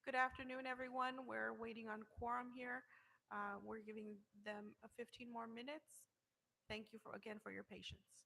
Good afternoon, everyone. We're waiting on quorum here. We're giving them 15 more minutes. Thank you again for your patience.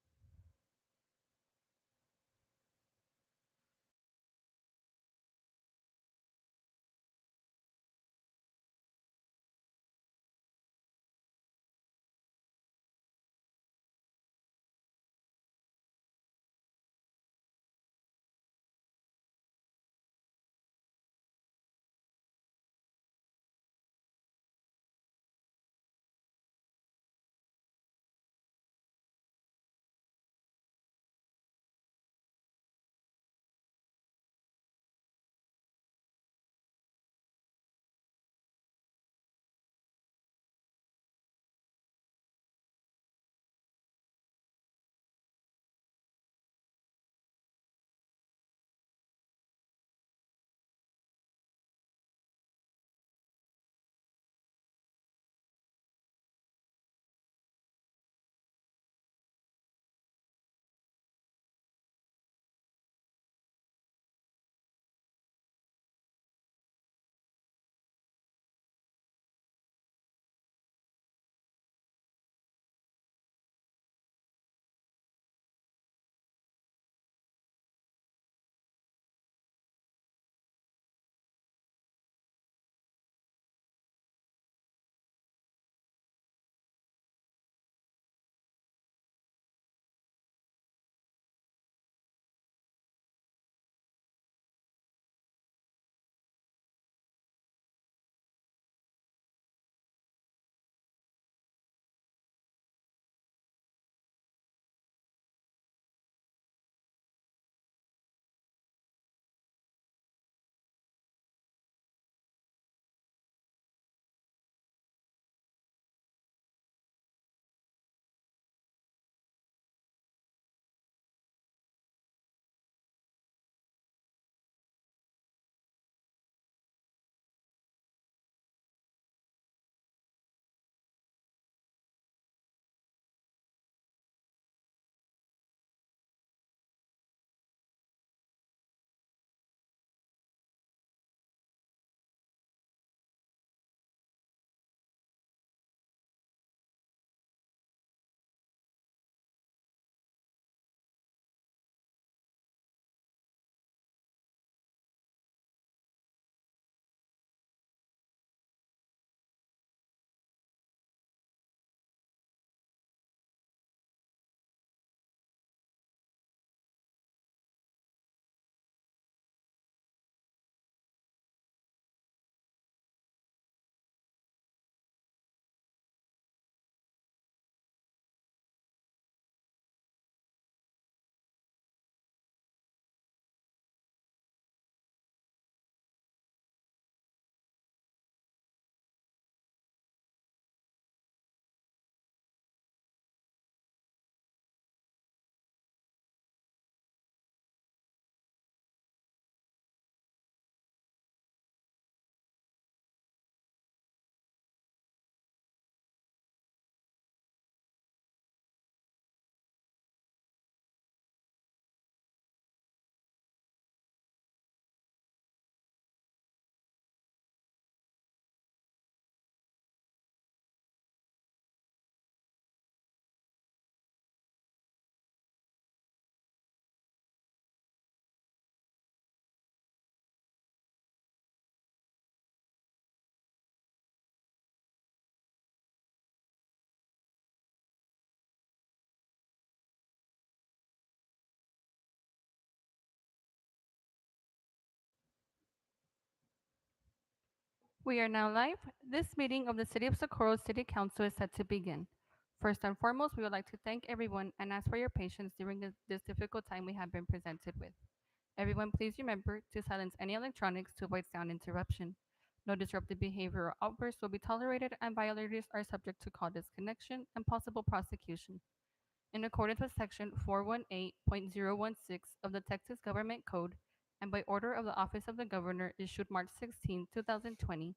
We are now live. This meeting of the City of Socorro City Council is set to begin. First and foremost, we would like to thank everyone and ask for your patience during this difficult time we have been presented with. Everyone, please remember to silence any electronics to avoid sound interruption. No disruptive behavior or outbursts will be tolerated, and violators are subject to call disconnection and possible prosecution. In accordance with Section 418.016 of the Texas Government Code, and by order of the Office of the Governor issued March 16, 2020,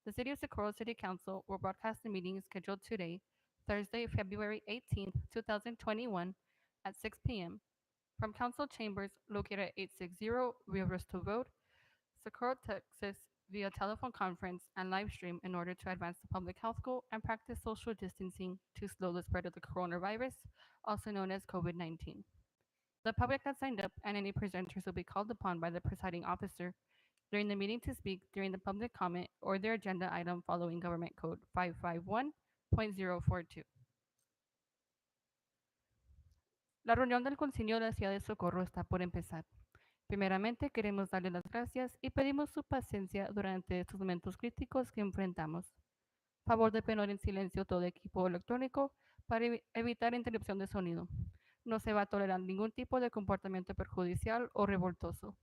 the City of Socorro City Council will broadcast the meeting scheduled today, Thursday, February 18, 2021, at 6 p.m. from council chambers located at 860 Rio Resto Road, Socorro, Texas via telephone conference and live stream in order to advance the public health goal and practice social distancing to slow the spread of the coronavirus, also known as COVID 19. The public that signed up and any presenters will be called upon by the presiding officer during the meeting to speak during the public comment or their agenda item following Government Code 551.042. La reunión del Concilio de la Ciudad de Socorro está por empezar. Primeramente, queremos darle las gracias y pedimos su paciencia durante estos momentos críticos que enfrentamos. Favor de poner en silencio todo equipo electrónico para evitar interrupción de sonido. No se va a tolerar ningún tipo de comportamiento perjudicial o revoltoso.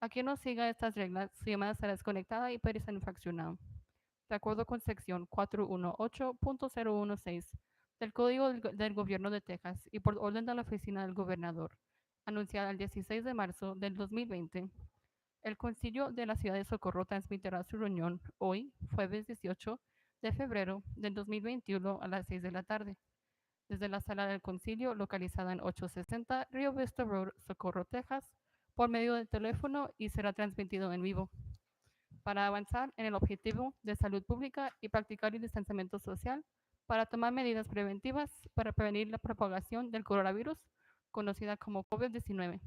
A quien no siga estas reglas, su llamada será desconectada y puede ser infraccionado. De acuerdo con sección 418.016 del Código del Gobierno de Texas y por orden de la Oficina del Gobernador, anunciada el 16 de marzo del 2020, el Concilio de la Ciudad de Socorro transmitirá su reunión hoy, jueves 18 de febrero del 2021 a las 6 de la tarde, desde la sala del Concilio localizada en 860 Rio Vista Road, Socorro, Texas, por medio del teléfono y será transmitido en vivo. Para avanzar en el objetivo de salud pública y practicar el distanciamiento social, para tomar medidas preventivas para prevenir la propagación del coronavirus, conocida como COVID-19,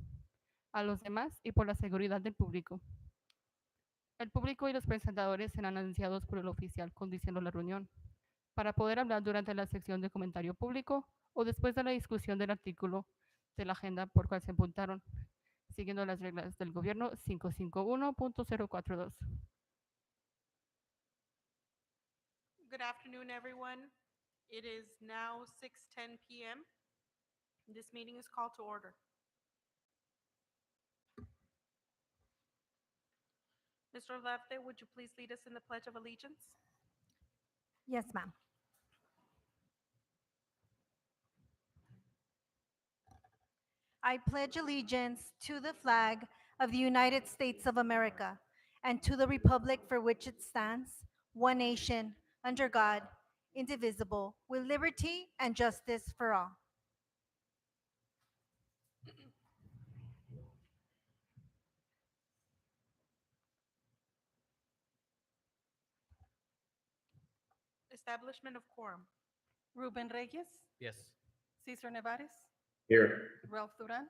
a los demás y por la seguridad del público. El público y los presentadores serán anunciados por el oficial conduciendo la reunión. Para poder hablar durante la sección de comentario público o después de la discusión del artículo de la agenda por cual se apuntaron, siguiendo las reglas del gobierno 551.042. Good afternoon, everyone. It is now 6:10 p.m. This meeting is called to order. Mr. Lefte, would you please lead us in the Pledge of Allegiance? Yes, ma'am. I pledge allegiance to the flag of the United States of America and to the republic for which it stands, one nation, under God, indivisible, with liberty and justice for all. Establishment of quorum. Ruben Reyes, Yes. Cesar Nevares, Here. Ralph Duran,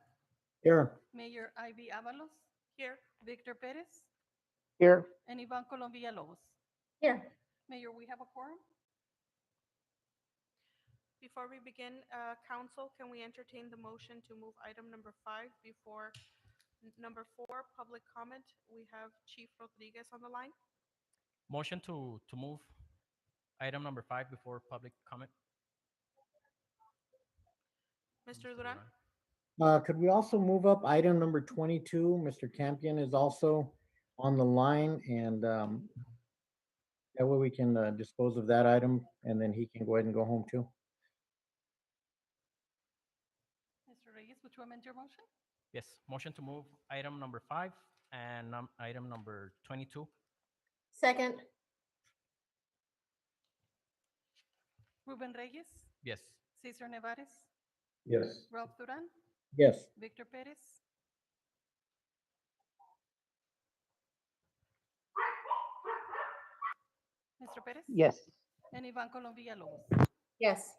Here. Mayor Ivy Avalos, Here. Victor Perez, Here. and Ivan Colom Villalobos. Here. Mayor, we have a quorum. Before we begin, Council, can we entertain the motion to move item number 5 before number 4, public comment? We have Chief Rodriguez on the line. Motion to move item number 5 before public comment. Mr. Duran? Could we also move up item number 22? Mr. Campion is also on the line, and that way we can dispose of that item, and then he can go ahead and go home too. Mr. Reyes, would you amend your motion? Yes. Motion to move item number 5 and item number 22. Second, Ruben Reyes, Yes. Cesar Nevares, Yes. Ralph Duran, Yes. Victor Perez, Mr. Perez, Yes. and Ivan Colom Villalobos. yes.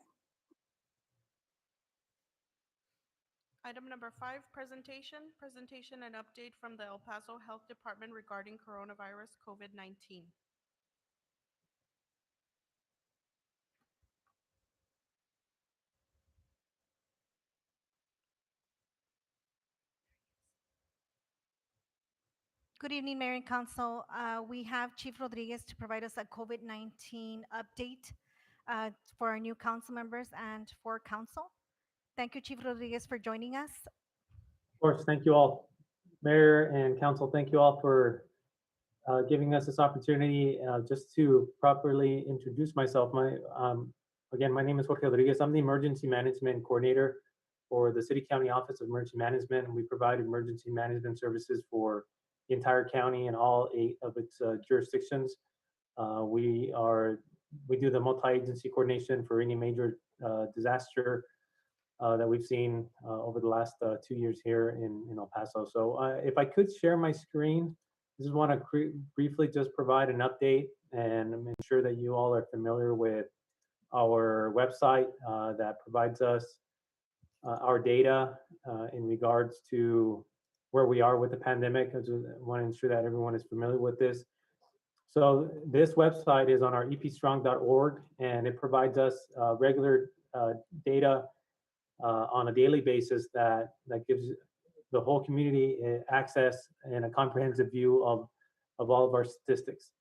Item number 5, presentation. Presentation and update from the El Paso Health Department regarding coronavirus COVID-19. Good evening, Mayor and Council. We have Chief Rodriguez to provide us a COVID-19 update for our new council members and for council. Thank you, Chief Rodriguez, for joining us. Of course, thank you all. Mayor and council, thank you all for giving us this opportunity. Just to properly introduce myself, again, my name is Jorge Rodriguez. I'm the Emergency Management Coordinator for the City County Office of Emergency Management. We provide emergency management services for the entire county and all 8 of its jurisdictions. We do the multi-agency coordination for any major disaster that we've seen over the last 2 years here in El Paso. So if I could share my screen, Just want to briefly just provide an update and ensure that you all are familiar with our website that provides us our data in regards to where we are with the pandemic. I want to ensure that everyone is familiar with this. So this website is on our epstrong.org, and it provides us regular data on a daily basis that gives the whole community access and a comprehensive view of all of our statistics.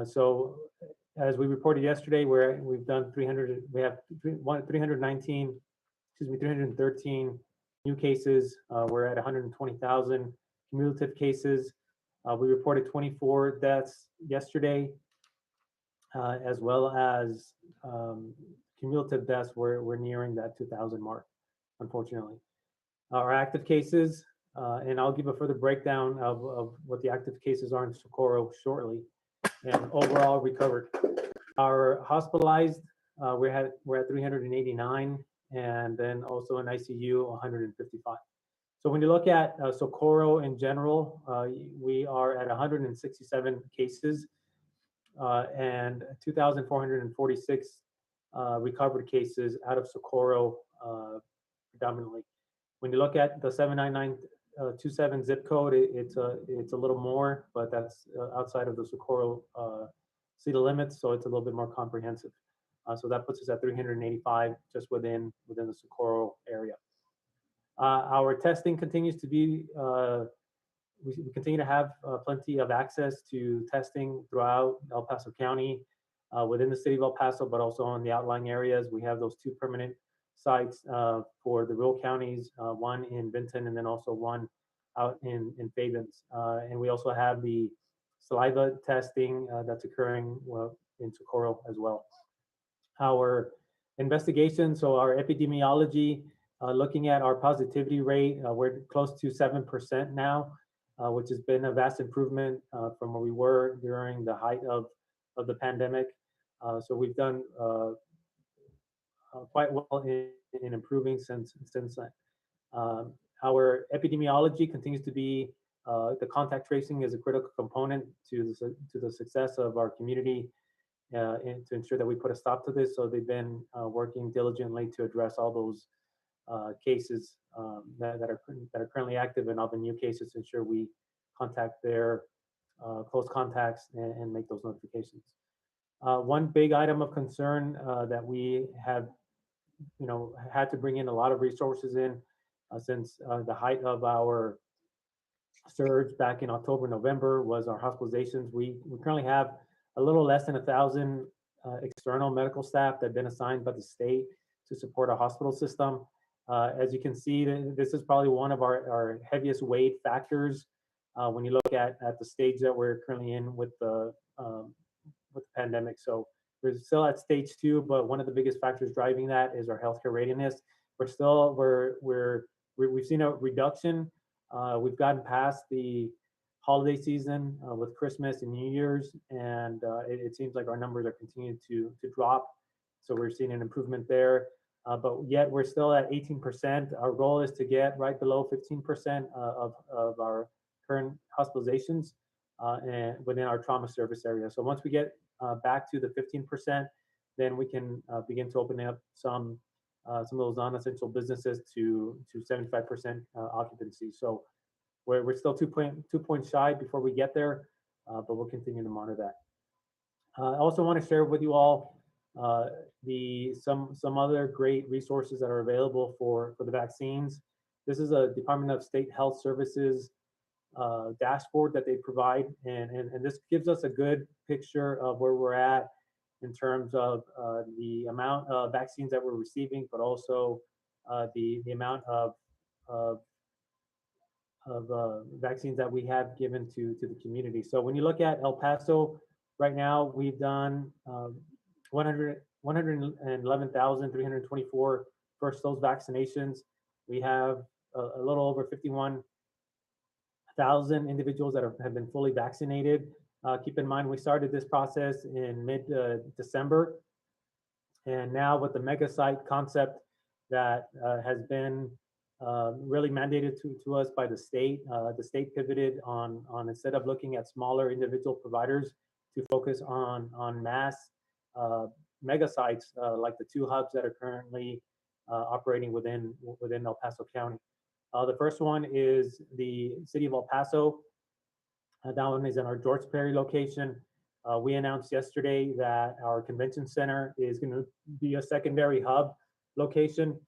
So as we reported yesterday, we've done 319, 313 new cases. We're at 120,000 cumulative cases. We reported 24 deaths yesterday, as well as cumulative deaths. We're nearing that 2,000 mark, unfortunately. Our active cases, and I'll give a further breakdown of what the active cases are in Socorro shortly, and overall recovered. Our hospitalized, we're at 389, and then also in ICU, 155. So when you look at Socorro in general, we are at 167 cases and 2,446 recovered cases out of Socorro predominantly. When you look at the 79927 zip code, it's a little more, but that's outside of the Socorro city limits, so it's a little bit more comprehensive. So that puts us at 385 just within the Socorro area. Our testing continues to be, we continue to have plenty of access to testing throughout El Paso County, within the city of El Paso, but also in the outlying areas. We have those 2 permanent sites for the rural counties, one in Benton and then also one out in Fabens. And we also have the saliva testing that's occurring in Socorro as well. Our investigation, so our epidemiology, looking at our positivity rate, we're close to 7% now, which has been a vast improvement from where we were during the height of the pandemic. So we've done quite well in improving since then. Our epidemiology continues to be, the contact tracing is a critical component to the success of our community and to ensure that we put a stop to this. So they've been working diligently to address all those cases that are currently active and all the new cases to ensure we contact their close contacts and make those notifications. One big item of concern that we have, had to bring in a lot of resources in since the height of our surge back in October, November was our hospitalizations. We currently have a little less than 1,000 external medical staff that have been assigned by the state to support our hospital system. As you can see, this is probably one of our heaviest weight factors when you look at the stage that we're currently in with the pandemic. So we're still at stage 2, but one of the biggest factors driving that is our healthcare readiness. We've seen a reduction. We've gotten past the holiday season with Christmas and New Year's, and it seems like our numbers are continuing to drop. So we're seeing an improvement there. But yet we're still at 18%. Our goal is to get right below 15% of our current hospitalizations and within our trauma service area. So once we get back to the 15%, then we can begin to open up some of those non-essential businesses to 75% occupancy. So we're still 2 points shy before we get there, but we'll continue to monitor that. I also want to share with you all some other great resources that are available for the vaccines. This is a Department of State Health Services dashboard that they provide, and this gives us a good picture of where we're at in terms of the amount of vaccines that we're receiving, but also the amount of vaccines that we have given to the community. So when you look at El Paso, right now we've done 111,324 first dose vaccinations. We have a little over 51,000 individuals that have been fully vaccinated. Keep in mind, we started this process in mid-December, and now with the mega site concept that has been really mandated to us by the state. The state pivoted on instead of looking at smaller individual providers to focus on mass mega sites like the 2 hubs that are currently operating within El Paso County. The first one is the city of El Paso. That one is in our George Perry location. We announced yesterday that our convention center is going to be a secondary hub location.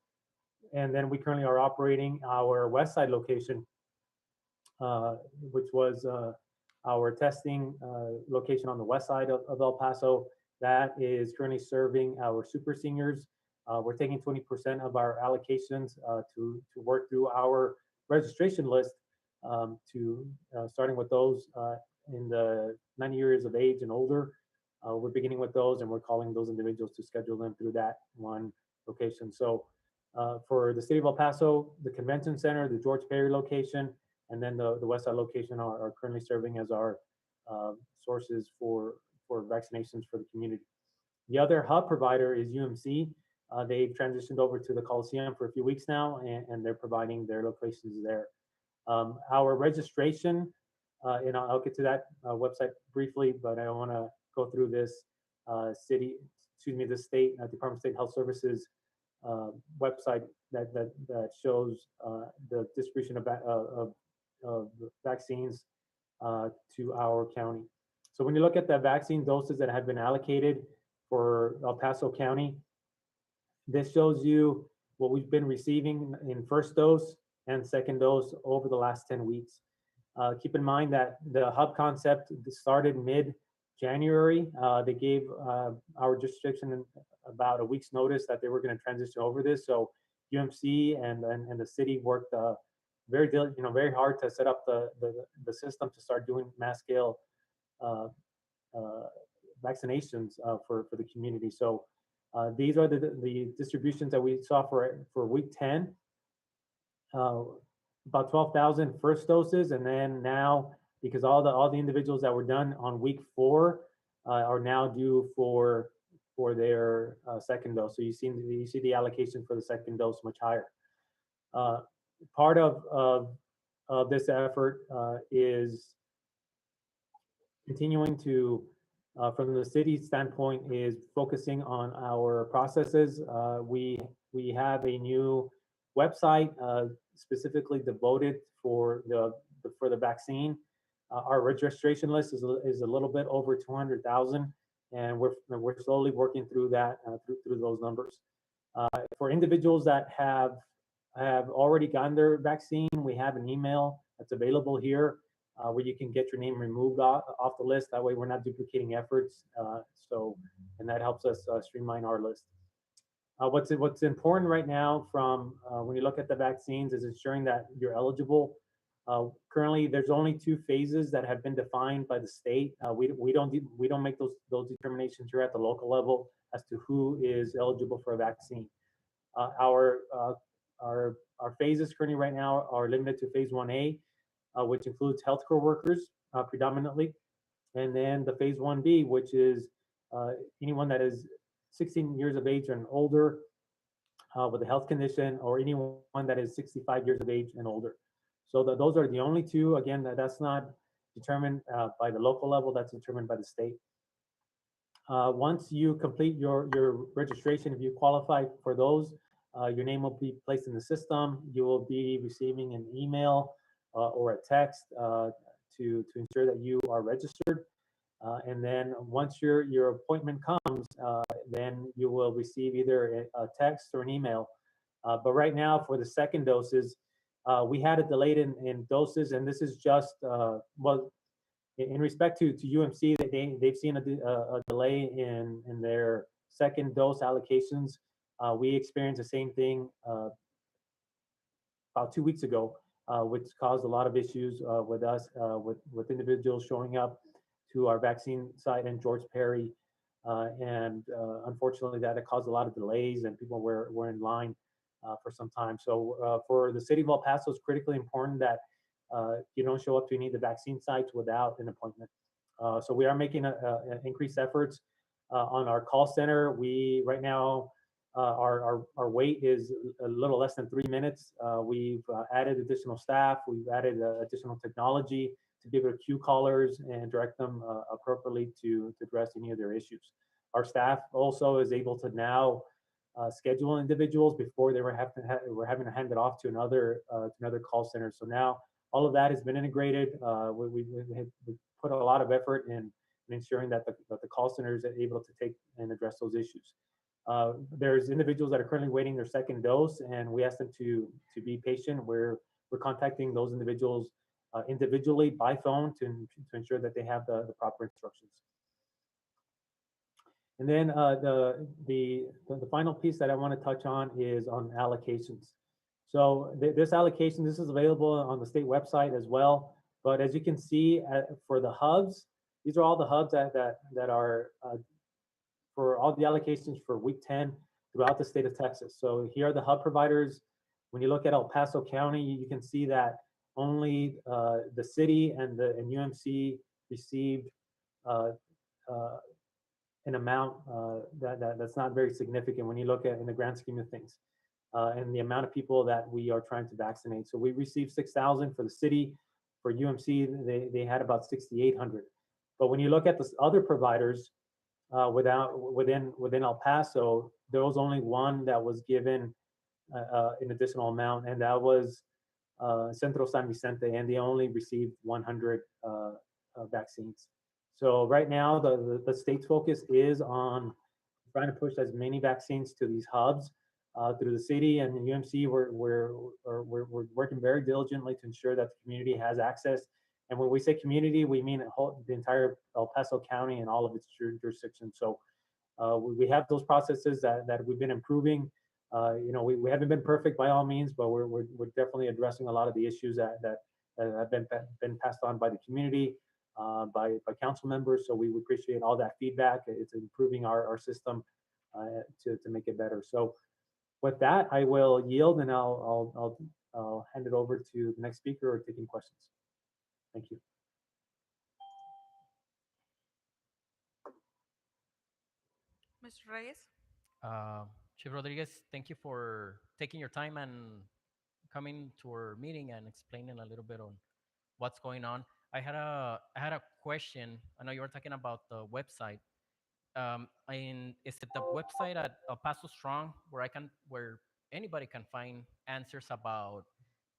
And then we currently are operating our west side location, which was our testing location on the west side of El Paso. That is currently serving our super seniors. We're taking 20% of our allocations to work through our registration list, starting with those in the 90 years of age and older. We're beginning with those, and we're calling those individuals to schedule them through that one location. So for the city of El Paso, the convention center, the George Perry location, and then the west side location are currently serving as our sources for vaccinations for the community. The other hub provider is UMC. They've transitioned over to the Coliseum for a few weeks now, and they're providing their locations there. Our registration, and I'll get to that website briefly, but I want to go through this the state Department of State Health Services website that shows the distribution of vaccines to our county. So when you look at the vaccine doses that have been allocated for El Paso County, this shows you what we've been receiving in first dose and second dose over the last 10 weeks. Keep in mind that the hub concept started mid-January. They gave our jurisdiction about a week's notice that they were going to transition over this. So UMC and the city worked very hard to set up the system to start doing mass scale vaccinations for the community. So these are the distributions that we saw for week 10. About 12,000 first doses, and then now, because all the individuals that were done on week 4 are now due for their second dose. So you see the allocation for the second dose much higher. Part of this effort is continuing to, from the city standpoint, is focusing on our processes. We have a new website specifically devoted for the vaccine. Our registration list is a little bit over 200,000, and we're slowly working through that through those numbers. For individuals that have already gotten their vaccine, we have an email that's available here where you can get your name removed off the list. That way, we're not duplicating efforts. And that helps us streamline our list. What's important right now from when you look at the vaccines is ensuring that you're eligible. Currently, there's only 2 phases that have been defined by the state. We don't make those determinations here at the local level as to who is eligible for a vaccine. Our phases currently right now are limited to phase 1A, which includes healthcare workers predominantly, and then the phase 1B, which is anyone that is 16 years of age and older with a health condition, or anyone that is 65 years of age and older. So those are the only 2. Again, that's not determined by the local level, that's determined by the state. Once you complete your registration, if you qualify for those, your name will be placed in the system. You will be receiving an email or a text to ensure that you are registered. And then once your appointment comes, then you will receive either a text or an email. But right now, for the second doses, we had a delay in doses, and this is just, well, in respect to UMC, they've seen a delay in their second dose allocations. We experienced the same thing about 2 weeks ago, which caused a lot of issues with us, with individuals showing up to our vaccine site in George Perry. And unfortunately, that caused a lot of delays, and people were in line for some time. So for the city of El Paso, it's critically important that you don't show up to any of the vaccine sites without an appointment. So we are making increased efforts on our call center. We right now Our wait is a little less than 3 minutes. We've added additional staff. We've added additional technology to be able to queue callers and direct them appropriately to address any of their issues. Our staff also is able to now schedule individuals before they were having to hand it off to another call center. So now all of that has been integrated. We put a lot of effort in ensuring that the call centers are able to take and address those issues. There's individuals that are currently waiting their second dose, and we ask them to be patient. We're contacting those individuals individually by phone to ensure that they have the proper instructions. And then the final piece that I want to touch on is on allocations. So this allocation, this is available on the state website as well. But as you can see, for the hubs, these are all the hubs that are for all the allocations for week 10 throughout the state of Texas. So here are the hub providers. When you look at El Paso County, you can see that only the city and UMC received an amount that's not very significant when you look at in the grand scheme of things, and the amount of people that we are trying to vaccinate. So we received 6,000 for the city. For UMC, they had about 6,800. But when you look at the other providers within El Paso, there was only one that was given an additional amount, and that was Centro San Vicente, and they only received 100 vaccines. So right now, the state's focus is on trying to push as many vaccines to these hubs through the city and UMC. We're working very diligently to ensure that the community has access. And when we say community, we mean the entire El Paso County and all of its jurisdictions. So we have those processes that we've been improving. We haven't been perfect by all means, but we're definitely addressing a lot of the issues that have been passed on by the community, by council members. So we appreciate all that feedback. It's improving our system to make it better. So with that, I will yield, and I'll hand it over to the next speaker or taking questions. Thank you. Mr. Reyes? Chief Rodriguez, thank you for taking your time and coming to our meeting and explaining a little bit on what's going on. I had a question. I know you were talking about the website. Is it the website at El Paso Strong where anybody can find answers about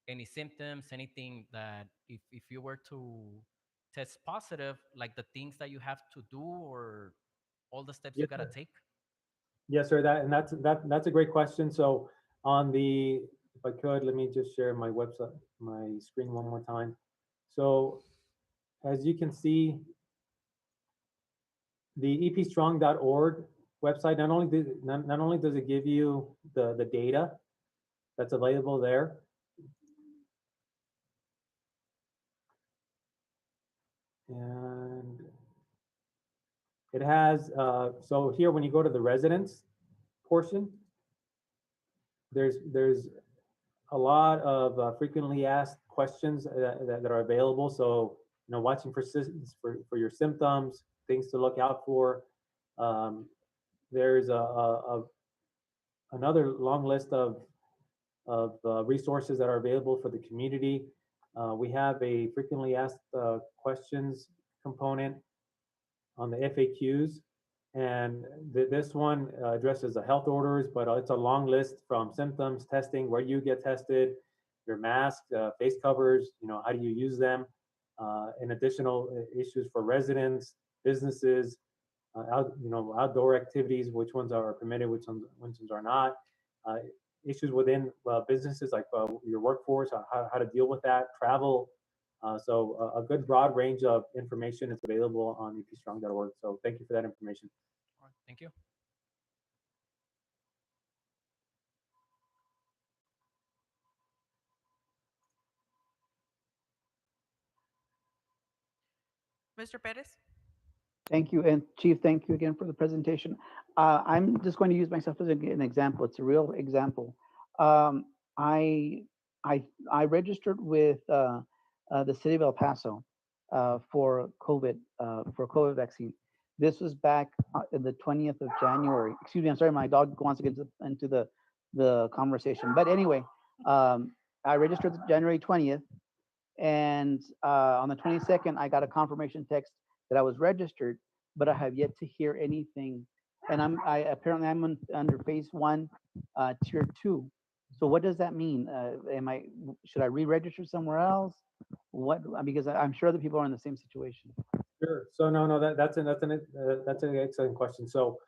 any symptoms, anything that if you were to test positive, like the things that you have to do or all the steps you Yes, gotta sir. take? Yes, sir. That's a great question. So if I could, let me just share my website, my screen one more time. So as you can see, the epstrong.org website not only does it give you the data that's available there, and it has so here when you go to the residents portion, there's a lot of frequently asked questions that are available. So watching persistence for your symptoms, things to look out for. There's another long list of resources that are available for the community. We have a frequently asked questions component on the FAQs, and this one addresses the health orders, but it's a long list from symptoms, testing, where you get tested, your mask, face covers, how do you use them, and additional issues for residents, businesses, outdoor activities, which ones are permitted, which ones are not, issues within businesses like your workforce, how to deal with that, travel. So a good broad range of information is available on epstrong.org. So thank you for that information. All right, thank you. Mr. Perez? Thank you, and Chief, thank you again for the presentation. I'm just going to use myself as an example. It's a real example. I registered with the city of El Paso for COVID vaccine. This was back in the 20th of January. Excuse me, I'm sorry, my dog wants to get into the conversation. But anyway, I registered January 20th, and on the 22nd, I got a confirmation text that I was registered, but I have yet to hear anything. And apparently I'm under phase 1, tier 2. So what does that mean? Should I re-register somewhere else? Because I'm sure other people are in the same situation. Sure. So no, that's an excellent question. So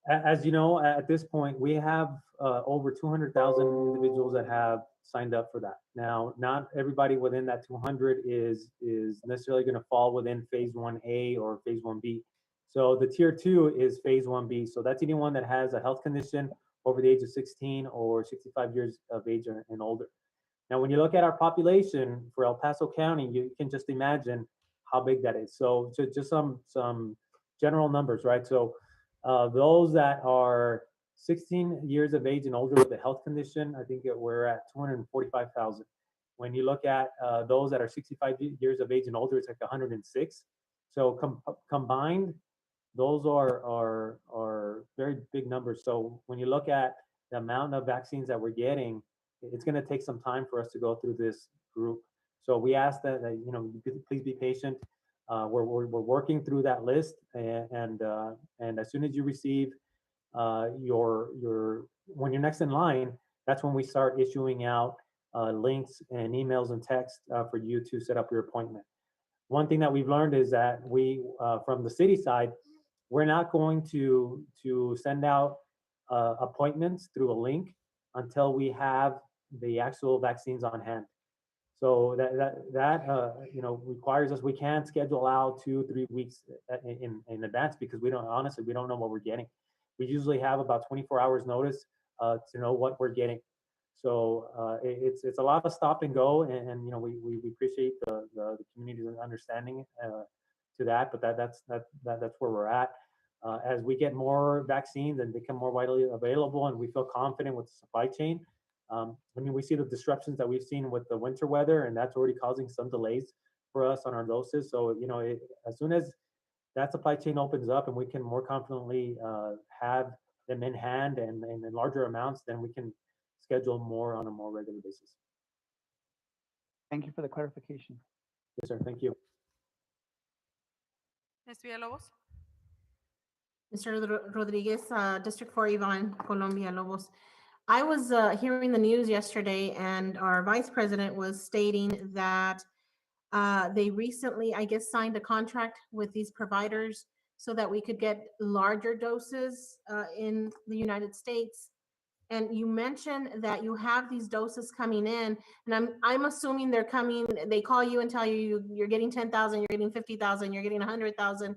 as you know, at this point, we have over 200,000 individuals that have signed up for that. Now, not everybody within that 200 is necessarily going to fall within phase 1A or phase 1B. So the tier 2 is phase 1B. So that's anyone that has a health condition over the age of 16 or 65 years of age and older. Now, when you look at our population for El Paso County, you can just imagine how big that is. So just some general numbers, right? So those that are 16 years of age and older with a health condition, I think we're at 245,000. When you look at those that are 65 years of age and older, it's like 106. So combined, those are very big numbers. So when you look at the amount of vaccines that we're getting, it's going to take some time for us to go through this group. So we ask that please be patient. We're working through that list, and as soon as you receive when you're next in line, that's when we start issuing out links and emails and text for you to set up your appointment. One thing that we've learned is that we, from the city side, we're not going to send out appointments through a link until we have the actual vaccines on hand. So that requires us. We can't schedule out 2-3 weeks in advance because we don't know what we're getting. We usually have about 24 hours notice to know what we're getting. So it's a lot of stop and go, and we appreciate the community's understanding to that. But that's where we're at. As we get more vaccines and become more widely available, and we feel confident with the supply chain. We see the disruptions that we've seen with the winter weather, and that's already causing some delays for us on our doses. So, as soon as that supply chain opens up and we can more confidently have them in hand and in larger amounts, then we can schedule more on a more regular basis. Thank you for the clarification. Yes, sir. Thank you. Ms. Villalobos? Mr. Rodriguez, District 4, Yvonne Colombia Lobos. I was hearing the news yesterday, and our vice president was stating that they recently, I guess, signed a contract with these providers so that we could get larger doses in the United States. And you mentioned that you have these doses coming in, and I'm assuming they're coming. They call you and tell you you're getting 10,000, you're getting 50,000, you're getting 100,000.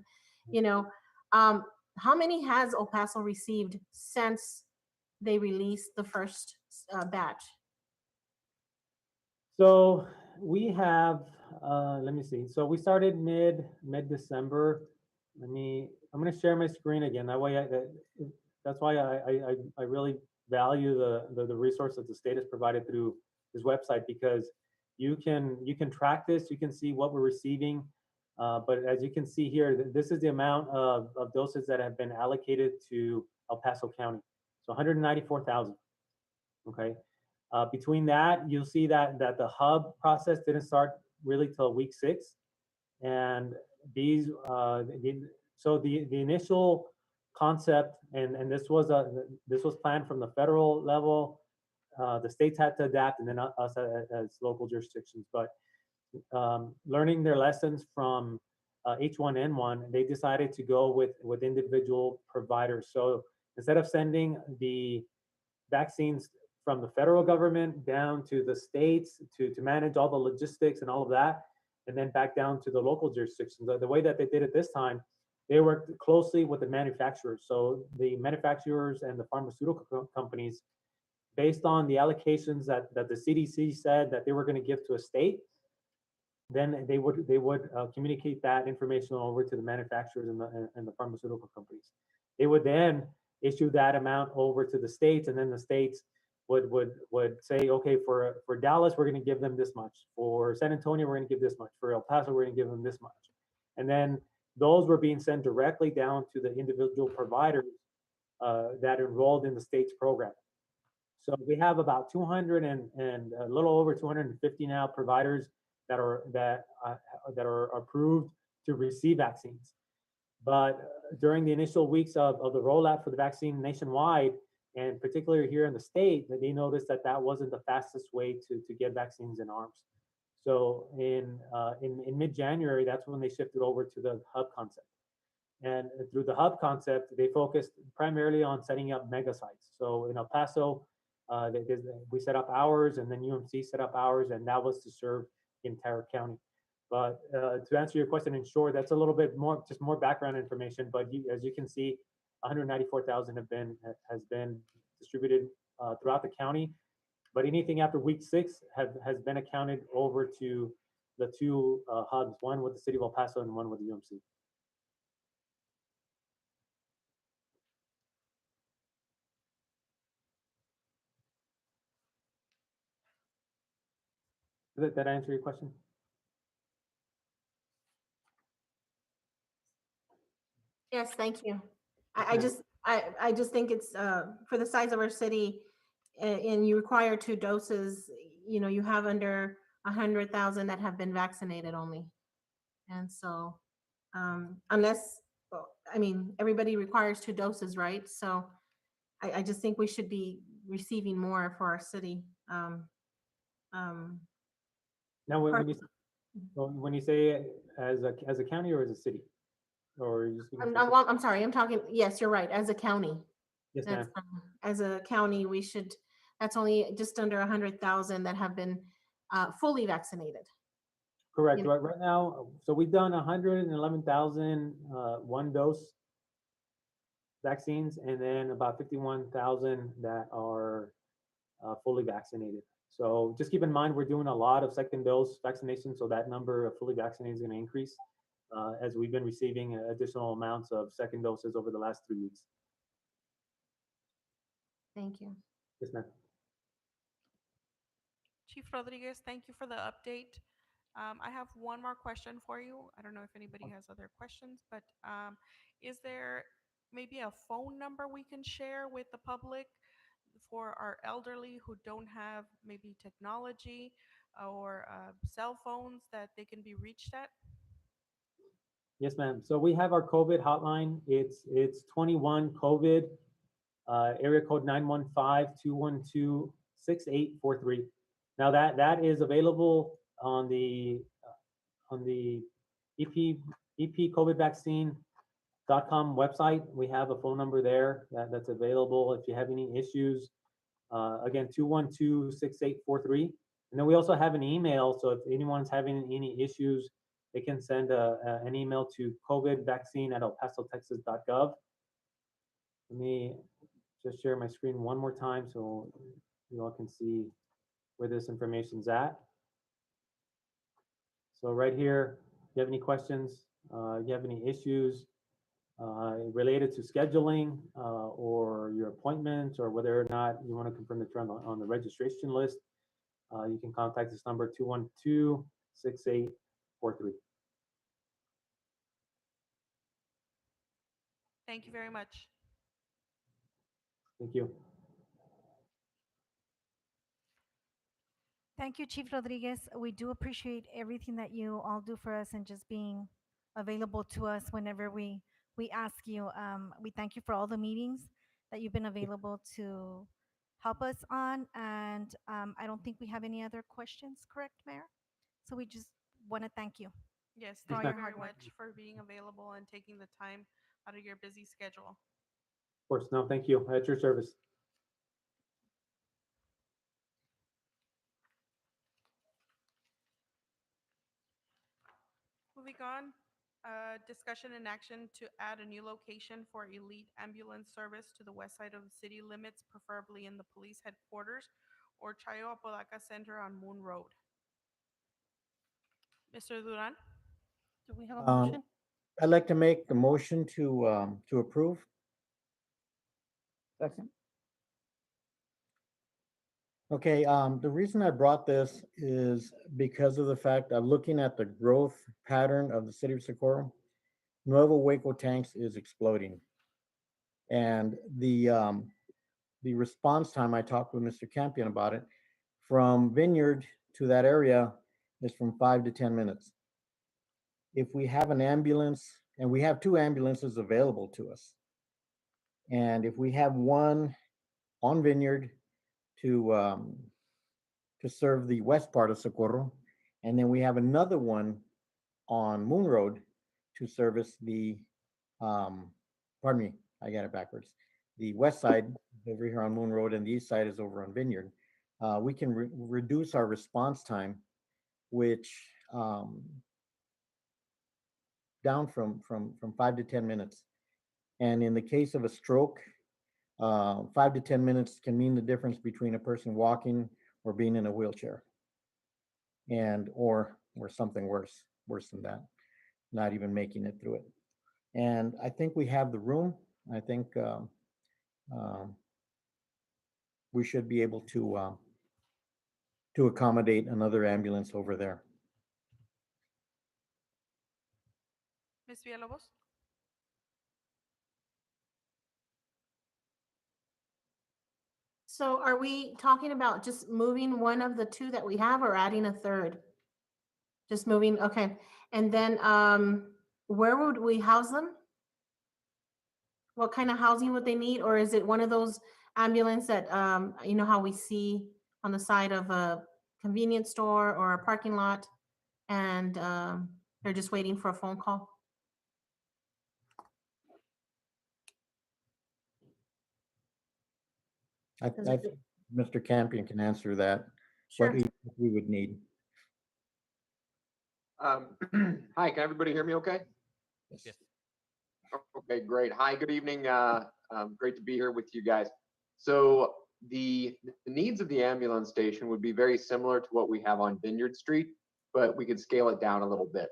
How many has El Paso received since they released the first batch? So we have, let me see. So we started mid-December. I'm going to share my screen again. That way, that's why I really value the resource that the state has provided through this website, because you can track this. You can see what we're receiving. But as you can see here, this is the amount of doses that have been allocated to El Paso County. So 194,000. Okay. Between that, you'll see that the hub process didn't start really till week 6, and these so the initial concept, and this was planned from the federal level. The states had to adapt, and then us as local jurisdictions. But learning their lessons from H1N1, they decided to go with individual providers. So instead of sending the vaccines from the federal government down to the states to manage all the logistics and all of that, and then back down to the local jurisdictions, the way that they did it this time, they worked closely with the manufacturers. So the manufacturers and the pharmaceutical companies, based on the allocations that the CDC said that they were going to give to a state, then they would communicate that information over to the manufacturers and the pharmaceutical companies. They would then issue that amount over to the states, and then the states would say, okay, for Dallas, we're going to give them this much. For San Antonio, we're going to give this much. For El Paso, we're going to give them this much. And then those were being sent directly down to the individual providers that enrolled in the state's program. So we have about 200 and a little over 250 now providers that are approved to receive vaccines. But during the initial weeks of the rollout for the vaccine nationwide, and particularly here in the state, that they noticed that that wasn't the fastest way to get vaccines in arms. So in mid-January, that's when they shifted over to the hub concept. And through the hub concept, they focused primarily on setting up mega sites. So in El Paso, we set up ours, and then UMC set up ours, and that was to serve the entire county. But to answer your question in short, that's a little bit more, just more background information. But as you can see, 194,000 has been distributed throughout the county. But anything after week 6 has been accounted over to the two hubs, one with the city of El Paso and one with the UMC. Did that answer your question? Yes, thank you. Okay. I just think it's for the size of our city, and you require 2 doses. You know, you have under 100,000 that have been vaccinated only, and so unless, well, I mean, everybody requires 2 doses, right? So I just think we should be receiving more for our city. Now, Pardon? when you say as a county or as a city, or you just I'm sorry, I'm talking, yes, you're right, as a county. yes, ma'am. That's, as a county, we should, that's only just under 100,000 that have been fully vaccinated. Correct. you know. Right now, so we've done 111,000 one dose vaccines, and then about 51,000 that are fully vaccinated. So just keep in mind, we're doing a lot of second dose vaccination, so that number of fully vaccinated is going to increase as we've been receiving additional amounts of second doses over the last 3 weeks. Thank you. Yes, ma'am. Chief Rodriguez, thank you for the update. I have one more question for you. I don't know if anybody has other questions, but is there maybe a phone number we can share with the public for our elderly who don't have maybe technology or cell phones that they can be reached at? Yes, ma'am. So we have our COVID hotline. It's 21 COVID, area code 915-212-6843. Now that is available on the epcovidvaccine.com website. We have a phone number there that's available if you have any issues. Again, 212-6843. And then we also have an email. So if anyone's having any issues, they can send an email to covidvaccine@elpasotexas.gov. Let me just share my screen one more time so you all can see where this information's at. So right here, if you have any questions, you have any issues related to scheduling or your appointments, or whether or not you want to confirm that you're on the registration list, you can contact this number, 212-6843. Thank you very much. Thank you. Thank you, Chief Rodriguez. We do appreciate everything that you all do for us and just being available to us whenever we ask you. We thank you for all the meetings that you've been available to help us on. And I don't think we have any other questions, correct, Mayor? So we just want to thank you. Yes, for all thank your you very hard work. much for being available and taking the time out of your busy schedule. Of course, no, thank you. At your service. Moving on, discussion and action to add a new location for elite ambulance service to the west side of the city limits, preferably in the police headquarters or Chayo Apodaca Center on Moon Road. Mr. Duran? Do we have a Um, motion? I'd like to make the motion to approve. Second. Okay, the reason I brought this is because of the fact I'm looking at the growth pattern of the city of Socorro. Nuevo Waco tanks is exploding. And the response time, I talked with Mr. Campion about it, from Vineyard to that area is from 5 to 10 minutes. If we have an ambulance, and we have two ambulances available to us, and if we have one on Vineyard to serve the west part of Socorro, and then we have another one on Moon Road to service the, pardon me, I got it backwards. The west side is over here on Moon Road, and the east side is over on Vineyard. We can reduce our response time, which down from 5 to 10 minutes. And in the case of a stroke, 5 to 10 minutes can mean the difference between a person walking or being in a wheelchair, and or something worse than that, not even making it through it. And I think we have the room. I think we should be able to accommodate another ambulance over there. Ms. Villalobos? So are we talking about just moving one of the two that we have or adding a third? Just moving, okay. And then where would we house them? What kind of housing would they need? Or is it one of those ambulance that, you know how we see on the side of a convenience store or a parking lot, and they're just waiting for a phone call? I think Mr. Campion can answer that, Sure. what we would need. Hi, can everybody hear me okay? Yes. Okay, great. Hi, good evening. Great to be here with you guys. So the needs of the ambulance station would be very similar to what we have on Vineyard Street, but we could scale it down a little bit.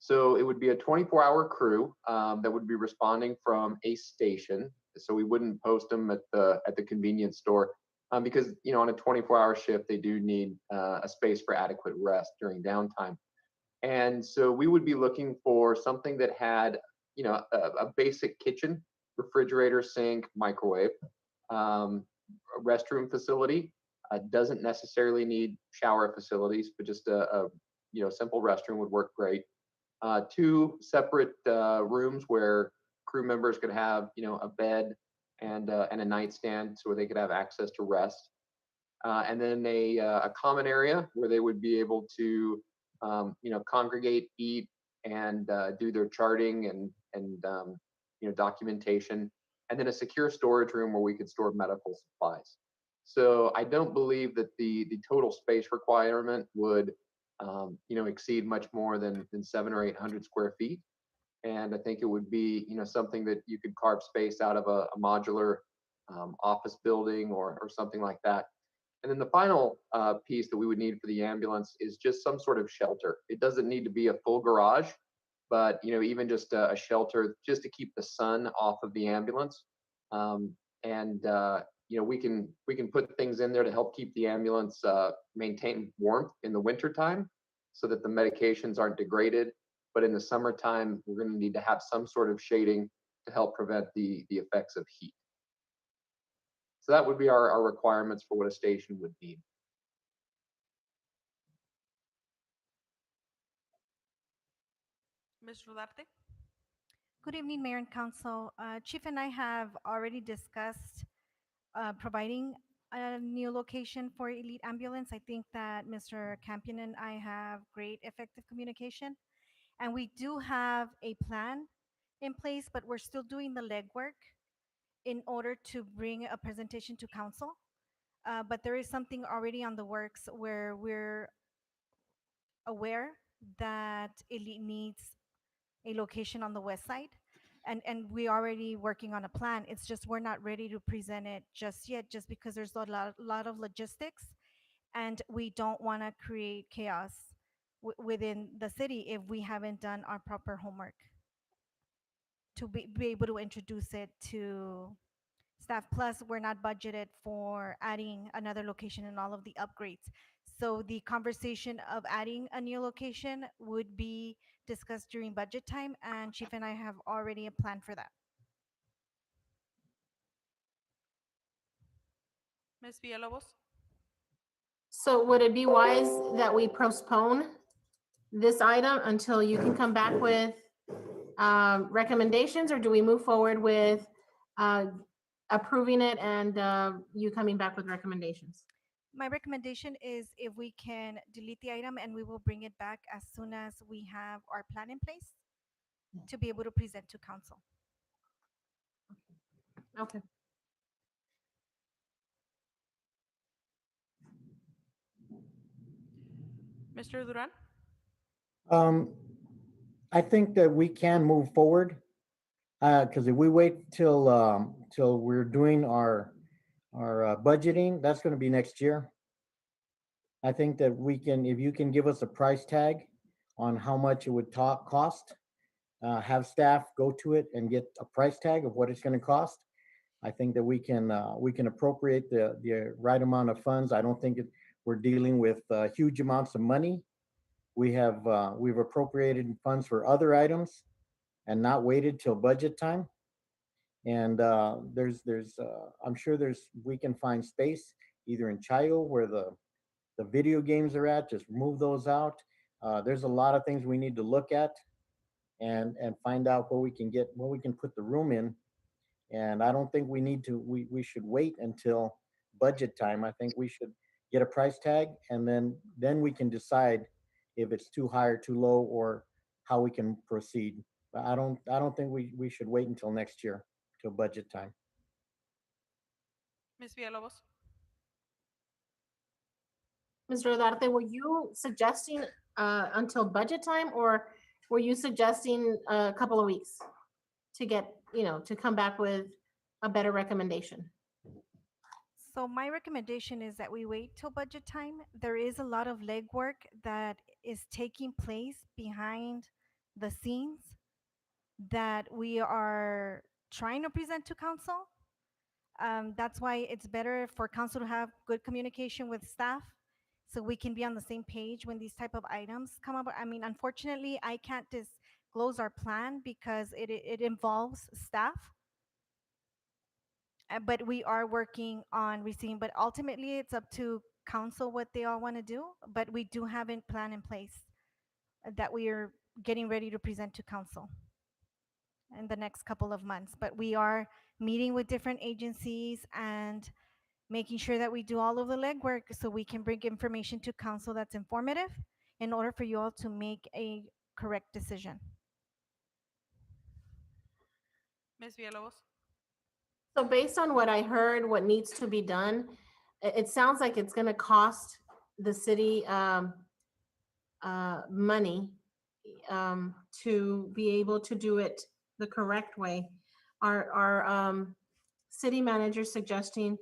So it would be a 24-hour crew that would be responding from a station. So we wouldn't post them at the convenience store because, you know, on a 24-hour shift, they do need a space for adequate rest during downtime. And so we would be looking for something that had, you know, a basic kitchen, refrigerator, sink, microwave, a restroom facility. Doesn't necessarily need shower facilities, but just a you know, simple restroom would work great. Two separate rooms where crew members could have, you know, a bed and a nightstand so they could have access to rest. And then a common area where they would be able to, you know, congregate, eat, and do their charting and you know, documentation. And then a secure storage room where we could store medical supplies. So I don't believe that the total space requirement would, you know, exceed much more than 700 or 800 square feet. And I think it would be, you know, something that you could carve space out of a modular office building or something like that. And then the final piece that we would need for the ambulance is just some sort of shelter. It doesn't need to be a full garage, but, you know, even just a shelter just to keep the sun off of the ambulance. You know, we can put things in there to help keep the ambulance maintain warmth in the wintertime so that the medications aren't degraded. But in the summertime, we're going to need to have some sort of shading to help prevent the effects of heat. So that would be our requirements for what a station would need. Ms. Rodarte? Good evening, Mayor and Council. Chief and I have already discussed providing a new location for Elite Ambulance. I think that Mr. Campion and I have great effective communication. And we do have a plan in place, but we're still doing the legwork in order to bring a presentation to council. But there is something already on the works where we're aware that Elite needs a location on the west side. And we're already working on a plan. It's just we're not ready to present it just yet, just because there's a lot of logistics, and we don't want to create chaos within the city if we haven't done our proper homework to be able to introduce it to staff. Plus, we're not budgeted for adding another location and all of the upgrades. So the conversation of adding a new location would be discussed during budget time, and Chief and I have already a plan for that. Ms. Villalobos? So would it be wise that we postpone this item until you can come back with recommendations, or do we move forward with uh, approving it and you coming back with recommendations? My recommendation is if we can delete the item and we will bring it back as soon as we have our plan in place to be able to present to council. Okay. Mr. Duran? Um, I think that we can move forward, because if we wait till we're doing our budgeting, that's gonna be next year. I think that we can, if you can give us a price tag on how much it would cost, have staff go to it and get a price tag of what it's gonna cost. I think that we can appropriate the right amount of funds. I don't think we're dealing with huge amounts of money. We've appropriated funds for other items and not waited till budget time. And I'm sure we can find space either in Chayo where the video games are at, just move those out. There's a lot of things we need to look at and find out where we can put the room in. And I don't think we should wait until budget time. I think we should get a price tag and then we can decide if it's too high or too low or how we can proceed. But I don't think we should wait until next year, till budget time. Ms. Villalobos? Mr. Rodarte, were you suggesting until budget time, or were you suggesting a couple of weeks to get, to come back with a better recommendation? So my recommendation is that we wait till budget time. There is a lot of legwork that is taking place behind the scenes that we are trying to present to council. That's why it's better for council to have good communication with staff so we can be on the same page when these type of items come up. I mean, unfortunately, I can't disclose our plan because it involves staff. But we are working on receiving, but ultimately it's up to council what they all want to do. But we do have a plan in place that we are getting ready to present to council in the next couple of months. But we are meeting with different agencies and making sure that we do all of the legwork so we can bring information to council that's informative in order for you all to make a correct decision. Ms. Villalobos? So based on what I heard, what needs to be done, it sounds like it's gonna cost the city money to be able to do it the correct way. Our city manager suggesting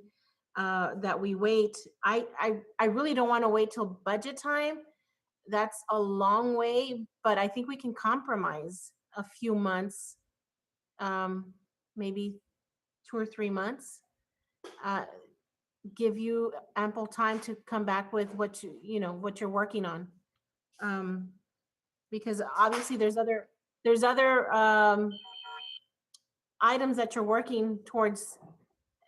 that we wait. I really don't want to wait till budget time. That's a long way, but I think we can compromise a few months, maybe 2 or 3 months. Give you ample time to come back with what what you're working on. Because obviously there's other items that you're working towards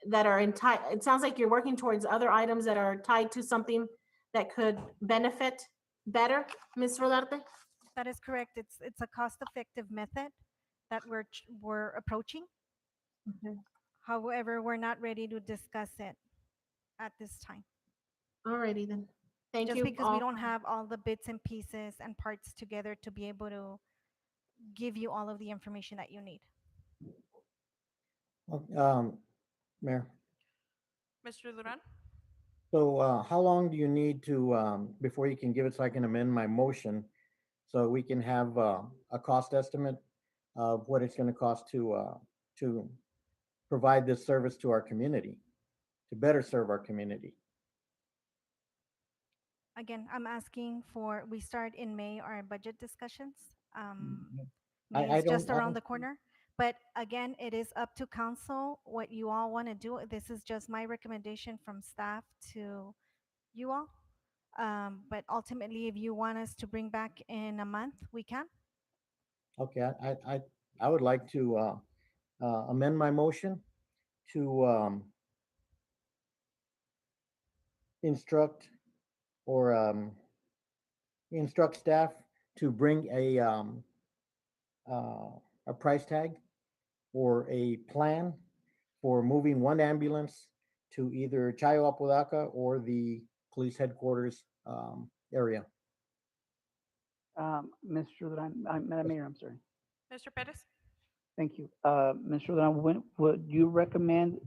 that are it sounds like you're working towards other items that are tied to something that could benefit better, Ms. Rodarte? That is correct. It's a cost-effective method that we're approaching. Okay. However, we're not ready to discuss it at this time. Alrighty then. Thank Just you because we all. don't have all the bits and pieces and parts together to be able to give you all of the information that you need. Mayor, Mr. Duran? so how long do you need to before you can give it so I can amend my motion so we can have a cost estimate of what it's going to cost to provide this service to our community, to better serve our community? Again, I'm asking we start in May our budget discussions. I May is just don't. around the corner. But again, it is up to council what you all want to do. This is just my recommendation from staff to you all. But ultimately, if you want us to bring back in a month, we can. Okay, I would like to amend my motion to instruct or instruct staff to bring uh, a price tag or a plan for moving one ambulance to either Chayo Apodaca or the police headquarters area. Mr. Duran, Madam Mayor, I'm sorry. Mr. Pettis? Thank you. Mr. Duran, when would you recommend,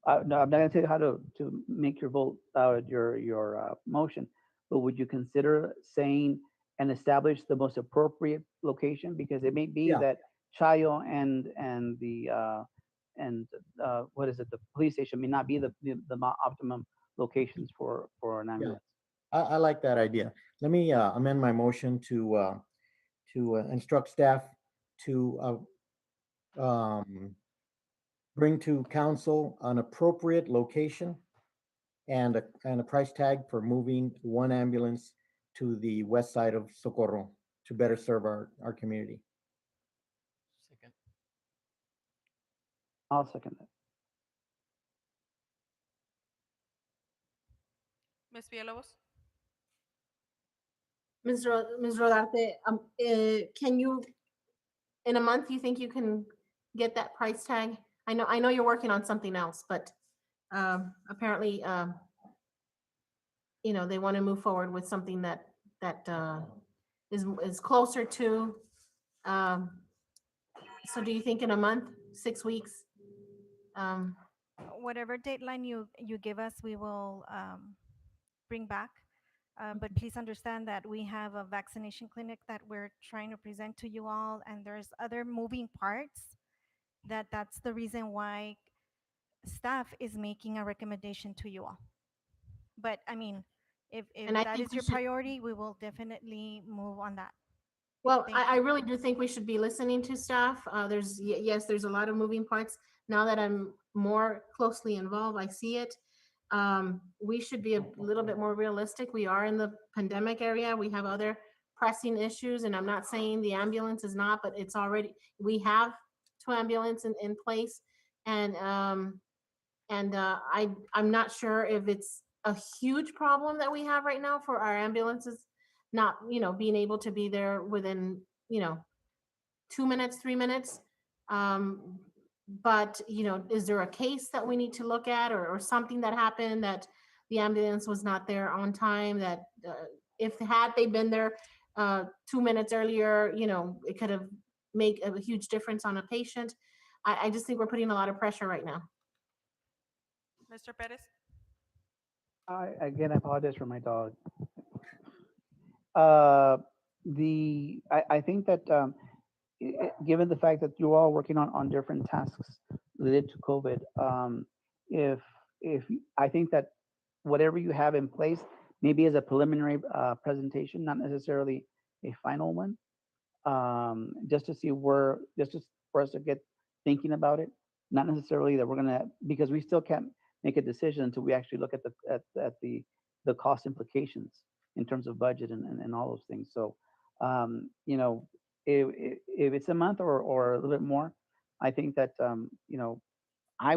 no, I'm not gonna tell you how to make your vote, your motion, but would you consider saying and establish the most appropriate location? Because it may be Yeah. that Chayo and the, what is it, the police station may not be the optimum locations for an ambulance. I like that idea. Let me amend my motion to instruct staff to bring to council an appropriate location and a price tag for moving one ambulance to the west side of Socorro to better serve our community. Second. I'll second that. Ms. Villalobos? Ms. Rodarte, can you, in a month, you think you can get that price tag? I know you're working on something else, but apparently, they want to move forward with something that is closer to. So do you think in a month, 6 weeks? Whatever deadline you give us, we will bring back. But please understand that we have a vaccination clinic that we're trying to present to you all, and there's other moving parts that's the reason why staff is making a recommendation to you all. But I mean, if And I that think is we your should- priority, we will definitely move on that. Well, Thank I really do think we should be listening to staff. Yes, there's a lot of moving parts. Now that I'm more closely involved, I see it. We should be a little bit more realistic. We are in the pandemic area. We have other pressing issues, and I'm not saying the ambulance is not, but it's already, we have 2 ambulances in place. And I'm not sure if it's a huge problem that we have right now for our ambulances not, being able to be there within, 2 minutes, 3 minutes. But, is there a case that we need to look at or something that happened that the ambulance was not there on time, that if had they been there 2 minutes earlier, it could have made a huge difference on a patient. I just think we're putting a lot of pressure right now. Mr. Pettis? I apologize for my dog. I think that given the fact that you're all working on different tasks related to COVID, if I think that whatever you have in place, maybe as a preliminary presentation, not necessarily a final one, just to see for us to get thinking about it, not necessarily that we're gonna, because we still can't make a decision until we actually look at the cost implications in terms of budget and all those things. So, if it's a month or a little bit more, I think that, I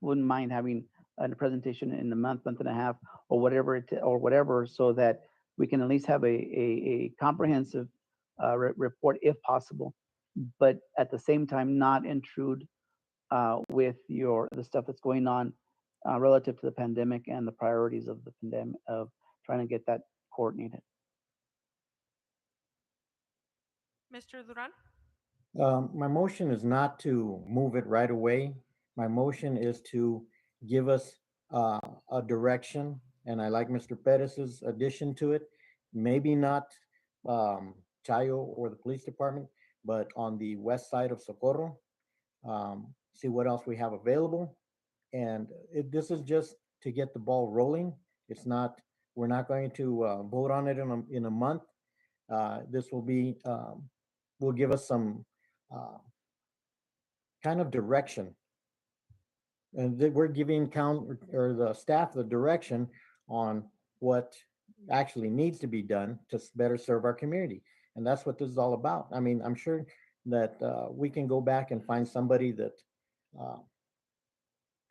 wouldn't mind having a presentation in a month and a half or whatever, so that we can at least have a comprehensive report if possible, but at the same time not intrude with the stuff that's going on relative to the pandemic and the priorities of the pandemic, of trying to get that coordinated. Mr. Duran? My motion is not to move it right away. My motion is to give us a direction, and I like Mr. Pettis's addition to it. Maybe not Chayo or the police department, but on the west side of Socorro. See what else we have available. And this is just to get the ball rolling. It's not, we're not going to vote on it in a month. This will give us some kind of direction. And that we're giving the staff the direction on what actually needs to be done to better serve our community. And that's what this is all about. I mean, I'm sure that we can go back and find somebody that uh,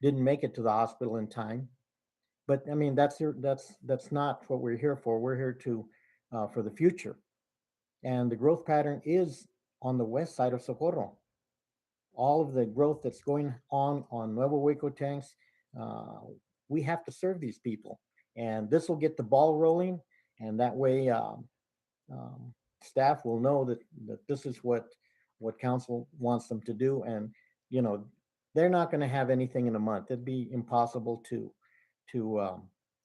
didn't make it to the hospital in time. But I mean, that's not what we're here for. We're here to for the future. And the growth pattern is on the west side of Socorro. All of the growth that's going on Nuevo Hueco tanks, uh, we have to serve these people, and this will get the ball rolling. And that way, um, staff will know that this is what council wants them to do. And you know, they're not going to have anything in a month. It'd be impossible to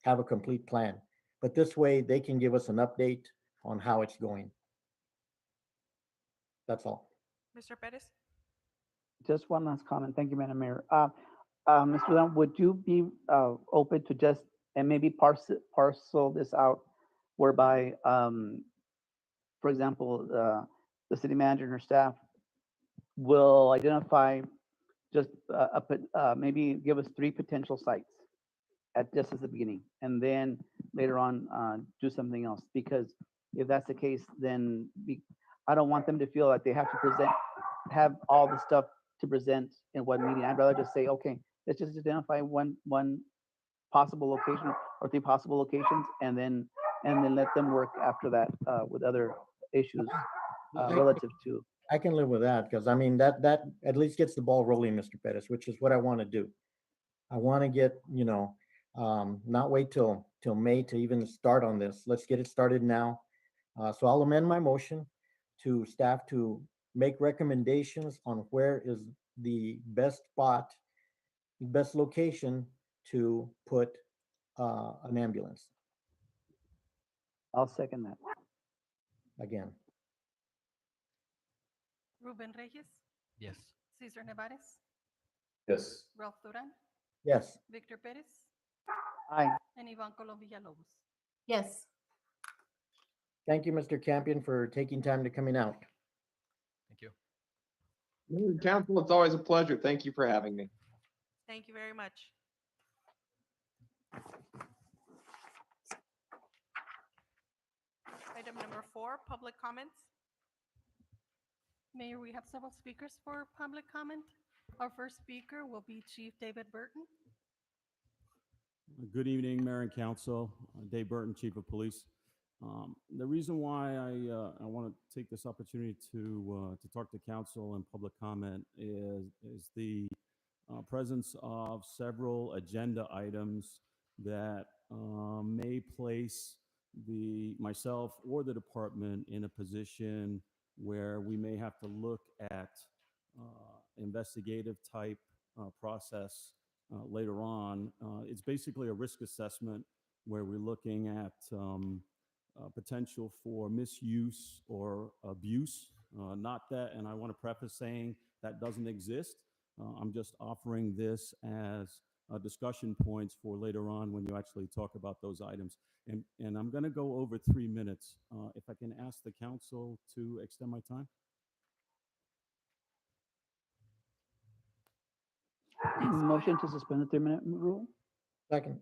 have a complete plan. But this way, they can give us an update on how it's going. That's all. Mr. Perez? Just one last comment. Thank you, Madam Mayor. Mr. Dunn, would you be open to just, and maybe parcel this out whereby, for example, the city manager and her staff will identify just maybe give us 3 potential sites at just as the beginning, and then later on do something else. Because if that's the case, then I don't want them to feel like they have to have all the stuff to present in one meeting. I'd rather just say, okay, let's just identify one possible location or 3 possible locations, and then let them work after that with other issues relative to. I can live with that, because I mean that at least gets the ball rolling, Mr. Pettis, which is what I want to do. I want to get, not wait till May to even start on this. Let's get it started now. So I'll amend my motion to staff to make recommendations on where is the best spot, best location to put an ambulance I'll second that. again. Ruben Reyes, Yes. Cesar Nevares, Yes. Ralph Duran, Yes. Victor Perez, Aye. and Ivan Colom Villalobos. Yes. Thank you, Mr. Campion, for taking time to coming out. Thank you. Council, it's always a pleasure. Thank you for having me. Thank you very much. Item number 4, public comments. Mayor, we have several speakers for public comment. Our first speaker will be Chief David Burton. Good evening, Mayor and Council. Dave Burton, Chief of Police. The reason why I want to take this opportunity to talk to Council and public comment is the presence of several agenda items that may place myself or the department in a position where we may have to look at investigative type process later on. It's basically a risk assessment where we're looking at potential for misuse or abuse. Not that, and I want to preface saying that doesn't exist. I'm just offering this as discussion points for later on when you actually talk about those items. And I'm going to go over 3 minutes. If I can ask the council to extend my time. Motion to suspend the 3-minute rule. Second.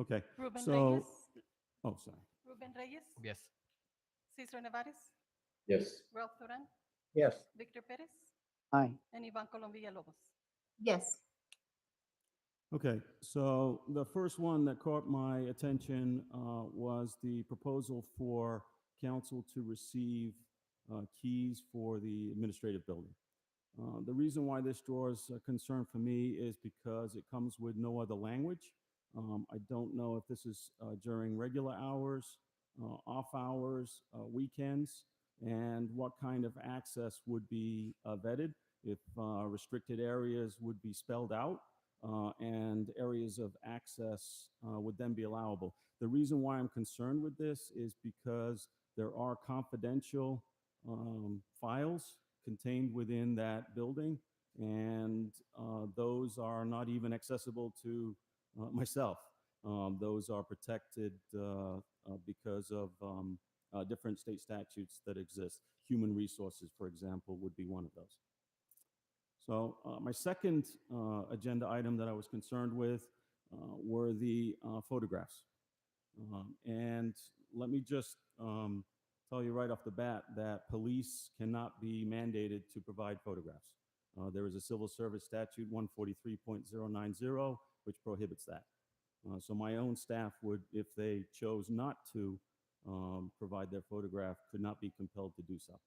Okay. Ruben So, Reyes, oh, sorry. Ruben Reyes, Yes. Cesar Nevares, Yes. Ralph Duran, Yes. Victor Perez, Aye. and Ivan Colom Villalobos. Yes. Okay, so the first one that caught my attention was the proposal for council to receive keys for the administrative building. The reason why this draws concern for me is because it comes with no other language. I don't know if this is during regular hours, off hours, weekends, and what kind of access would be vetted, if restricted areas would be spelled out, and areas of access would then be allowable. The reason why I'm concerned with this is because there are confidential files contained within that building, and those are not even accessible to myself. Those are protected because of different state statutes that exist. Human resources, for example, would be one of those. So my second agenda item that I was concerned with were the photographs. And let me just tell you right off the bat that police cannot be mandated to provide photographs. There is a civil service statute 143.090 which prohibits that. So my own staff would, if they chose not to provide their photograph, could not be compelled to do so.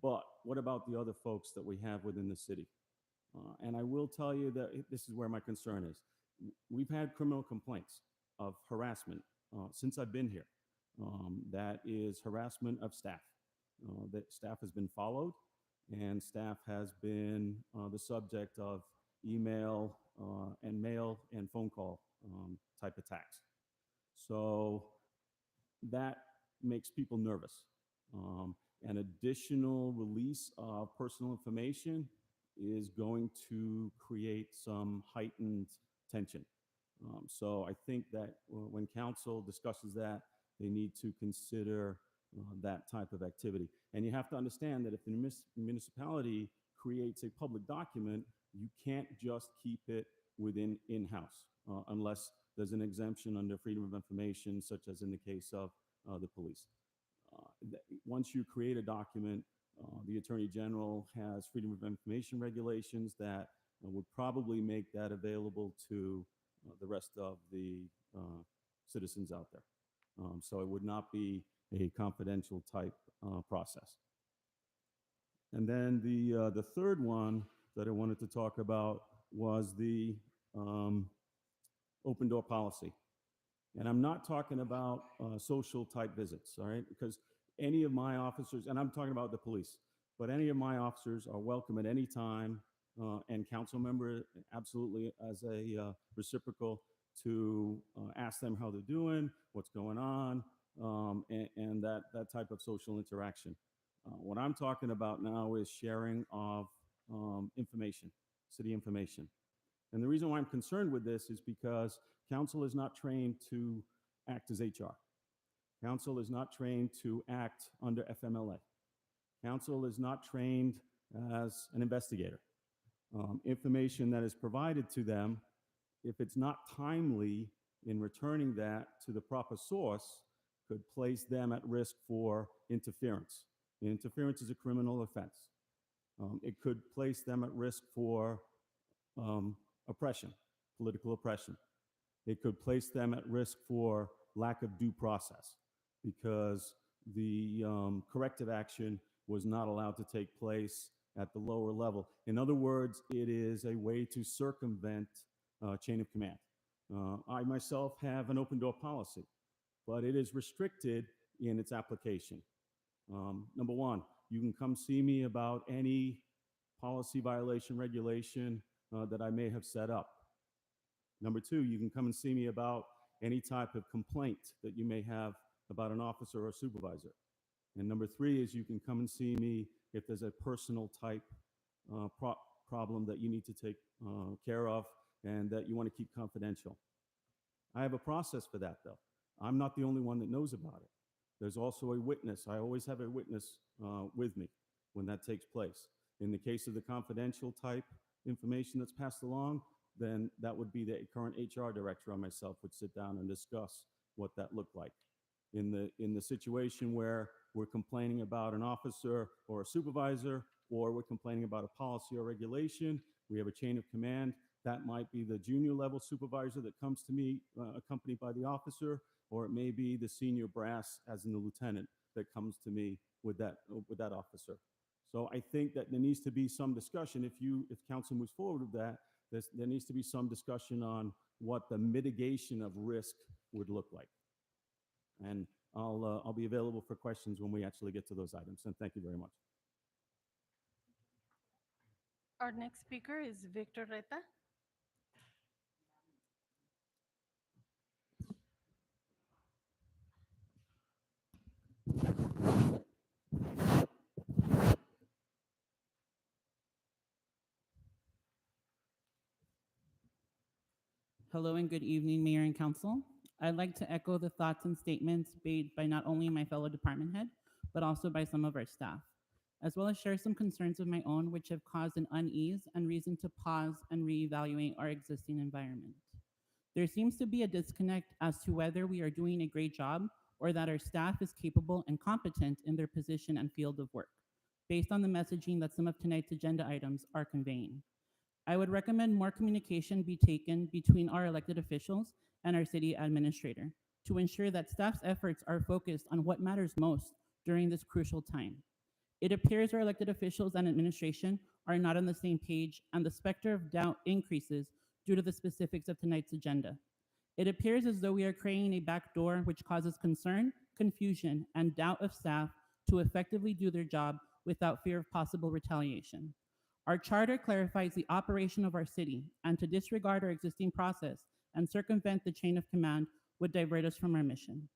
But what about the other folks that we have within the city? And I will tell you that this is where my concern is. We've had criminal complaints of harassment since I've been here. That is harassment of staff. That staff has been followed, and staff has been the subject of email and mail and phone call type attacks. So that makes people nervous. An additional release of personal information is going to create some heightened tension. So I think that when council discusses that, they need to consider that type of activity. And you have to understand that if the municipality creates a public document, you can't just keep it within in-house unless there's an exemption under freedom of information, such as in the case of the police. Once you create a document, the Attorney General has freedom of information regulations that would probably make that available to the rest of the citizens out there. So it would not be a confidential type process. And then the third one that I wanted to talk about was the open door policy. And I'm not talking about social type visits, all right? Because any of my officers, and I'm talking about the police, but any of my officers are welcome at any time, and council member absolutely as a reciprocal to ask them how they're doing, what's going on, and that type of social interaction. What I'm talking about now is sharing of information, city information. And the reason why I'm concerned with this is because council is not trained to act as HR. Council is not trained to act under FMLA. Council is not trained as an investigator. Information that is provided to them, if it's not timely in returning that to the proper source, could place them at risk for interference. And interference is a criminal offense. It could place them at risk for oppression, political oppression. It could place them at risk for lack of due process because the corrective action was not allowed to take place at the lower level. In other words, it is a way to circumvent chain of command. I myself have an open door policy, but it is restricted in its application. Number one, you can come see me about any policy violation regulation that I may have set up. Number two, you can come and see me about any type of complaint that you may have about an officer or supervisor. And number three is you can come and see me if there's a personal type problem that you need to take care of and that you want to keep confidential. I have a process for that, though. I'm not the only one that knows about it. There's also a witness. I always have a witness with me when that takes place. In the case of the confidential type information that's passed along, then that would be the current HR director or myself would sit down and discuss what that looked like. In the situation where we're complaining about an officer or a supervisor, or we're complaining about a policy or regulation, we have a chain of command. That might be the junior level supervisor that comes to me, accompanied by the officer, or it may be the senior brass, as in the lieutenant, that comes to me with that officer. So I think that there needs to be some discussion. If council moves forward with that, there needs to be some discussion on what the mitigation of risk would look like. And I'll be available for questions when we actually get to those items. And thank you very much. Our next speaker is Victor Reta. Hello and good evening, Mayor and Council. I'd like to echo the thoughts and statements made by not only my fellow department head, but also by some of our staff. as well as share some concerns of my own which have caused an unease and reason to pause and reevaluate our existing environment. There seems to be a disconnect as to whether we are doing a great job or that our staff is capable and competent in their position and field of work, based on the messaging that some of tonight's agenda items are conveying. I would recommend more communication be taken between our elected officials and our city administrator to ensure that staff's efforts are focused on what matters most during this crucial time. It appears our elected officials and administration are not on the same page, and the specter of doubt increases due to the specifics of tonight's agenda. It appears as though we are creating a backdoor which causes concern, confusion, and doubt of staff to effectively do their job without fear of possible retaliation. Our charter clarifies the operation of our city, and to disregard our existing process and circumvent the chain of command would divert us from our mission.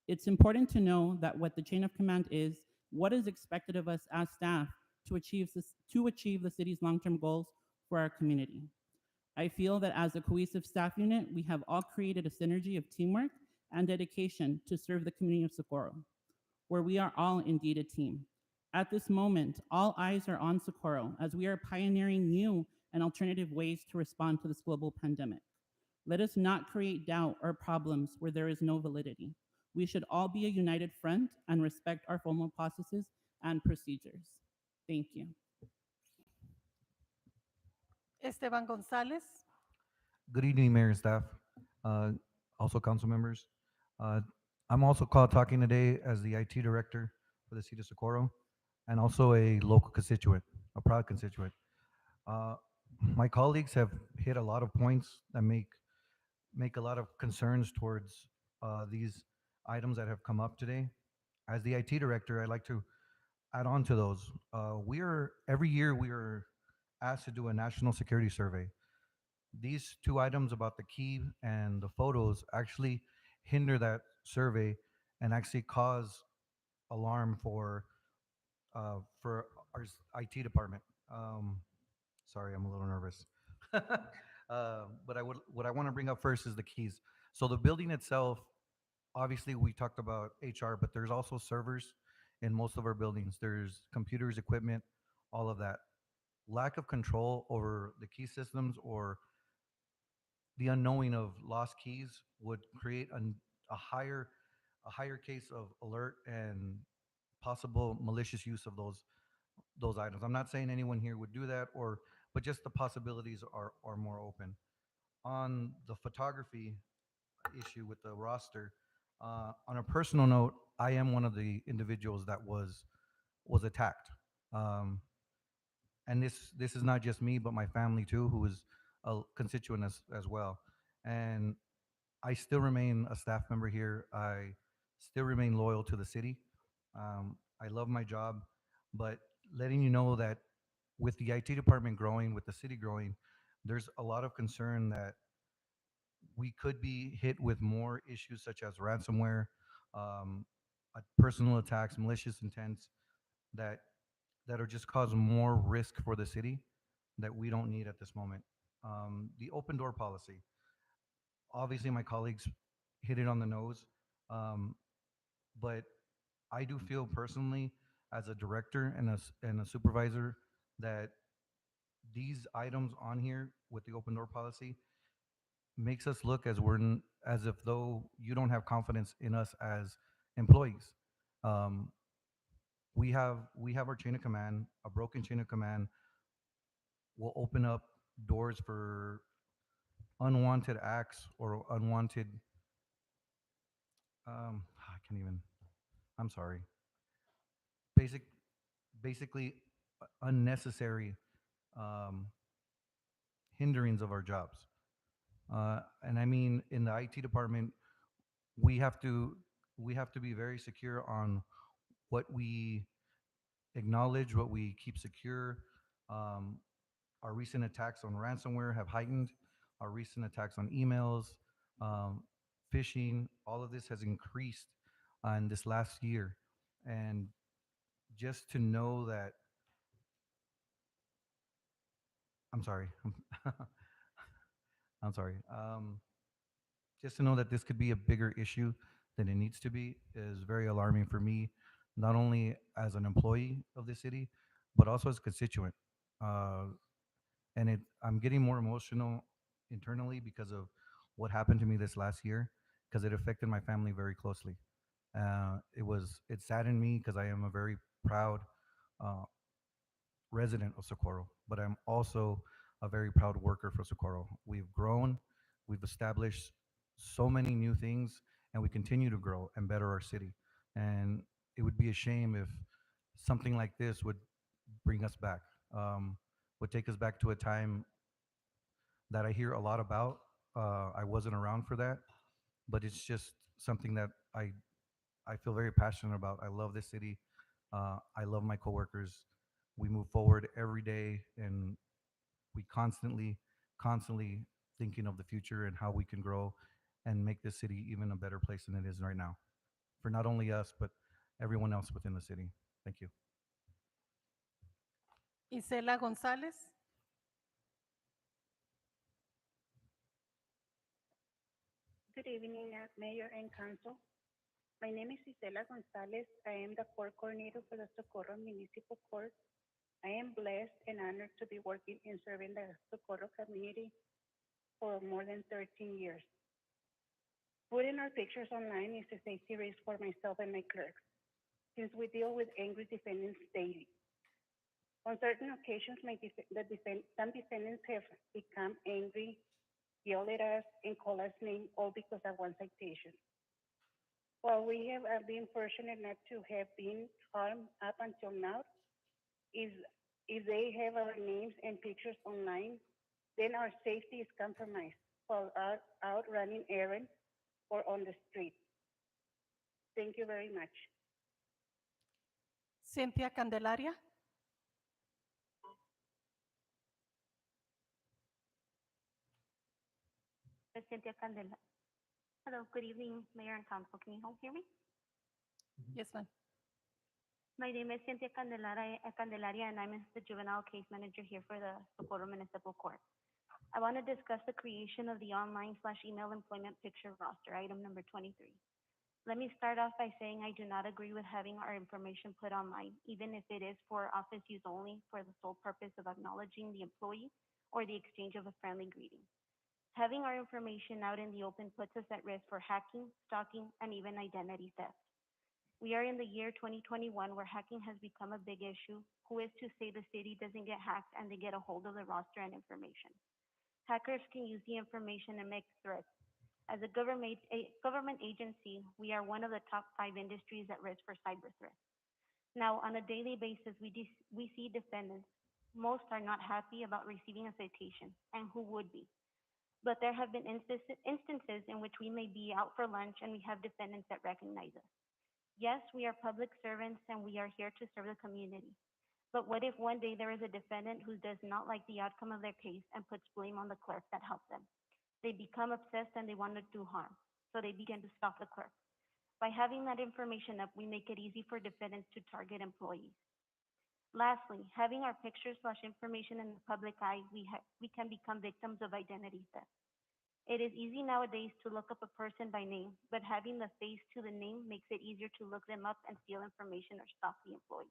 It's important to know that what the chain of command is, what is expected of us as staff to achieve the city's long-term goals for our community. I feel that as a cohesive staff unit, we have all created a synergy of teamwork and dedication to serve the community of Socorro, where we are all indeed a team. At this moment, all eyes are on Socorro as we are pioneering new and alternative ways to respond to this global pandemic. Let us not create doubt or problems where there is no validity. We should all be a united front and respect our formal processes and procedures. Thank you. Esteban Gonzalez. Good evening, Mayor and staff, uh, also council members. Uh, I'm also talking today as the IT director for the city of Socorro and also a local constituent, a proud constituent. Uh, my colleagues have hit a lot of points that make a lot of concerns towards these items that have come up today. As the IT director, I'd like to add on to those. Every year we are asked to do a national security survey. These two items about the key and the photos actually hinder that survey and actually cause alarm for our IT department. Sorry, I'm a little nervous. But what I want to bring up first is the keys. So the building itself, obviously we talked about HR, but there's also servers in most of our buildings. There's computers, equipment, all of that. Lack of control over the key systems or the unknowing of lost keys would create a higher a higher case of alert and possible malicious use of those items. I'm not saying anyone here would do that, or but just the possibilities are more open. On the photography issue with the roster, on a personal note, I am one of the individuals that was attacked. Um, and this is not just me, but my family too, who is a constituent as well. And I still remain a staff member here. I still remain loyal to the city. I love my job, but letting you know that with the IT department growing, with the city growing, there's a lot of concern that we could be hit with more issues such as ransomware, um, personal attacks, malicious intents that that are just causing more risk for the city that we don't need at this moment. The open door policy. Obviously, my colleagues hit it on the nose, um, but I do feel personally, as a director and and a supervisor, that these items on here with the open door policy makes us look as as if though you don't have confidence in us as employees. Um, we have our chain of command. A broken chain of command will open up doors for unwanted acts or unwanted. I can't even. I'm sorry. Basic, basically unnecessary um, hinderings of our jobs. And I mean, in the IT department, we have to we have to be very secure on what we acknowledge, what we keep secure. Um, our recent attacks on ransomware have heightened. Our recent attacks on emails, um, phishing, all of this has increased in this last year. And just to know that, I'm sorry, I'm sorry. Just to know that this could be a bigger issue than it needs to be is very alarming for me, not only as an employee of the city, but also as a constituent. Uh, and I'm getting more emotional internally because of what happened to me this last year, because it affected my family very closely. It saddened me because I am a very proud uh, resident of Socorro, but I'm also a very proud worker for Socorro. We've grown, we've established so many new things, and we continue to grow and better our city. And it would be a shame if something like this would bring us back, would take us back to a time that I hear a lot about. I wasn't around for that, but it's just something that I feel very passionate about. I love this city. I love my coworkers. We move forward every day, and we constantly thinking of the future and how we can grow and make this city even a better place than it is right now, for not only us but everyone else within the city. Thank you. Isela González. Good evening, Mayor and Council. My name is Isela Gonzalez. I am the court coordinator for the Socorro Municipal Court. I am blessed and honored to be working and serving the Socorro community for more than 13 years. Putting our pictures online is a safety risk for myself and my clerks, since we deal with angry defendants daily. On certain occasions, some defendants have become angry, yelled at us, and called us names, all because of one citation. While we have been fortunate not to have been harmed up until now, if they have our names and pictures online, then our safety is compromised while out running errands or on the street. Thank you very much. Cynthia Candelaria. Cynthia Candela. Hello, good evening, Mayor and Council. Can you all hear me? Yes, ma'am. My name is Cynthia Candelaria, and I'm the juvenile case manager here for the Socorro Municipal Court. I want to discuss the creation of the online/email employment picture roster, item number 23. Let me start off by saying I do not agree with having our information put online, even if it is for office use only for the sole purpose of acknowledging the employee or the exchange of a friendly greeting. Having our information out in the open puts us at risk for hacking, stalking, and even identity theft. We are in the year 2021 where hacking has become a big issue. Who is to say the city doesn't get hacked and they get a hold of the roster and information? Hackers can use the information and make threats. As a government agency, we are one of the top 5 industries at risk for cyber threats. Now, on a daily basis, we see defendants. Most are not happy about receiving a citation, and who would be? But there have been instances in which we may be out for lunch and we have defendants that recognize us. Yes, we are public servants and we are here to serve the community. But what if one day there is a defendant who does not like the outcome of their case and puts blame on the clerk that helped them? They become obsessed and they want to do harm, so they begin to stalk the clerk. By having that information up, we make it easy for defendants to target employees. Lastly, having our pictures/information in the public eye, we can become victims of identity theft. It is easy nowadays to look up a person by name, but having the face to the name makes it easier to look them up and steal information or stalk the employee.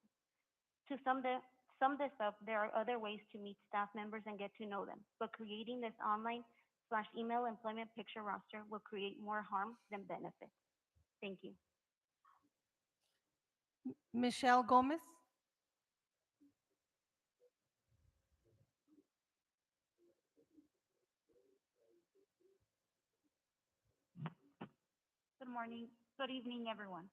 To sum this up, there are other ways to meet staff members and get to know them, but creating this online/email employment picture roster will create more harm than benefit. Thank you. Michelle Gomez. Good evening, everyone.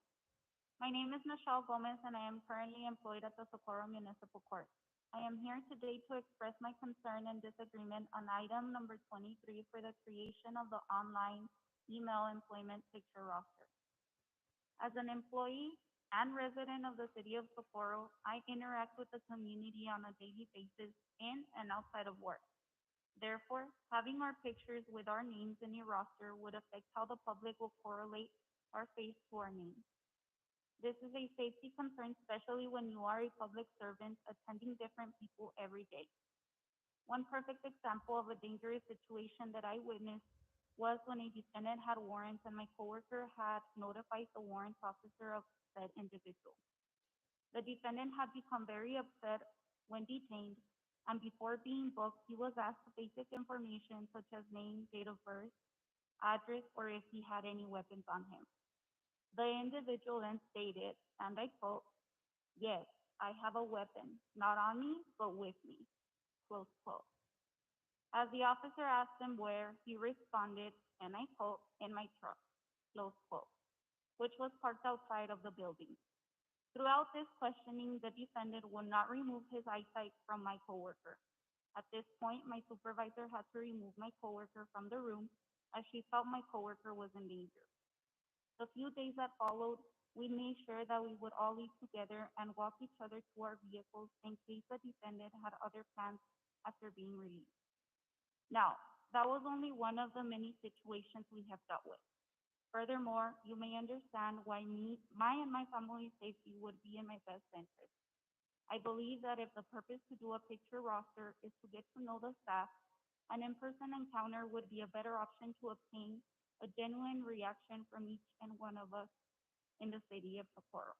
My name is Michelle Gomez, and I am currently employed at the Socorro Municipal Court. I am here today to express my concern and disagreement on item number 23 for the creation of the online email employment picture roster. As an employee and resident of the city of Socorro, I interact with the community on a daily basis in and outside of work. Therefore, having our pictures with our names in a roster would affect how the public will correlate our face to our names. This is a safety concern, especially when you are a public servant attending different people every day. One perfect example of a dangerous situation that I witnessed was when a defendant had warrants and my coworker had notified the warrants officer of said individual. The defendant had become very upset when detained, and before being booked, he was asked basic information such as name, date of birth, address, or if he had any weapons on him. The individual then stated, and I quote, "Yes, I have a weapon, not on me, but with me," close quote. As the officer asked him where, he responded, and I quote, "In my truck," close quote, which was parked outside of the building. Throughout this questioning, the defendant would not remove his eyesight from my coworker. At this point, my supervisor had to remove my coworker from the room as she felt my coworker was in danger. The few days that followed, we made sure that we would all leave together and walk each other to our vehicles in case the defendant had other plans after being released. Now, that was only one of the many situations we have dealt with. Furthermore, you may understand why my and my family's safety would be in my best interest. I believe that if the purpose to do a picture roster is to get to know the staff, an in-person encounter would be a better option to obtain a genuine reaction from each and one of us in the city of Socorro.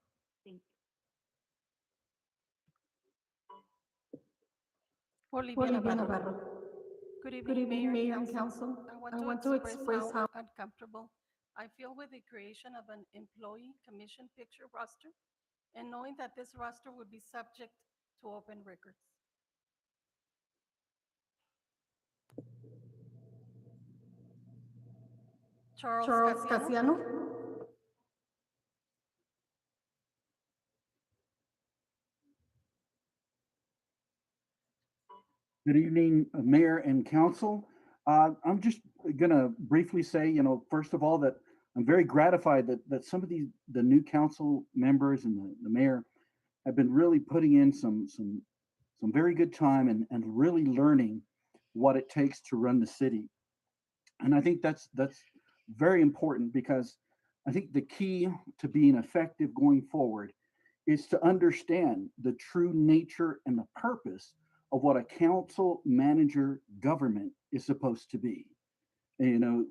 Thank you. Olivia Navarro. Good evening, Mayor and Council. I want to express how uncomfortable I feel with the creation of an employee commission picture roster and knowing that this roster would be subject to open records. Charles Casiano. Good evening, Mayor and Council. I'm just going to briefly say, first of all, that I'm very gratified that some of the new council members and the mayor have been really putting in some very good time and really learning what it takes to run the city. And I think that's very important because I think the key to being effective going forward is to understand the true nature and the purpose of what a council manager government is supposed to be. And,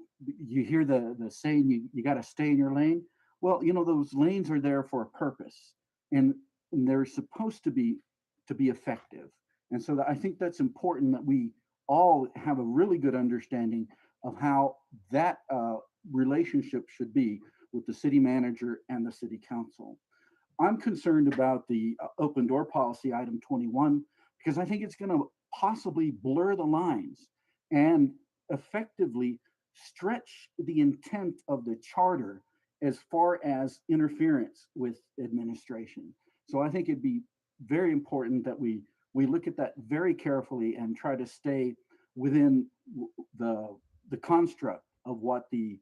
you hear the saying, you got to stay in your lane. Well, those lanes are there for a purpose and they're supposed to be effective. And so I think that's important that we all have a really good understanding of how that relationship should be with the city manager and the city council. I'm concerned about the open door policy, item 21, because I think it's going to possibly blur the lines and effectively stretch the intent of the charter as far as interference with administration. So I think it'd be very important that we look at that very carefully and try to stay within the construct of what the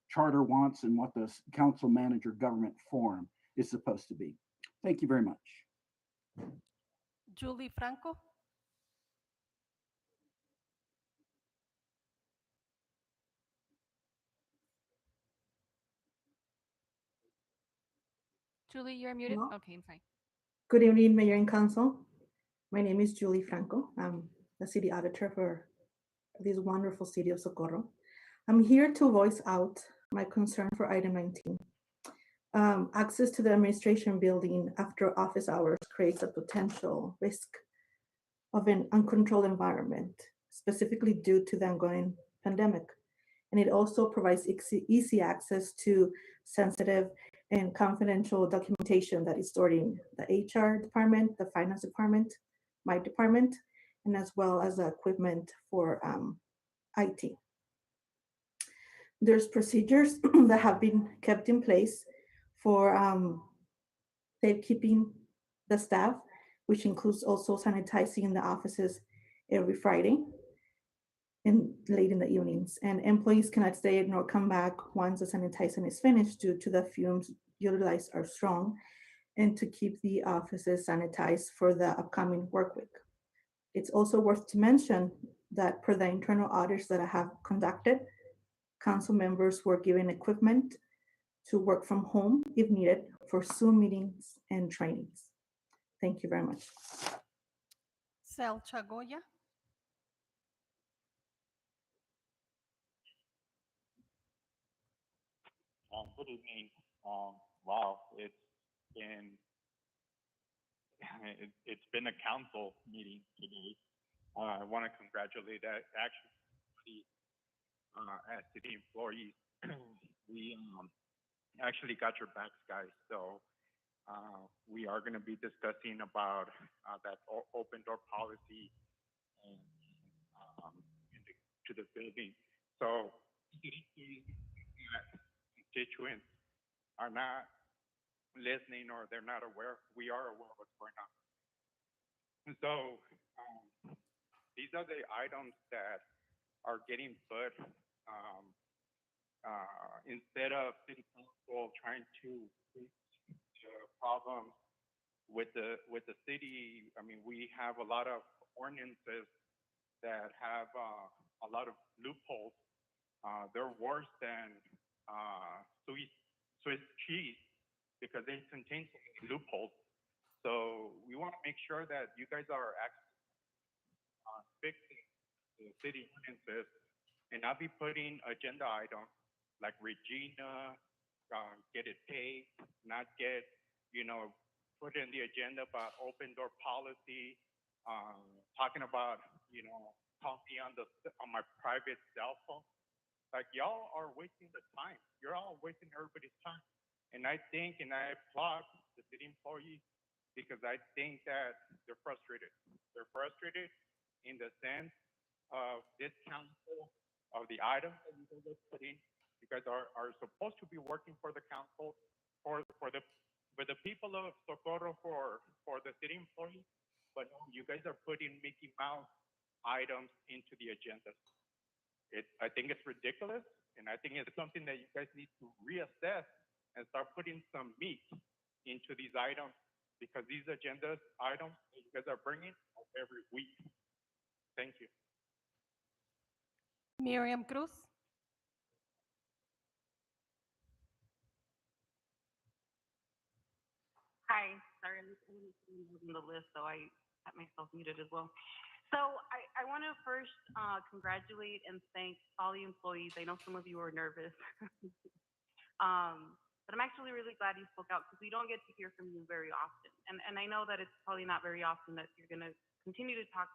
charter wants and what the council manager government form is supposed to be. Thank you very much. Julie Franco. Julie, you're muted. Hello. Okay, I'm sorry. Good evening, Mayor and Council. My name is Julie Franco. I'm the city auditor for this wonderful city of Socorro. I'm here to voice out my concern for item 19. Access to the administration building after office hours creates a potential risk of an uncontrolled environment, specifically due to the ongoing pandemic. And it also provides easy access to sensitive and confidential documentation that is stored in the HR department, the finance department, my department, and as well as the equipment for IT. There's procedures that have been kept in place for safekeeping the staff, which includes also sanitizing the offices every Friday and late in the evenings. And employees cannot stay nor come back once the sanitizing is finished due to the fumes utilized are strong, and to keep the offices sanitized for the upcoming work week. It's also worth to mention that per the internal audits that I have conducted, council members were given equipment to work from home if needed for Zoom meetings and trainings. Thank you very much. Sal Chagoya. Good evening. Wow, it's been it's been a council meeting today. I want to congratulate actually as city employees. We actually got your backs, guys. So we are going to be discussing about that open door policy and to the building. So constituents are not listening or they're not aware. We are aware of what's going on. And so these are the items that are getting put instead of city council trying to fix the problem with the city. I mean, we have a lot of ordinances that have a lot of loopholes. They're worse than Swiss cheese because they contain so many loopholes. So we want to make sure that you guys are actually fixing the city ordinances and not be putting agenda items like Regina, get it paid, not get, put in the agenda about open door policy, talking about, call me on my private cell phone. Like, y'all are wasting the time. You're all wasting everybody's time. And I think, and I applaud the city employees because I think that they're frustrated. They're frustrated in the sense of this council, of the items that you guys are putting. You guys are supposed to be working for the council, for the people of Socorro, for the city employees. But no, you guys are putting Mickey Mouse items into the agenda. I think it's ridiculous, and I think it's something that you guys need to reassess and start putting some meat into these items because these agendas items that you guys are bringing are every week. Thank you. Miriam Cruz. Hi, sorry, I'm on the list, so I had myself muted as well. So I want to first congratulate and thank all the employees. I know some of you are nervous, but I'm actually really glad you spoke out because we don't get to hear from you very often. And I know that it's probably not very often that you're going to continue to talk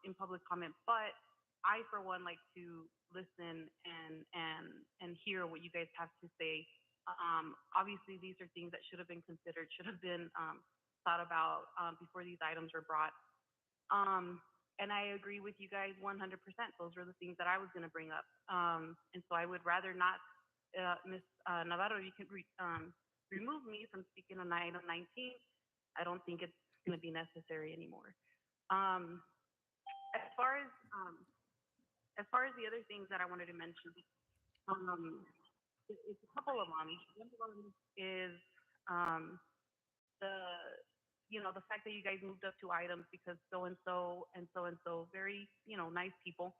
in public comment, but I, for one, like to listen and hear what you guys have to say. Obviously, these are things that should have been considered, should have been thought about before these items were brought. And I agree with you guys 100%. Those were the things that I was going to bring up. And so I would rather not, Ms. Navarro, you can remove me from speaking on item 19. I don't think it's going to be necessary anymore. As far as the other things that I wanted to mention, it's a couple of them. One of them is the fact that you guys moved up 2 items because so-and-so and so-and-so, very, nice people,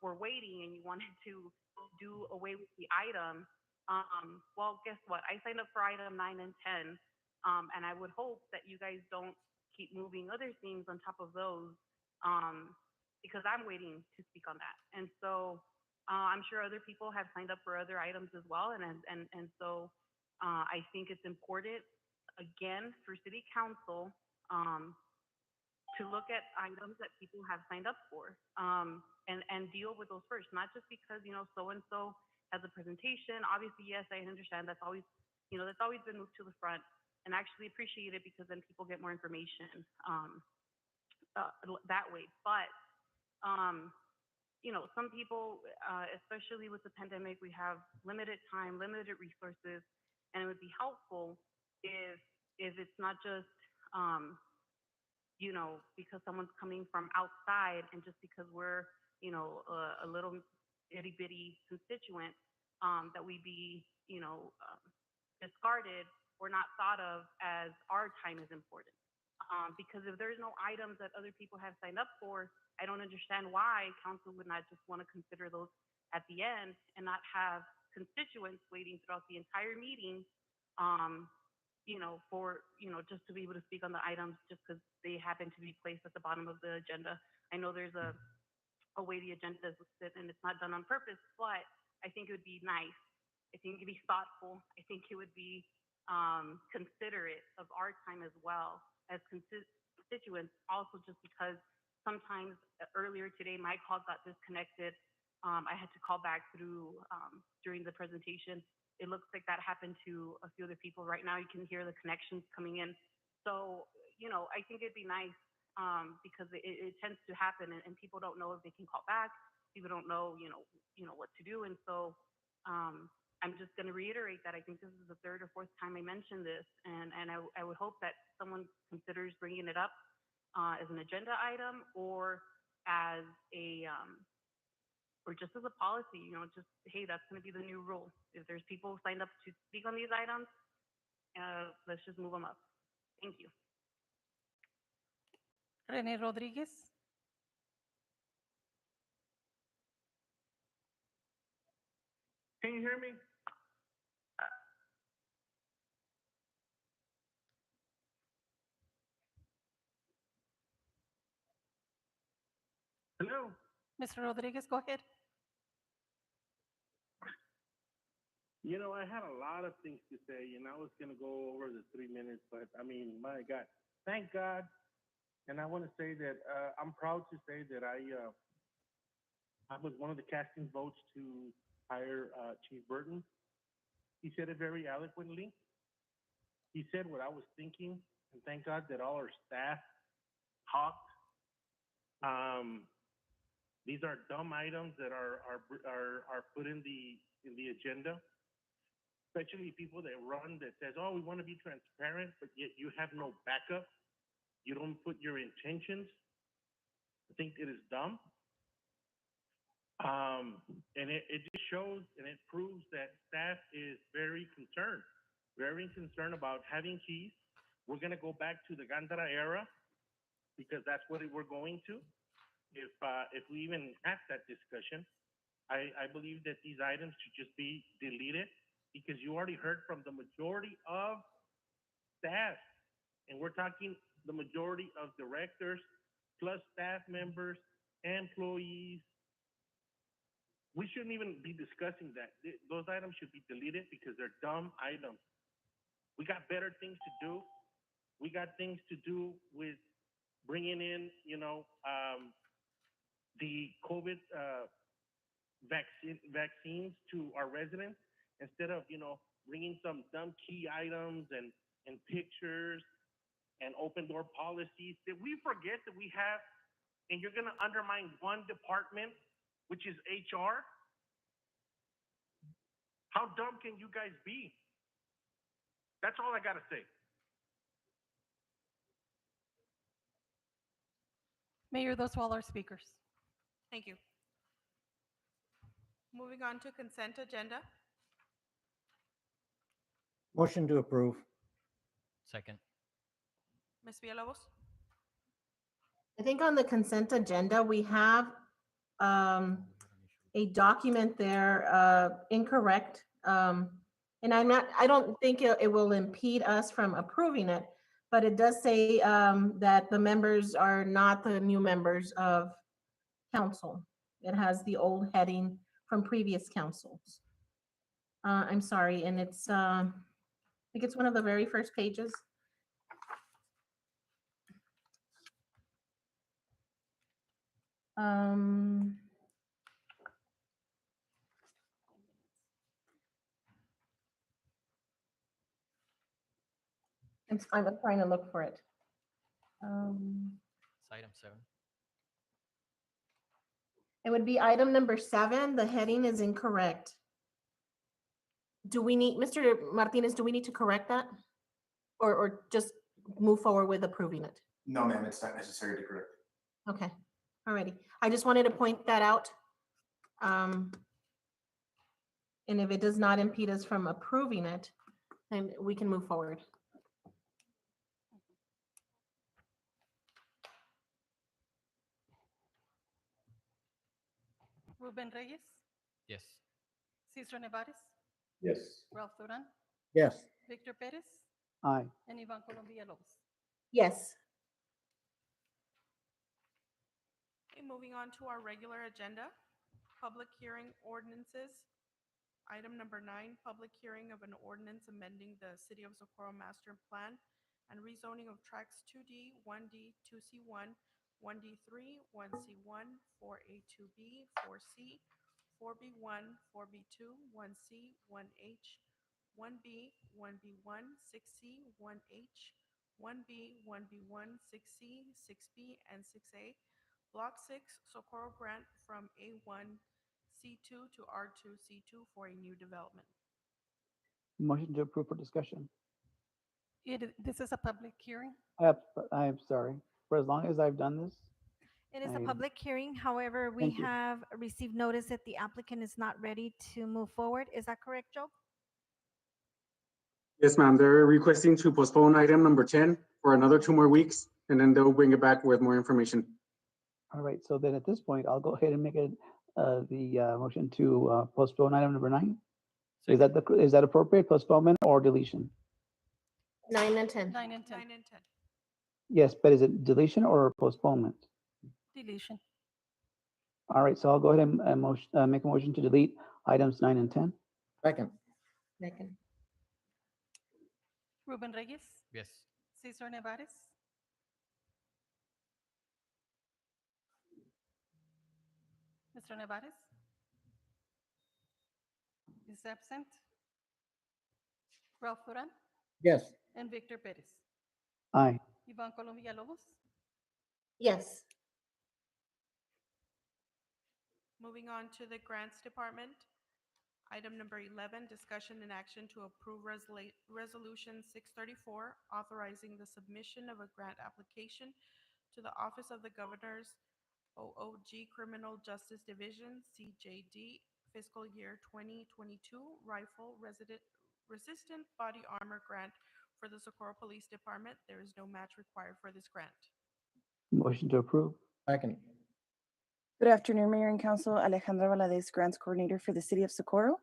were waiting and you wanted to do away with the item. Well, guess what? I signed up for item 9 and 10, and I would hope that you guys don't keep moving other things on top of those, because I'm waiting to speak on that. And so I'm sure other people have signed up for other items as well, and so I think it's important, again, for city council to look at items that people have signed up for, and deal with those first, not just because, so-and-so has a presentation. Obviously, yes, I understand that's always been moved to the front, and I actually appreciate it because then people get more information that way. But, some people, especially with the pandemic, we have limited time, limited resources, and it would be helpful if it's not just, because someone's coming from outside and just because we're, a little itty bitty constituent, that we be, discarded or not thought of as our time is important. Because if there's no items that other people have signed up for, I don't understand why council would not just want to consider those at the end and not have constituents waiting throughout the entire meeting, for, just to be able to speak on the items just because they happen to be placed at the bottom of the agenda. I know there's a way the agenda is listed and it's not done on purpose, but I think it would be nice. I think it'd be thoughtful. I think it would be considerate of our time as well as constituents, also just because sometimes earlier today my call got disconnected. I had to call back through during the presentation. It looks like that happened to a few other people. Right now you can hear the connections coming in. So, you know, I think it'd be nice because it tends to happen and people don't know if they can call back. People don't know, you know what to do. And so I'm just going to reiterate that I think this is the third or fourth time I mentioned this, and I would hope that someone considers bringing it up as an agenda item or as a or just as a policy. You know, just hey, that's going to be the new rule. If there's people signed up to speak on these items, let's just move them up. Thank you. René Rodríguez. Can you hear me? Hello? Mr. Rodriguez, go ahead. You know, I had a lot of things to say, and I was going to go over the 3 minutes, but I mean, my God, thank God. And I want to say that I'm proud to say that I was one of the casting votes to hire Chief Burton. He said it very eloquently. He said what I was thinking, and thank God that all our staff talked. These are dumb items that are put in the agenda, especially people that run that says, "Oh, we want to be transparent," but yet you have no backup. You don't put your intentions. I think it is dumb. And it just shows and it proves that staff is very concerned about having keys. We're going to go back to the Gandara era because that's what we're going to. If we even have that discussion, I believe that these items should just be deleted because you already heard from the majority of staff, and we're talking the majority of directors plus staff members, employees. We shouldn't even be discussing that. Those items should be deleted because they're dumb items. We got better things to do. We got things to do with bringing in, the COVID vaccines to our residents instead of, bringing some dumb key items and pictures and open door policies. Did we forget that we have, and you're going to undermine one department, which is HR? How dumb can you guys be? That's all I got to say. Mayor, those were all our speakers. Thank you. Moving on to consent agenda. Motion to approve. Second. Ms. Villalobos? I think on the consent agenda, we have a document there incorrect. And I don't think it will impede us from approving it, but it does say that the members are not the new members of council. It has the old heading from previous councils. I'm sorry, and it's, I think it's one of the very first pages. I'm trying to look for it. It's item 7. It would be item number 7. The heading is incorrect. Do we need, Mr. Martinez, do we need to correct that? Or just move forward with approving it? No, ma'am, it's not necessary to correct. Okay, alrighty. I just wanted to point that out. And if it does not impede us from approving it, then we can move forward. Ruben Reyes, Yes. Cesar Nevares, Yes. Ralph Duran, Yes. Victor Perez, Aye. and Ivan Colombia Lobos. Yes. Okay, moving on to our regular agenda, public hearing ordinances. Item number 9, public hearing of an ordinance amending the City of Socorro Master Plan and rezoning of tracks 2D, 1D, 2C1, 1D3, 1C1, 4A2B, 4C, 4B1, 4B2, 1C, 1H, 1B, 1B1, 6C, 1H, 1B, 1B1, 6C, 6B, and 6A, Block 6, Socorro Grant from A1 C2 to R2 C2 for a new development. Motion to approve for discussion. This is a public hearing. I'm sorry. For as long as I've done this, It is a I- public hearing. However, we Thank you. have received notice that the applicant is not ready to move forward. Is that correct, Joe? Yes, ma'am. They're requesting to postpone item number 10 for another 2 more weeks, and then they'll bring it back with more information. all right. So then at this point, I'll go ahead and make the motion to postpone item number 9. Is that appropriate, postponement or deletion? 9 and 10. 9 and 10. 9 and 10. Yes, but is it deletion or postponement? Deletion. All right, so I'll go ahead and make a motion to delete items 9 and 10. Second. Second. Ruben Reyes, Yes. Cesar Nevares, Mr. Nevares is absent. Ralph Duran Yes. and Victor Perez. Aye. Ivan Colombia Lobos. Yes. Moving on to the Grants Department. Item number 11, discussion and action to approve Resolution 634, authorizing the submission of a grant application to the Office of the Governor's OOG Criminal Justice Division, CJD, fiscal year 2022 Rifle Resistant Body Armor Grant for the Socorro Police Department. There is no match required for this grant. Motion to approve. Second. Good afternoon, Mayor and Council. Alejandra Valadez, Grants Coordinator for the City of Socorro.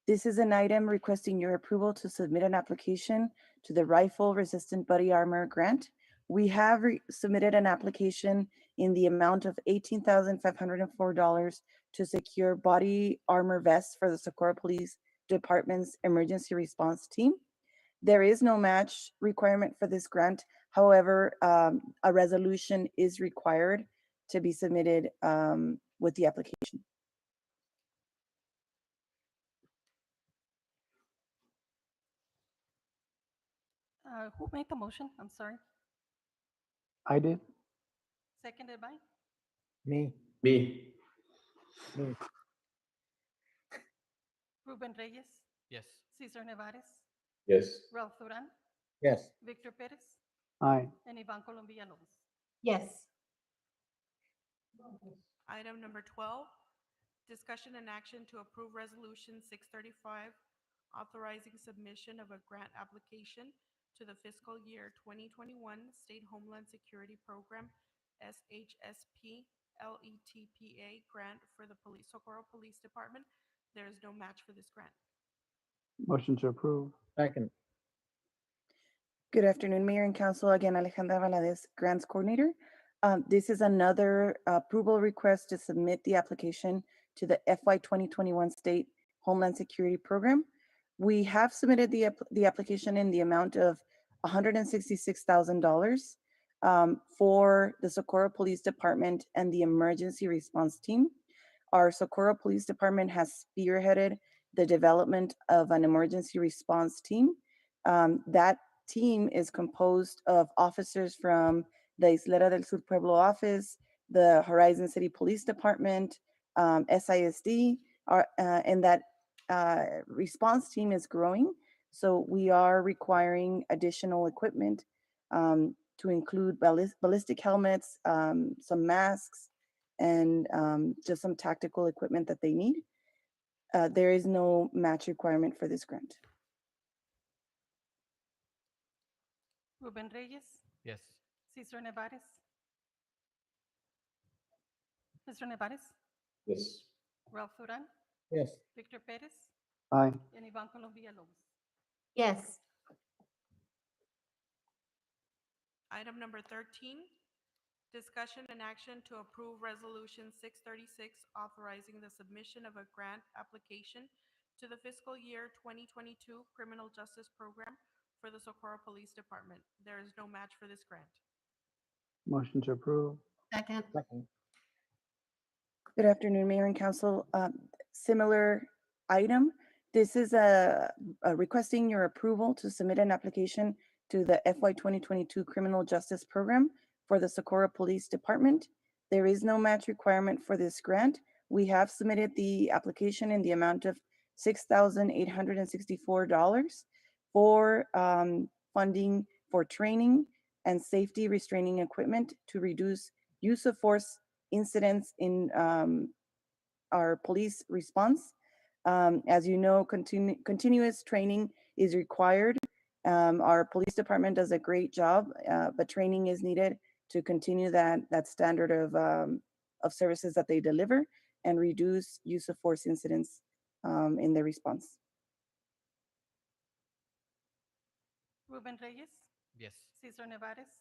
This is an item requesting your approval to submit an application to the Rifle Resistant Body Armor Grant. We have submitted an application in the amount of $18,504 to secure body armor vests for the Socorro Police Department's emergency response team. There is no match requirement for this grant. However, a resolution is required to be submitted with the application. Who made the motion? I'm sorry. I did. Seconded by Me. Me. Me. Ruben Reyes, Yes. Cesar Nevares, Yes. Ralph Duran, Yes. Victor Perez, Aye. and Ivan Colombia Lobos. Yes. Item number 12, discussion and action to approve Resolution 635, authorizing submission of a grant application to the fiscal year 2021 State Homeland Security Program, SHSP LETPA grant for the Socorro Police Department. There is no match for this grant. Motion to approve. Second. Good afternoon, Mayor and Council. Again, Alejandra Valadez, Grants Coordinator. This is another approval request to submit the application to the FY 2021 State Homeland Security Program. We have submitted the application in the amount of $166,000 for the Socorro Police Department and the emergency response team. Our Socorro Police Department has spearheaded the development of an emergency response team. That team is composed of officers from the Isleta del Sur Pueblo office, the Horizon City Police Department, SISD, and that response team is growing. So we are requiring additional equipment to include ballistic helmets, some masks, and just some tactical equipment that they need. There is no match requirement for this grant. Ruben Reyes, Yes. Cesar Nevares, Mr. Nevares, Yes. Ralph Duran, Yes. Victor Perez, Aye. and Ivan Colombia Lobos. Yes. Item number 13, discussion and action to approve Resolution 636, authorizing the submission of a grant application to the fiscal year 2022 Criminal Justice Program for the Socorro Police Department. There is no match for this grant. Motion to approve. Second. Second. Good afternoon, Mayor and Council. Similar item. This is a requesting your approval to submit an application to the FY 2022 Criminal Justice Program for the Socorro Police Department. There is no match requirement for this grant. We have submitted the application in the amount of $6,864 for funding for training and safety restraining equipment to reduce use of force incidents in our police response. As you know, continuous training is required. Our police department does a great job, but training is needed to continue that standard of services that they deliver and reduce use of force incidents in their response. Ruben Reyes, Yes. Cesar Nevares,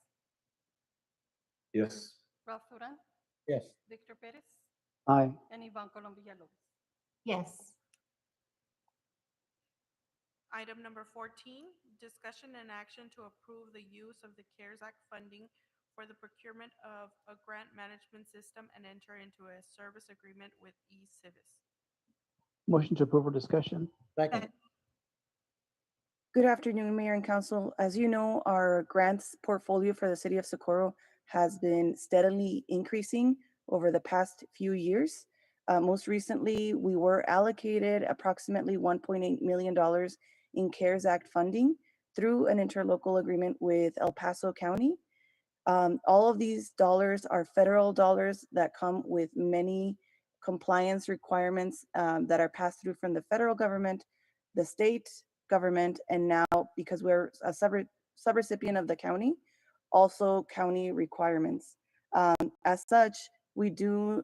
Yes. Ralph Duran, Yes. Victor Perez, Aye. and Yvonne Colom Villalobos. Yes. Item number 14, discussion and action to approve the use of the CARES Act funding for the procurement of a grant management system and enter into a service agreement with E-Civics. Motion to approve for discussion. Second. Good afternoon, Mayor and Council. As you know, our grants portfolio for the city of Socorro has been steadily increasing over the past few years. Most recently, we were allocated approximately $1.8 million in CARES Act funding through an interlocal agreement with El Paso County. All of these dollars are federal dollars that come with many compliance requirements that are passed through from the federal government, the state government, and now, because we're a subrecipient of the county, also county requirements. As such, we do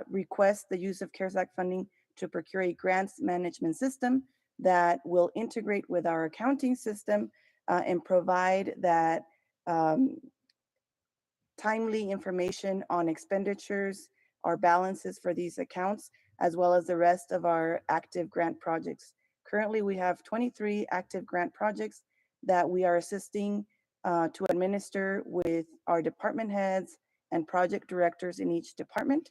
request the use of CARES Act funding to procure a grants management system that will integrate with our accounting system and provide that timely information on expenditures, our balances for these accounts, as well as the rest of our active grant projects. Currently, we have 23 active grant projects that we are assisting to administer with our department heads and project directors in each department.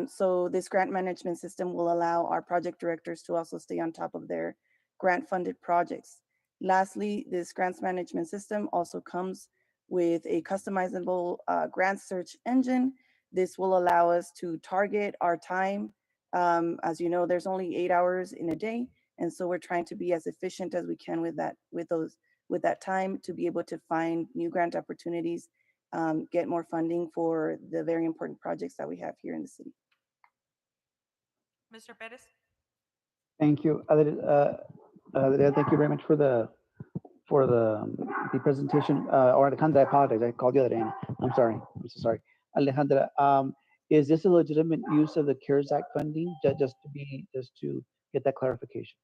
So this grant management system will allow our project directors to also stay on top of their grant funded projects. Lastly, this grants management system also comes with a customizable grant search engine. This will allow us to target our time. As you know, there's only 8 hours in a day, and so we're trying to be as efficient as we can with that time to be able to find new grant opportunities, get more funding for the very important projects that we have here in the city. Mr. Perez? Thank you. Adriana, thank you very much for the presentation. Or Alejandra, I apologize. I called you the other day. I'm sorry. I'm so sorry. Alejandra, is this a legitimate use of the CARES Act funding? Just to get that clarification.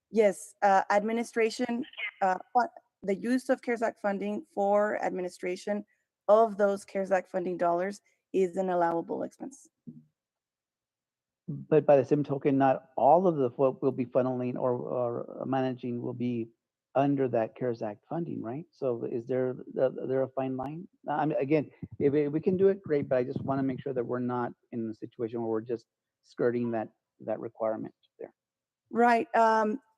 Yes, administration, the use of CARES Act funding for administration of those CARES Act funding dollars is an allowable expense. But by the same token, not all of what will be funneling or managing will be under that CARES Act funding, right? So is there a fine line? I mean, again, if we can do it, great, but I just want to make sure that we're not in a situation where we're just skirting that requirement there. Right.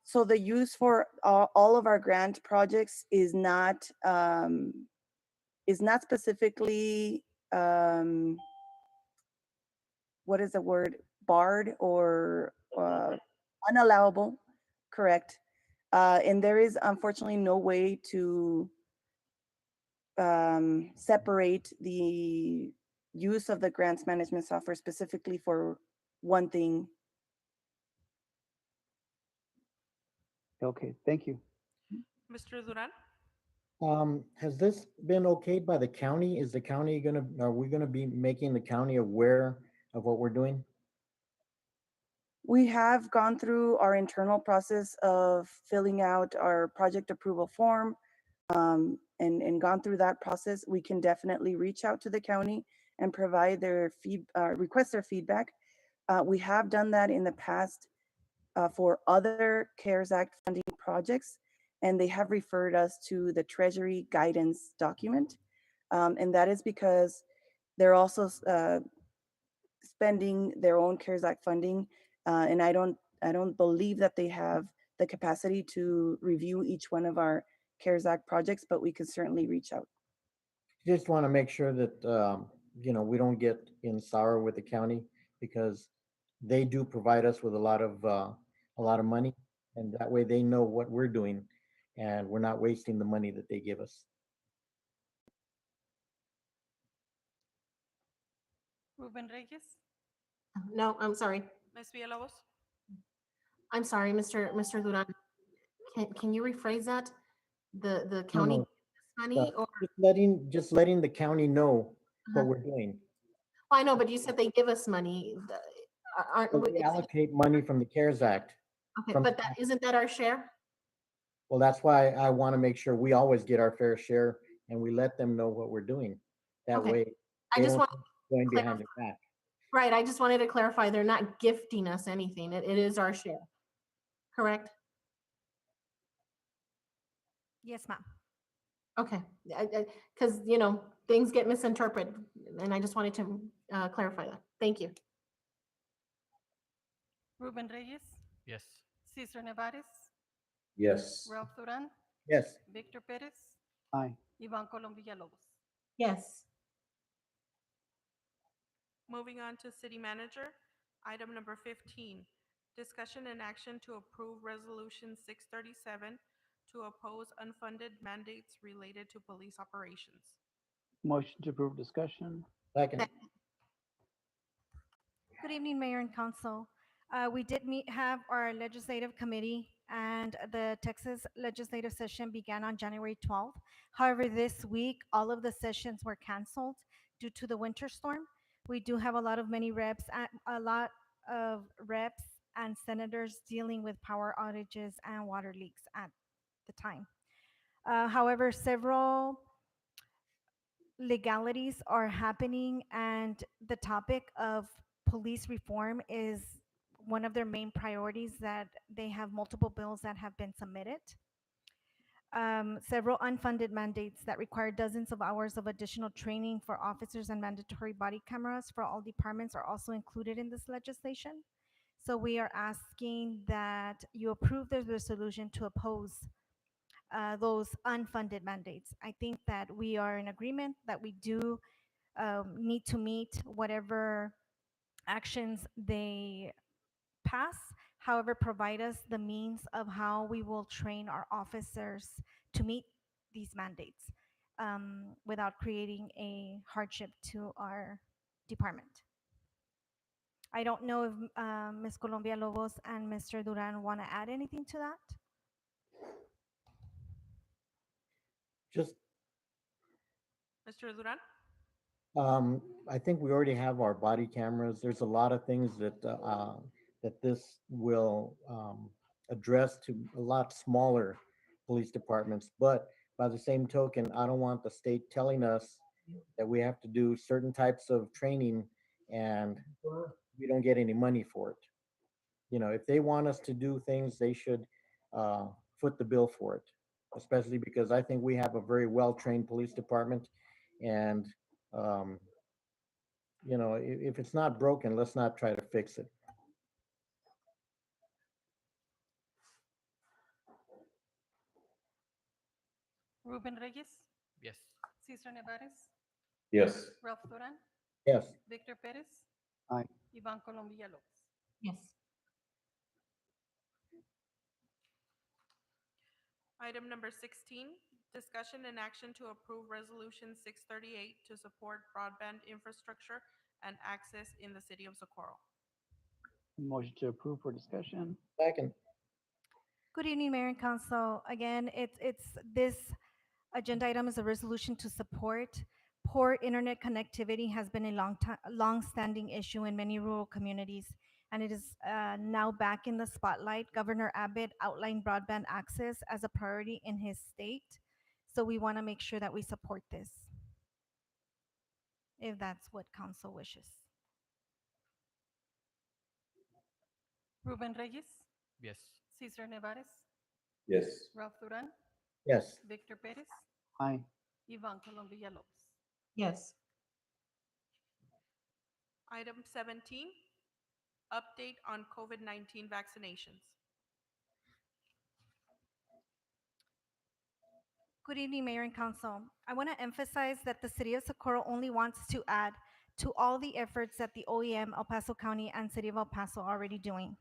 So the use for all of our grant projects is not specifically what is the word, barred or unallowable, correct? And there is unfortunately no way to separate the use of the grants management software specifically for one thing. Okay, thank you. Mr. Duran? Has this been okayed by the county? Is the county are we gonna be making the county aware of what we're doing? We have gone through our internal process of filling out our project approval form and gone through that process. We can definitely reach out to the county and provide their request their feedback. We have done that in the past for other CARES Act funding projects, and they have referred us to the Treasury guidance document. And that is because they're also spending their own CARES Act funding, and I don't believe that they have the capacity to review each one of our CARES Act projects, but we can certainly reach out. Just want to make sure that, we don't get in sour with the county because they do provide us with a lot of money. And that way they know what we're doing and we're not wasting the money that they give us. Ruben Reyes? No, I'm sorry. Ms. Villalobos? I'm sorry, Mr. Duran. Can you rephrase that? The No, county no, money or? just letting the county know what Uh-huh. we're doing. Oh, I know, but you said they give us money. Aren't But we? we allocate money from the CARES Act. Okay, from- but isn't that our share? Well, that's why I want to make sure we always get our fair share and we let them know what we're doing. That Okay. way, I they just don't want think going behind their back. Right, I just wanted to clarify, they're not gifting us anything. It is our share. Correct? Yes, ma'am. Okay, because, things get misinterpreted, and I just wanted to clarify that. Thank you. Ruben Reyes? Yes. Cesar Nevares? Yes. Ralph Duran? Yes. Victor Perez? Aye. Ivan Colom Villalobos? Yes. Moving on to city manager, item number 15, discussion and action to approve resolution 637 to oppose unfunded mandates related to police operations. Motion to approve discussion. Second. Good evening, Mayor and Council. We did have our legislative committee, and the Texas legislative session began on January 12th. However, this week, all of the sessions were canceled due to the winter storm. We do have a lot of reps and senators dealing with power outages and water leaks at the time. However, several legalities are happening, and the topic of police reform is one of their main priorities, that they have multiple bills that have been submitted. Several unfunded mandates that require dozens of hours of additional training for officers and mandatory body cameras for all departments are also included in this legislation. So we are asking that you approve the resolution to oppose those unfunded mandates. I think that we are in agreement that we do need to meet whatever actions they pass. However, provide us the means of how we will train our officers to meet these mandates without creating a hardship to our department. I don't know if Ms. Colombia Lobos and Mr. Duran want to add anything to that. Just, Mr. Duran? I think we already have our body cameras. There's a lot of things that this will address to a lot smaller police departments. But by the same token, I don't want the state telling us that we have to do certain types of training and we don't get any money for it. If they want us to do things, they should foot the bill for it, especially because I think we have a very well-trained police department. And, if it's not broken, let's not try to fix it. Ruben Reyes? Yes. Cesar Nevares? Yes. Ralph Duran? Yes. Victor Perez? Aye. Ivan Colom Villalobos? Yes. Item number 16, discussion and action to approve resolution 638 to support broadband infrastructure and access in the city of Socorro. Motion to approve for discussion. Second. Good evening, Mayor and Council. Again, it's this agenda item is a resolution to support. Poor internet connectivity has been a long-standing issue in many rural communities, and it is now back in the spotlight. Governor Abbott outlined broadband access as a priority in his state, so we want to make sure that we support this, if that's what council wishes. Ruben Reyes? Yes. Cesar Nevares, Yes. Ralph Duran, Yes. Victor Perez, Aye. Ivan Colom Villalobos. Yes. Item 17, update on COVID-19 vaccinations. Good evening, Mayor and Council. I want to emphasize that the City of Socorro only wants to add to all the efforts that the OEM, El Paso County, and City of El Paso are already doing.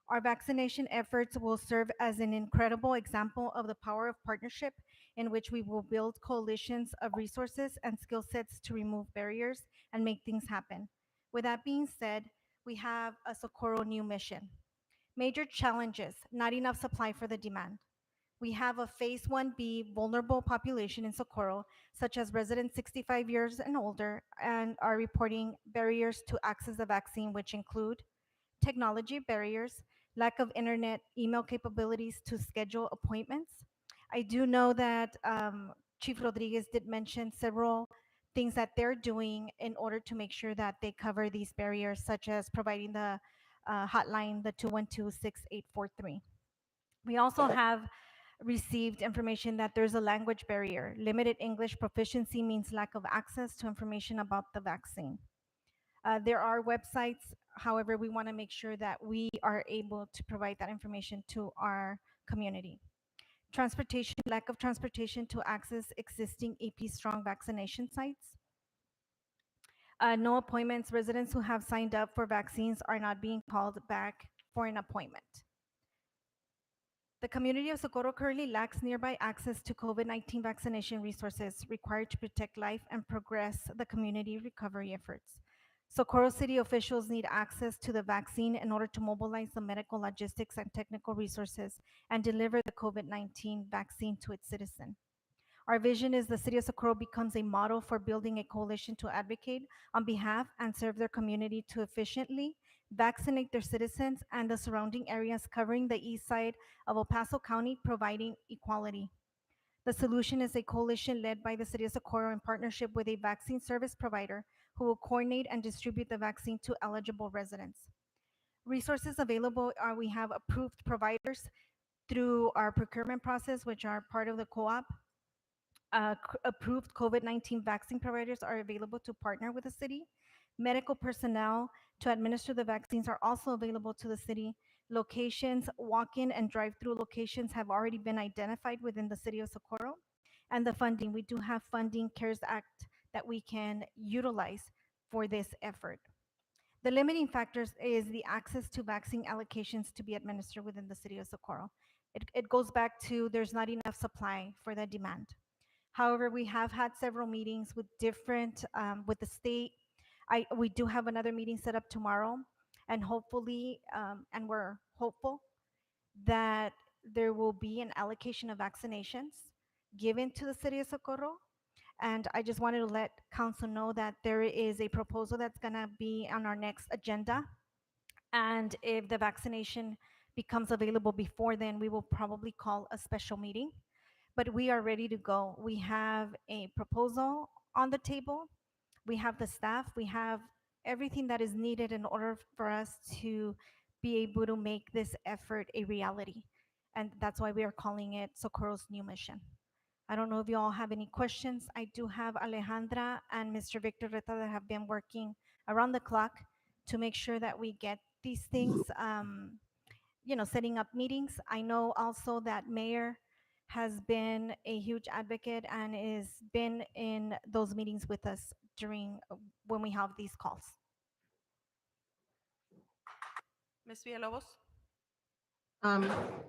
Our vaccination efforts will serve as an incredible example of the power of partnership, in which we will build coalitions of resources and skill sets to remove barriers and make things happen. With that being said, we have a Socorro new mission. Major challenges: not enough supply for the demand. We have a phase 1B vulnerable population in Socorro, such as residents 65 years and older, and are reporting barriers to access the vaccine, which include technology barriers, lack of internet, email capabilities to schedule appointments. I do know that Chief Rodriguez did mention several things that they're doing in order to make sure that they cover these barriers, such as providing the hotline, the 212-6843. We also have received information that there's a language barrier. Limited English proficiency means lack of access to information about the vaccine. There are websites, however, we want to make sure that we are able to provide that information to our community. Transportation, lack of transportation to access existing EP strong vaccination sites. No appointments. Residents who have signed up for vaccines are not being called back for an appointment. The community of Socorro currently lacks nearby access to COVID-19 vaccination resources required to protect life and progress the community recovery efforts. Socorro City officials need access to the vaccine in order to mobilize the medical, logistics, and technical resources and deliver the COVID-19 vaccine to its citizen. Our vision is the City of Socorro becomes a model for building a coalition to advocate on behalf and serve their community to efficiently vaccinate their citizens and the surrounding areas, covering the east side of El Paso County, providing equality. The solution is a coalition led by the City of Socorro in partnership with a vaccine service provider who will coordinate and distribute the vaccine to eligible residents. Resources available are: we have approved providers through our procurement process, which are part of the co-op. Approved COVID-19 vaccine providers are available to partner with the city. Medical personnel to administer the vaccines are also available to the city. Locations, walk-in and drive-through locations have already been identified within the City of Socorro. And the funding, we do have funding, CARES Act, that we can utilize for this effort. The limiting factors is the access to vaccine allocations to be administered within the City of Socorro. It goes back to there's not enough supply for the demand. However, we have had several meetings with different, with the state. We do have another meeting set up tomorrow, and hopefully, and we're hopeful that there will be an allocation of vaccinations given to the City of Socorro. And I just wanted to let council know that there is a proposal that's gonna be on our next agenda. And if the vaccination becomes available before then, we will probably call a special meeting. But we are ready to go. We have a proposal on the table. We have the staff. We have everything that is needed in order for us to be able to make this effort a reality. And that's why we are calling it Socorro's new mission. I don't know if you all have any questions. I do have Alejandra and Mr. Victor Reta that have been working around the clock to make sure that we get these things, setting up meetings. I know also that Mayor has been a huge advocate and is been in those meetings with us during when we have these calls. Ms. Villalobos?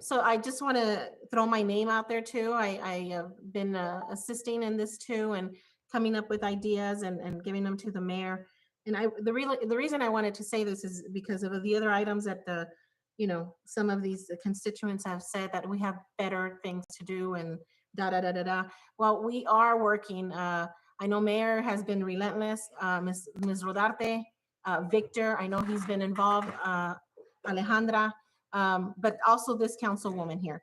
So I just want to throw my name out there too. I have been assisting in this too, and coming up with ideas and giving them to the mayor. And the reason I wanted to say this is because of the other items that some of these constituents have said that we have better things to do and da da da da da. Well, we are working. I know Mayor has been relentless. Ms. Rodarte, Victor, I know he's been involved. Alejandra. But also this councilwoman here.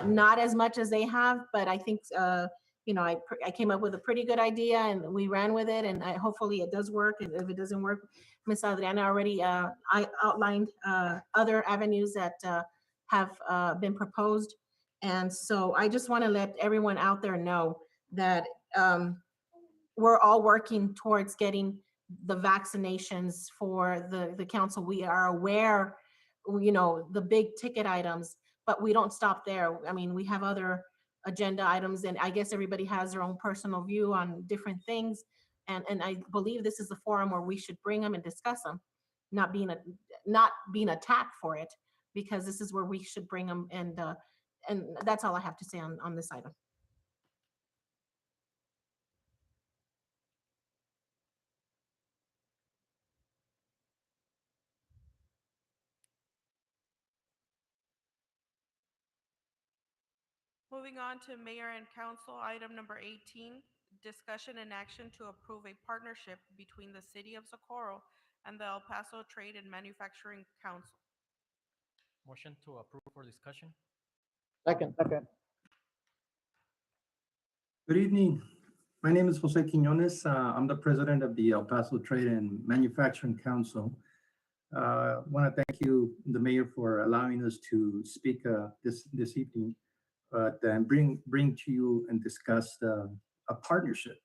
Not as much as they have, but I think, I came up with a pretty good idea and we ran with it, and hopefully it does work. And if it doesn't work, Ms. Adriana already I outlined other avenues that have been proposed. And so I just want to let everyone out there know that we're all working towards getting the vaccinations for the council. We are aware, the big ticket items, but we don't stop there. I mean, we have other agenda items, and I guess everybody has their own personal view on different things. And I believe this is the forum where we should bring them and discuss them, not being attacked for it, because this is where we should bring them. And that's all I have to say on this item. Moving on to Mayor and Council, item number 18, discussion and action to approve a partnership between the City of Socorro and the El Paso Trade and Manufacturing Council. Motion to approve for discussion. Second. Good evening. My name is Jose Quinones. I'm the president of the El Paso Trade and Manufacturing Council. I want to thank you, the mayor, for allowing us to speak this evening, and bring to you and discuss a partnership.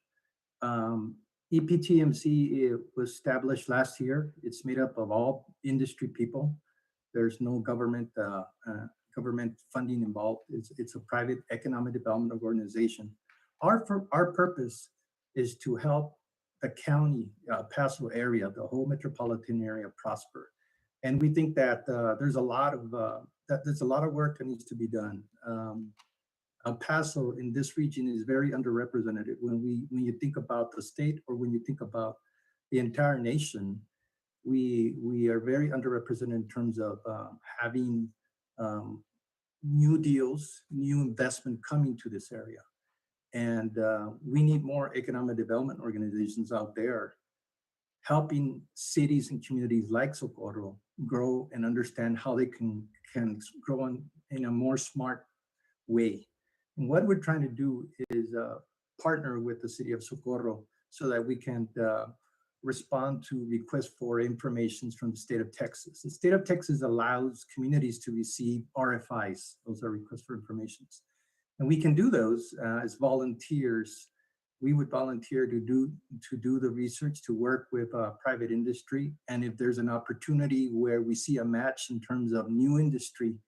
EPTMC was established last year. It's made up of all industry people. There's no government funding involved. It's a private economic development organization. Our purpose is to help the county, Paso area, the whole metropolitan area prosper. And we think that there's a lot of work that needs to be done. El Paso in this region is very underrepresented. When you think about the state, or when you think about the entire nation, we are very underrepresented in terms of having new deals, new investment coming to this area. And we need more economic development organizations out there helping cities and communities like Socorro grow and understand how they can grow in a more smart way. And what we're trying to do is partner with the city of Socorro so that we can respond to requests for information from the state of Texas. The state of Texas allows communities to receive RFIs. Those are requests for information. And we can do those as volunteers. We would volunteer to do the research, to work with private industry. And if there's an opportunity where we see a match in terms of new industry,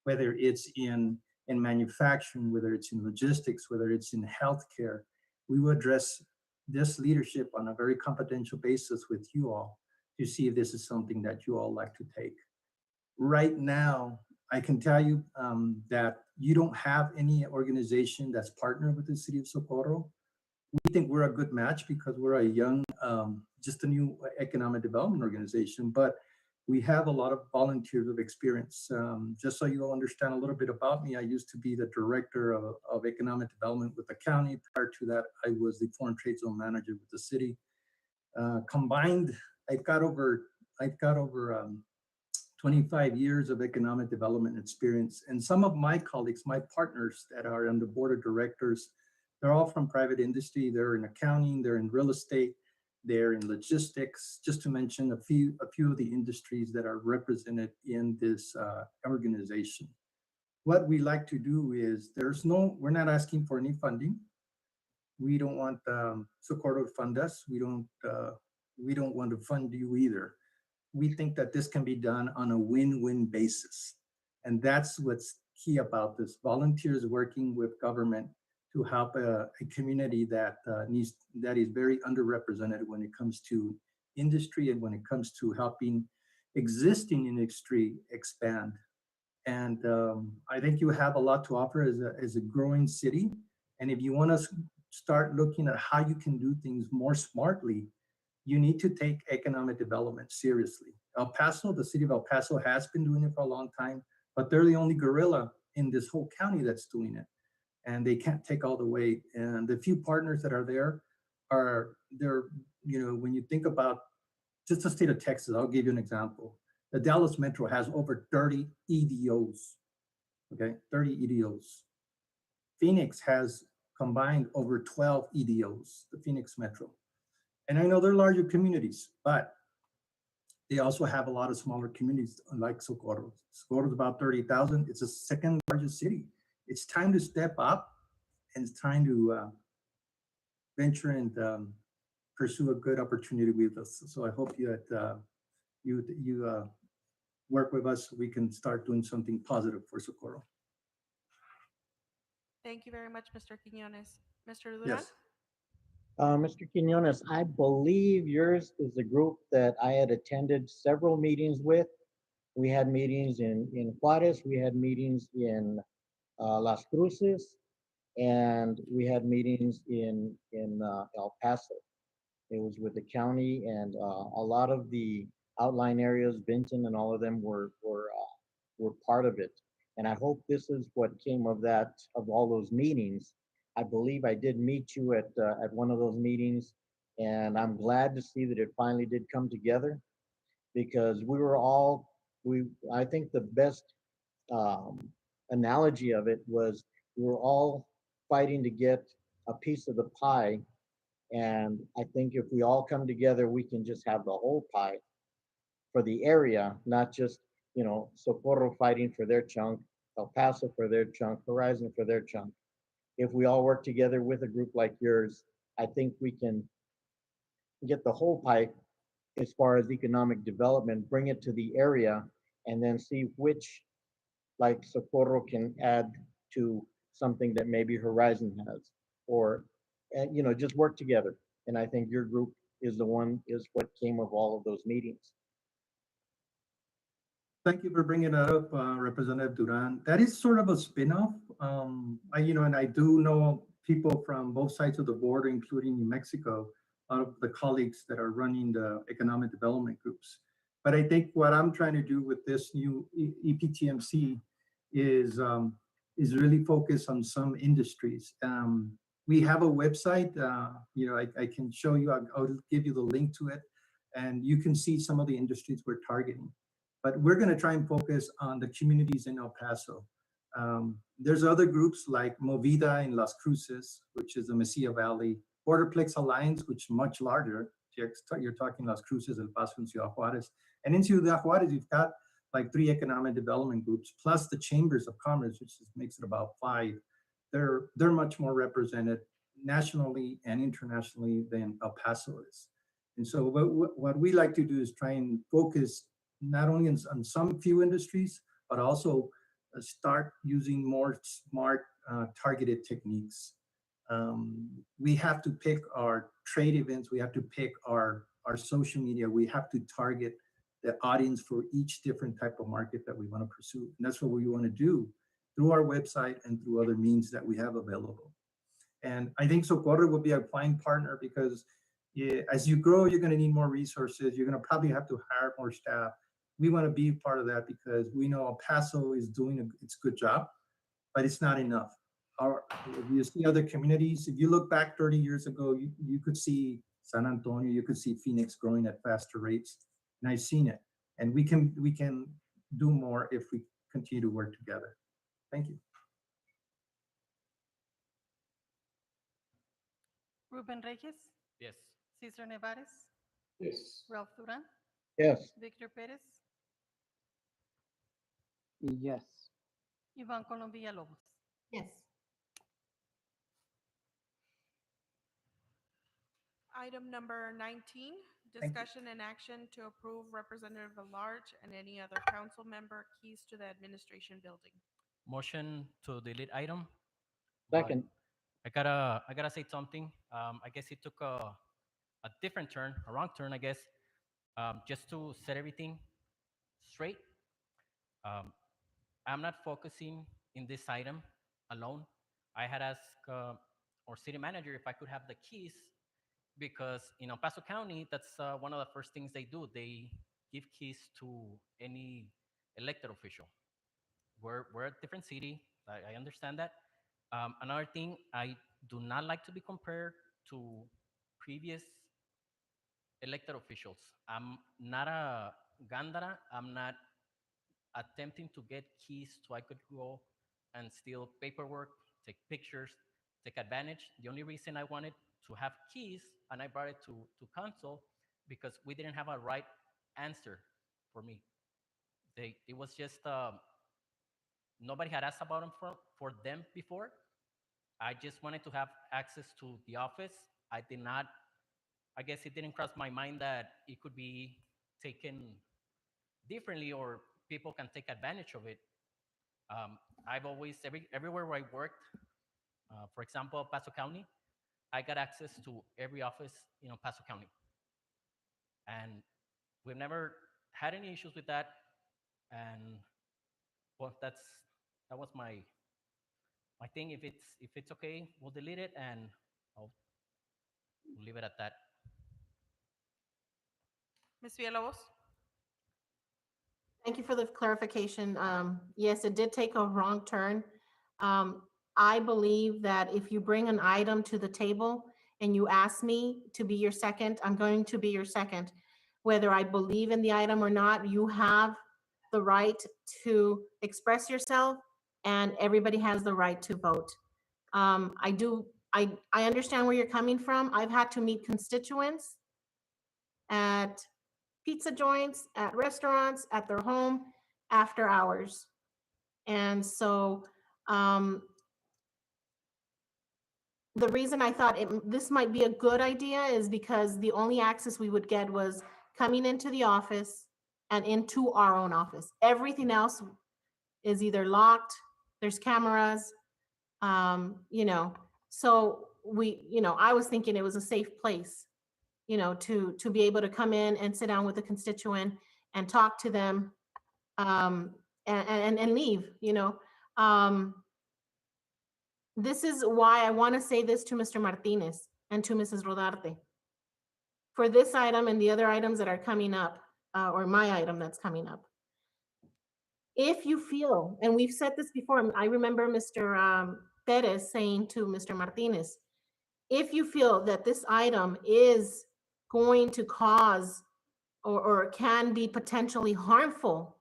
whether it's in manufacturing, whether it's in logistics, whether it's in healthcare, we will address this leadership on a very confidential basis with you all to see if this is something that you all like to take. Right now, I can tell you that you don't have any organization that's partnered with the city of Socorro. We think we're a good match because we're a young, just a new economic development organization, but we have a lot of volunteers of experience. Just so you all understand a little bit about me, I used to be the director of economic development with the county. Prior to that, I was the foreign trade zone manager with the city. Combined, I've got over 25 years of economic development experience. And some of my colleagues, my partners that are on the board of directors, they're all from private industry. They're in accounting, they're in real estate, they're in logistics, just to mention a few of the industries that are represented in this organization. What we like to do is we're not asking for any funding. We don't want Socorro to fund us. We don't want to fund you either. We think that this can be done on a win-win basis. And that's what's key about this. Volunteers working with government to help a community that is very underrepresented when it comes to industry and when it comes to helping existing industry expand. And I think you have a lot to offer as a growing city. And if you want to start looking at how you can do things more smartly, you need to take economic development seriously. El Paso, the city of El Paso has been doing it for a long time, but they're the only gorilla in this whole county that's doing it. And they can't take all the weight. And the few partners that are there when you think about just the state of Texas, I'll give you an example. The Dallas Metro has over 30 EDOs, okay, 30 EDOs. Phoenix has combined over 12 EDOs, the Phoenix Metro. And I know they're larger communities, but They also have a lot of smaller communities like Socorro. Socorro is about 30,000. It's the second largest city. It's time to step up, and it's time to venture and pursue a good opportunity with us. So I hope you work with us so we can start doing something positive for Socorro. Thank you very much, Mr. Quiñones. Mr. Duran? Yes. Mr. Quinones, I believe yours is the group that I had attended several meetings with. We had meetings in Juarez, we had meetings in Las Cruces, and we had meetings in El Paso. It was with the county, and a lot of the outlying areas, Benton and all of them were part of it. And I hope this is what came of that, of all those meetings. I believe I did meet you at one of those meetings, and I'm glad to see that it finally did come together, because we were all we. I think the best um, analogy of it was we were all fighting to get a piece of the pie, and I think if we all come together, we can just have the whole pie for the area, not just, Socorro fighting for their chunk, El Paso for their chunk, Horizon for their chunk. If we all work together with a group like yours, I think we can get the whole pie as far as economic development, bring it to the area, and then see which, like Socorro, can add to something that maybe Horizon has, or just work together. And I think your group is what came of all of those meetings. Thank you for bringing that up, Representative Duran. That is sort of a spin-off. And I do know people from both sides of the border, including New Mexico, a lot of the colleagues that are running the economic development groups. But I think what I'm trying to do with this new EPTMC is really focus on some industries. We have a website. I can show you. I'll give you the link to it, and you can see some of the industries we're targeting. But we're going to try and focus on the communities in El Paso. There's other groups like Movida in Las Cruces, which is the Mesilla Valley, Borderplex Alliance, which is much larger. You're talking Las Cruces, El Paso, and Ciudad Juarez. And in Ciudad Juarez, you've got like 3 economic development groups, plus the chambers of commerce, which makes it about 5. They're much more represented nationally and internationally than El Paso is. And so what we like to do is try and focus not only on some few industries, but also start using more smart targeted techniques. We have to pick our trade events. We have to pick our social media. We have to target the audience for each different type of market that we want to pursue. And that's what we want to do through our website and through other means that we have available. And I think Socorro will be a fine partner because as you grow, you're going to need more resources. You're going to probably have to hire more staff. We want to be part of that because we know El Paso is doing its good job, but it's not enough. If you see other communities, if you look back 30 years ago, you could see San Antonio, you could see Phoenix growing at faster rates, and I've seen it. And we can do more if we continue to work together. Thank you. Ruben Reyes, Yes. Cesar Nevares, Yes. Ralph Duran, Yes. Victor Perez, Yes. Ivan Colom Villalobos. Yes. Item number 19, discussion and action to approve Representative Large and any other council member keys to the administration building. Motion to delete item. Second. I gotta say something. I guess it took a different turn, a wrong turn, I guess. Just to set everything straight. I'm not focusing in this item alone. I had asked our city manager if I could have the keys because in El Paso County, that's one of the first things they do. They give keys to any elected official. We're a different city. I understand that. Another thing, I do not like to be compared to previous elected officials. I'm not a Gandara. I'm not attempting to get keys so I could go and steal paperwork, take pictures, take advantage. The only reason I wanted to have keys and I brought it to council because we didn't have a right answer for me. It was just nobody had asked about them for them before. I just wanted to have access to the office. I did not. I guess it didn't cross my mind that it could be taken differently or people can take advantage of it. I've always everywhere where I worked, for example, Paso County, I got access to every office in Paso County, and we've never had any issues with that. And well, that was my thing. If it's okay, we'll delete it and I'll leave it at that. Ms. Villalobos? Thank you for the clarification. Yes, it did take a wrong turn. I believe that if you bring an item to the table and you ask me to be your second, I'm going to be your second. Whether I believe in the item or not, you have the right to express yourself and everybody has the right to vote. I understand where you're coming from. I've had to meet constituents at pizza joints, at restaurants, at their home after hours. And so the reason I thought this might be a good idea is because the only access we would get was coming into the office and into our own office. Everything else is either locked, there's cameras, so I was thinking it was a safe place, to be able to come in and sit down with a constituent and talk to them, and leave. This is why I want to say this to Mr. Martinez and to Mrs. Rodarte. For this item and the other items that are coming up, or my item that's coming up, if you feel, and we've said this before, I remember Mr. Perez saying to Mr. Martinez, if you feel that this item is going to cause or can be potentially harmful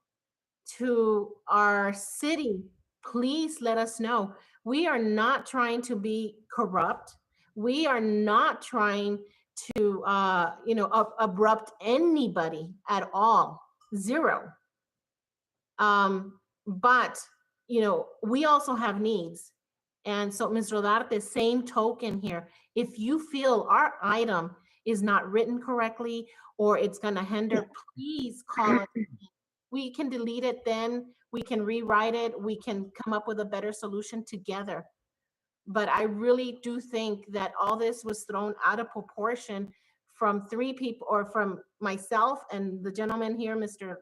to our city, please let us know. We are not trying to be corrupt. We are not trying to, abrupt anybody at all. Zero. But, we also have needs. And so, Ms. Rodarte, same token here. If you feel our item is not written correctly or it's going to hinder, please call us. We can delete it then. We can rewrite it. We can come up with a better solution together. But I really do think that all this was thrown out of proportion from three people, or from myself and the gentleman here, Mr.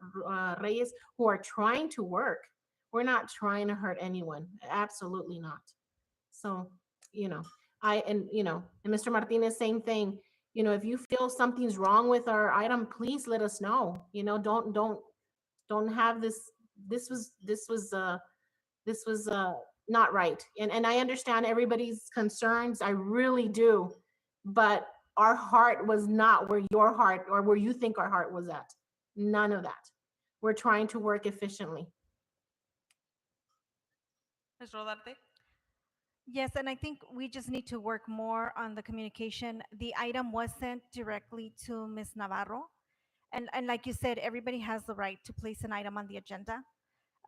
Reyes, who are trying to work. We're not trying to hurt anyone. Absolutely not. So, and Mr. Martinez, same thing. If you feel something's wrong with our item, please let us know. Don't have this. This was not right. And I understand everybody's concerns. I really do. But our heart was not where your heart or where you think our heart was at. None of that. We're trying to work efficiently. Ms. Rodarte? Yes, and I think we just need to work more on the communication. The item was sent directly to Ms. Navarro. And like you said, everybody has the right to place an item on the agenda.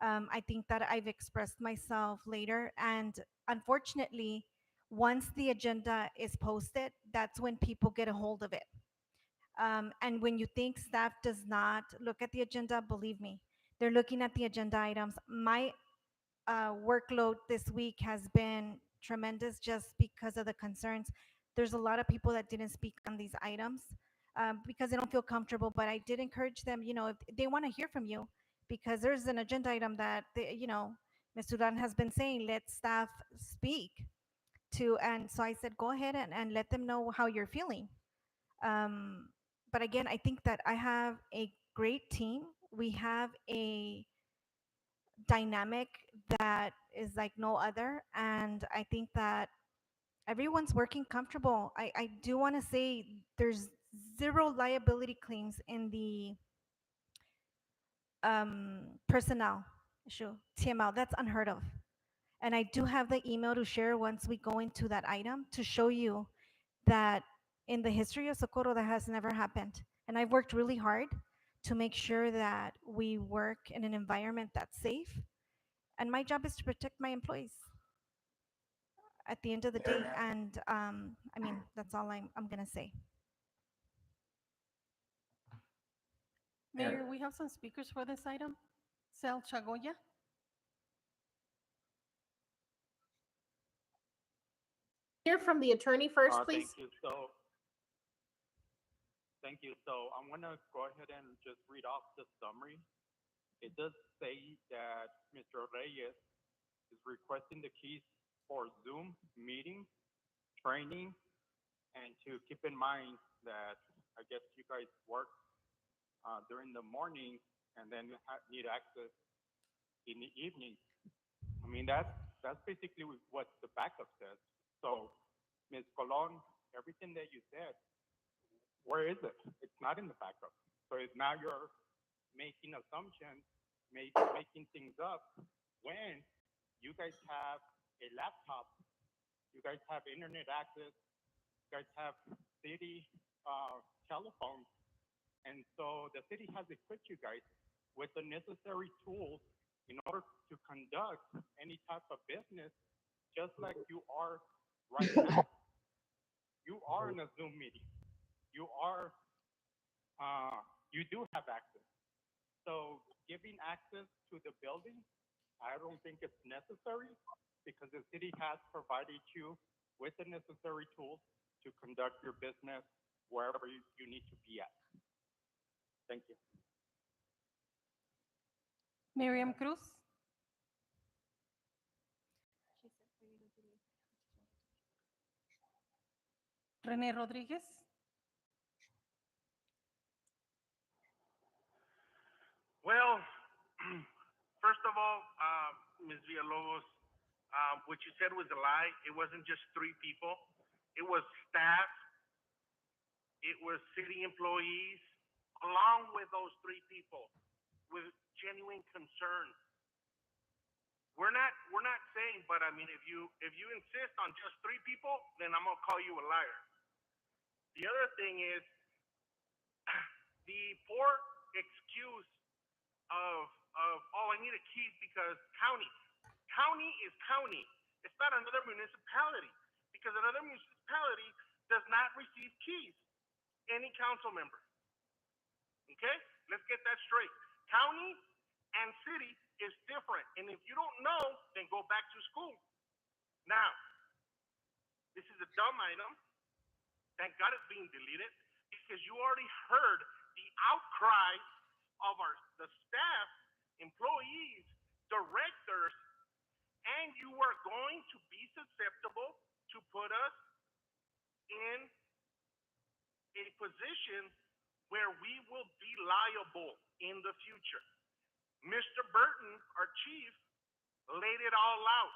I think that I've expressed myself later. And unfortunately, once the agenda is posted, that's when people get a hold of it. And when you think staff does not look at the agenda, believe me, they're looking at the agenda items. My workload this week has been tremendous just because of the concerns. There's a lot of people that didn't speak on these items because they don't feel comfortable, but I did encourage them, if they want to hear from you, because there's an agenda item that, Mr. Dan has been saying, let staff speak to, and so I said, go ahead and let them know how you're feeling. But again, I think that I have a great team. We have a dynamic that is like no other, and I think that everyone's working comfortable. I do want to say there's zero liability claims in the personnel issue, TML. That's unheard of. And I do have the email to share once we go into that item to show you that in the history of Socorro that has never happened. And I've worked really hard to make sure that we work in an environment that's safe. And my job is to protect my employees at the end of the day. And I mean, that's all I'm going to say. Mayor, we have some speakers for this item. Sel Chagoya. Hear from the attorney first, please. Thank you. So I'm gonna go ahead and just read off the summary. It does say that Mr. Reyes is requesting the keys for Zoom meetings, training, and to keep in mind that I guess you guys work during the morning and then need access in the evening. I mean, that's basically what the backup says. So, Ms. Colon, everything that you said, where is it? It's not in the backup. So now you're making assumptions, making things up when you guys have a laptop, you guys have internet access, you guys have city telephones. And so the city has equipped you guys with the necessary tools in order to conduct any type of business, just like you are right now. You are in a Zoom meeting. You do have access. So giving access to the building, I don't think it's necessary because the city has provided you with the necessary tools to conduct your business wherever you need to be at. Thank you. Miriam Cruz. René Rodríguez. Well, first of all, Ms. Villalobos, what you said was a lie. It wasn't just 3 people. It was staff. It was city employees, along with those 3 people with genuine concern. We're not saying, but I mean, if you insist on just 3 people, then I'm gonna call you a liar. The other thing is the poor excuse of oh, I need a key because county is county. It's not another municipality because another municipality does not receive keys. Any council member. Okay, let's get that straight. County and city is different, and if you don't know, then go back to school. Now, this is a dumb item. Thank God it's being deleted because you already heard the outcry of the staff, employees, directors, and you are going to be susceptible to put us in a position where we will be liable in the future. Mr. Burton, our chief, laid it all out.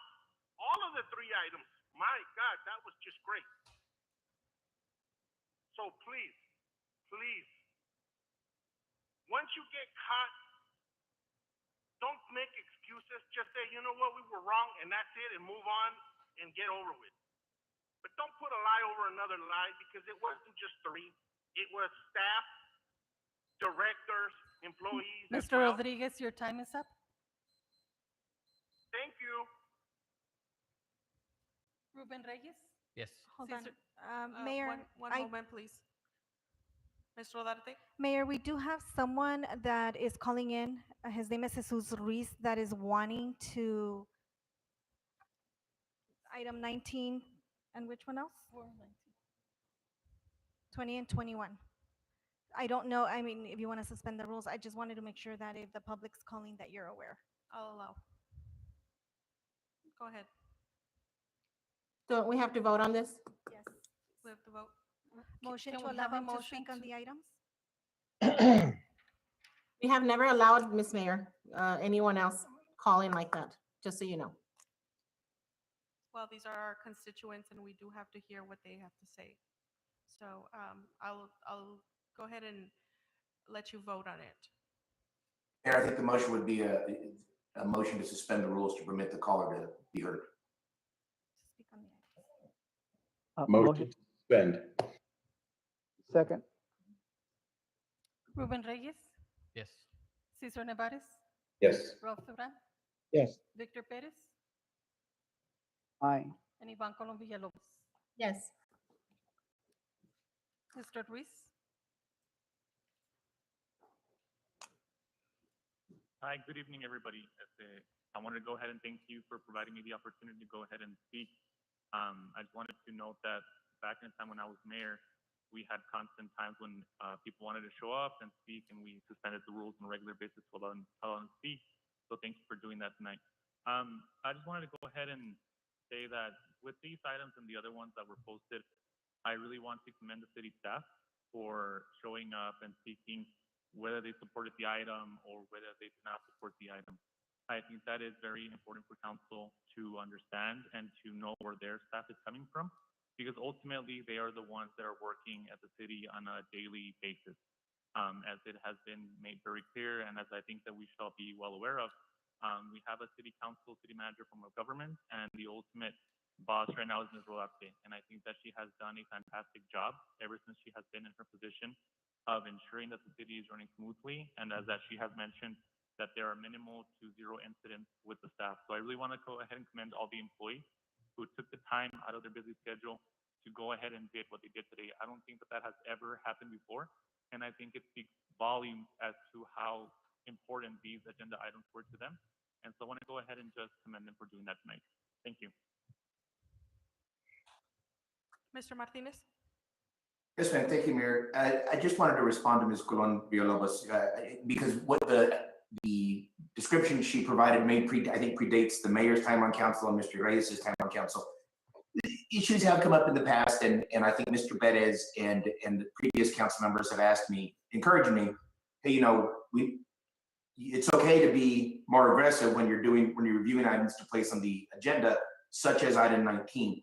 All of the 3 items. My God, that was just great. So please, once you get caught, don't make excuses. Just say, you know what, we were wrong, and that's it, and move on and get over with. But don't put a lie over another lie because it wasn't just 3. It was staff, directors, employees. Mr. Rodriguez, your time is up. Thank you. Ruben Reyes. Yes. Hold on. Cesar, Mayor, one moment, please. Mr. Rodarte? Mayor, we do have someone that is calling in. His name is Jesus Ruiz that is wanting to item 19 and which one else? 20 and 21. I don't know. I mean, if you want to suspend the rules, I just wanted to make sure that if the public's calling that you're aware. I'll allow. Go ahead. Don't we have to vote on this? Yes. We have to vote. Motion Can to we allow have a him to motion speak on to- the items? We have never allowed, Ms. Mayor, anyone else call in like that, just so you know. Well, these are our constituents and we do have to hear what they have to say. So I'll go ahead and let you vote on it. Mayor, I think the motion would be a motion to suspend the rules to permit the caller to be heard. Speak on the items. Motion to suspend. Second. Ruben Reyes. Yes. Cesar Nevares, Yes. Ralph Duran, Yes. Victor Perez, Aye. and Ivan Colom Villalobos. Yes. Mr. Ruiz, Hi, good evening, everybody. I wanted to go ahead and thank you for providing me the opportunity to go ahead and speak. I just wanted to note that back in the time when I was mayor, we had constant times when people wanted to show up and speak, and we suspended the rules on a regular basis to allow them to speak. So thank you for doing that tonight. I just wanted to go ahead and say that with these items and the other ones that were posted, I really want to commend the city staff for showing up and speaking, whether they supported the item or whether they did not support the item. I think that is very important for council to understand and to know where their staff is coming from, because ultimately they are the ones that are working at the city on a daily basis. As it has been made very clear, and as I think that we shall be well aware of, we have a city council, city manager form of government, and the ultimate boss right now is Ms. Rolarte. And I think that she has done a fantastic job ever since she has been in her position of ensuring that the city is running smoothly, and as that she has mentioned, that there are minimal to zero incidents with the staff. So I really want to go ahead and commend all the employees who took the time out of their busy schedule to go ahead and did what they did today. I don't think that that has ever happened before, and I think it speaks volumes as to how important these agenda items were to them. And so I want to go ahead and just commend them for doing that tonight. Thank you. Mr. Martinez? Yes, ma'am. Thank you, Mayor. I just wanted to respond to Ms. Colon Villalobos, because what the description she provided I think predates the mayor's time on council and Mr. Reyes' time on council. Issues have come up in the past, and I think Mr. Perez and the previous council members have asked me, encouraging me, hey, it's okay to be more aggressive when you're reviewing items to place on the agenda, such as item 19.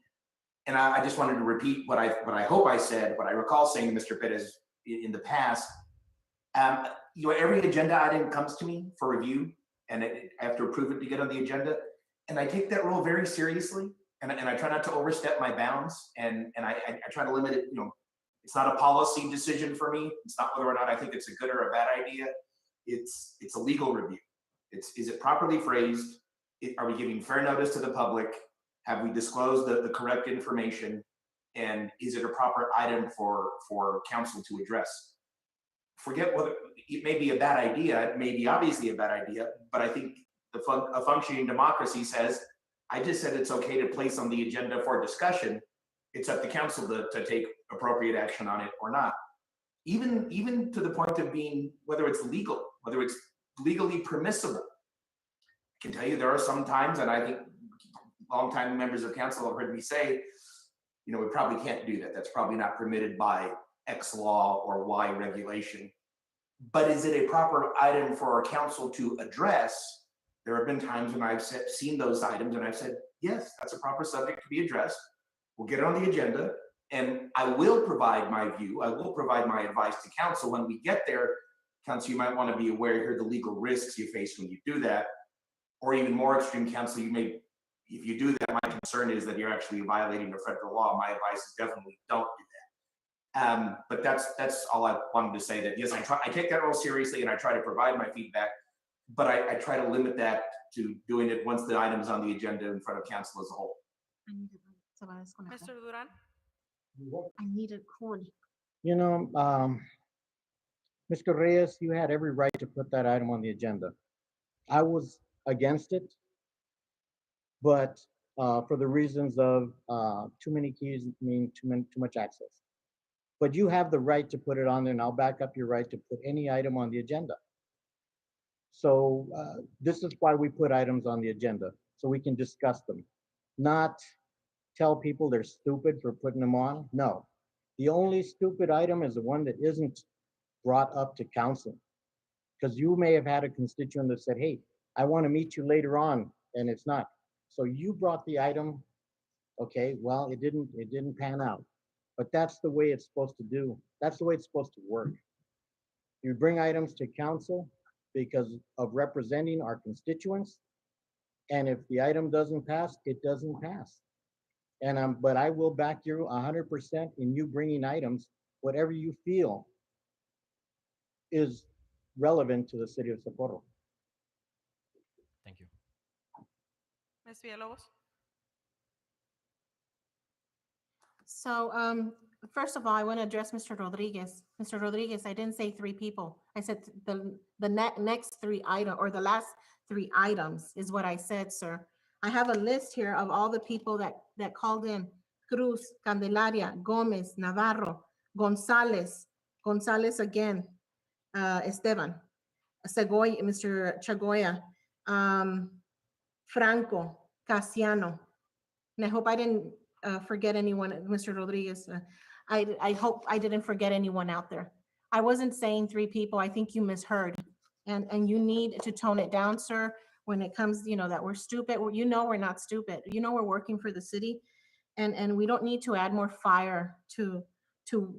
And I just wanted to repeat what I hope I said, what I recall saying to Mr. Perez in the past. Every agenda item comes to me for review, and I have to approve it to get on the agenda. And I take that rule very seriously, and I try not to overstep my bounds, and I try to limit it. It's not a policy decision for me. It's not whether or not I think it's a good or a bad idea. It's a legal review. Is it properly phrased? Are we giving fair notice to the public? Have we disclosed the correct information? And is it a proper item for council to address? Forget whether it may be a bad idea, it may be obviously a bad idea, but I think a functioning democracy says, I just said it's okay to place on the agenda for discussion. It's up to council to take appropriate action on it or not. Even to the point of being, whether it's legal, whether it's legally permissible. I can tell you there are some times, and I think longtime members of council have heard me say, we probably can't do that. That's probably not permitted by X law or Y regulation. But is it a proper item for our council to address? There have been times when I've seen those items and I've said, yes, that's a proper subject to be addressed. We'll get it on the agenda, and I will provide my view. I will provide my advice to council when we get there. Council, you might want to be aware here of the legal risks you face when you do that, or even more extreme, council, if you do that, my concern is that you're actually violating the federal law. My advice is definitely don't do that. But that's all I wanted to say, that yes, I take that role seriously and I try to provide my feedback, but I try to limit that to doing it once the item is on the agenda in front of council as a whole. Mr. Duran? I need a cord. Mr. Reyes, you had every right to put that item on the agenda. I was against it, but for the reasons of too many keys mean too much access. But you have the right to put it on there, and I'll back up your right to put any item on the agenda. So this is why we put items on the agenda, so we can discuss them, not tell people they're stupid for putting them on. No, the only stupid item is the one that isn't brought up to council, because you may have had a constituent that said, hey, I want to meet you later on, and it's not. So you brought the item, okay, well, it didn't pan out, but that's the way it's supposed to do. That's the way it's supposed to work. You bring items to council because of representing our constituents, and if the item doesn't pass, it doesn't pass. And but I will back you 100% in you bringing items, whatever you feel is relevant to the city of Socorro. Thank you. Ms. Villalobos? So, first of all, I want to address Mr. Rodriguez. Mr. Rodriguez, I didn't say three people. I said next three item, or the last three items is what I said, sir. I have a list here of all the people that called in: Cruz, Candelaria, Gomez, Navarro, Gonzalez, Gonzalez again, Esteban, Segoy, Mr. Chagoya, Franco, Casiano. And I hope I didn't forget anyone, Mr. Rodriguez. I hope I didn't forget anyone out there. I wasn't saying three people. I think you misheard. And you need to tone it down, sir, when it comes, that we're stupid. You know we're not stupid. You know we're working for the city. And we don't need to add more fire to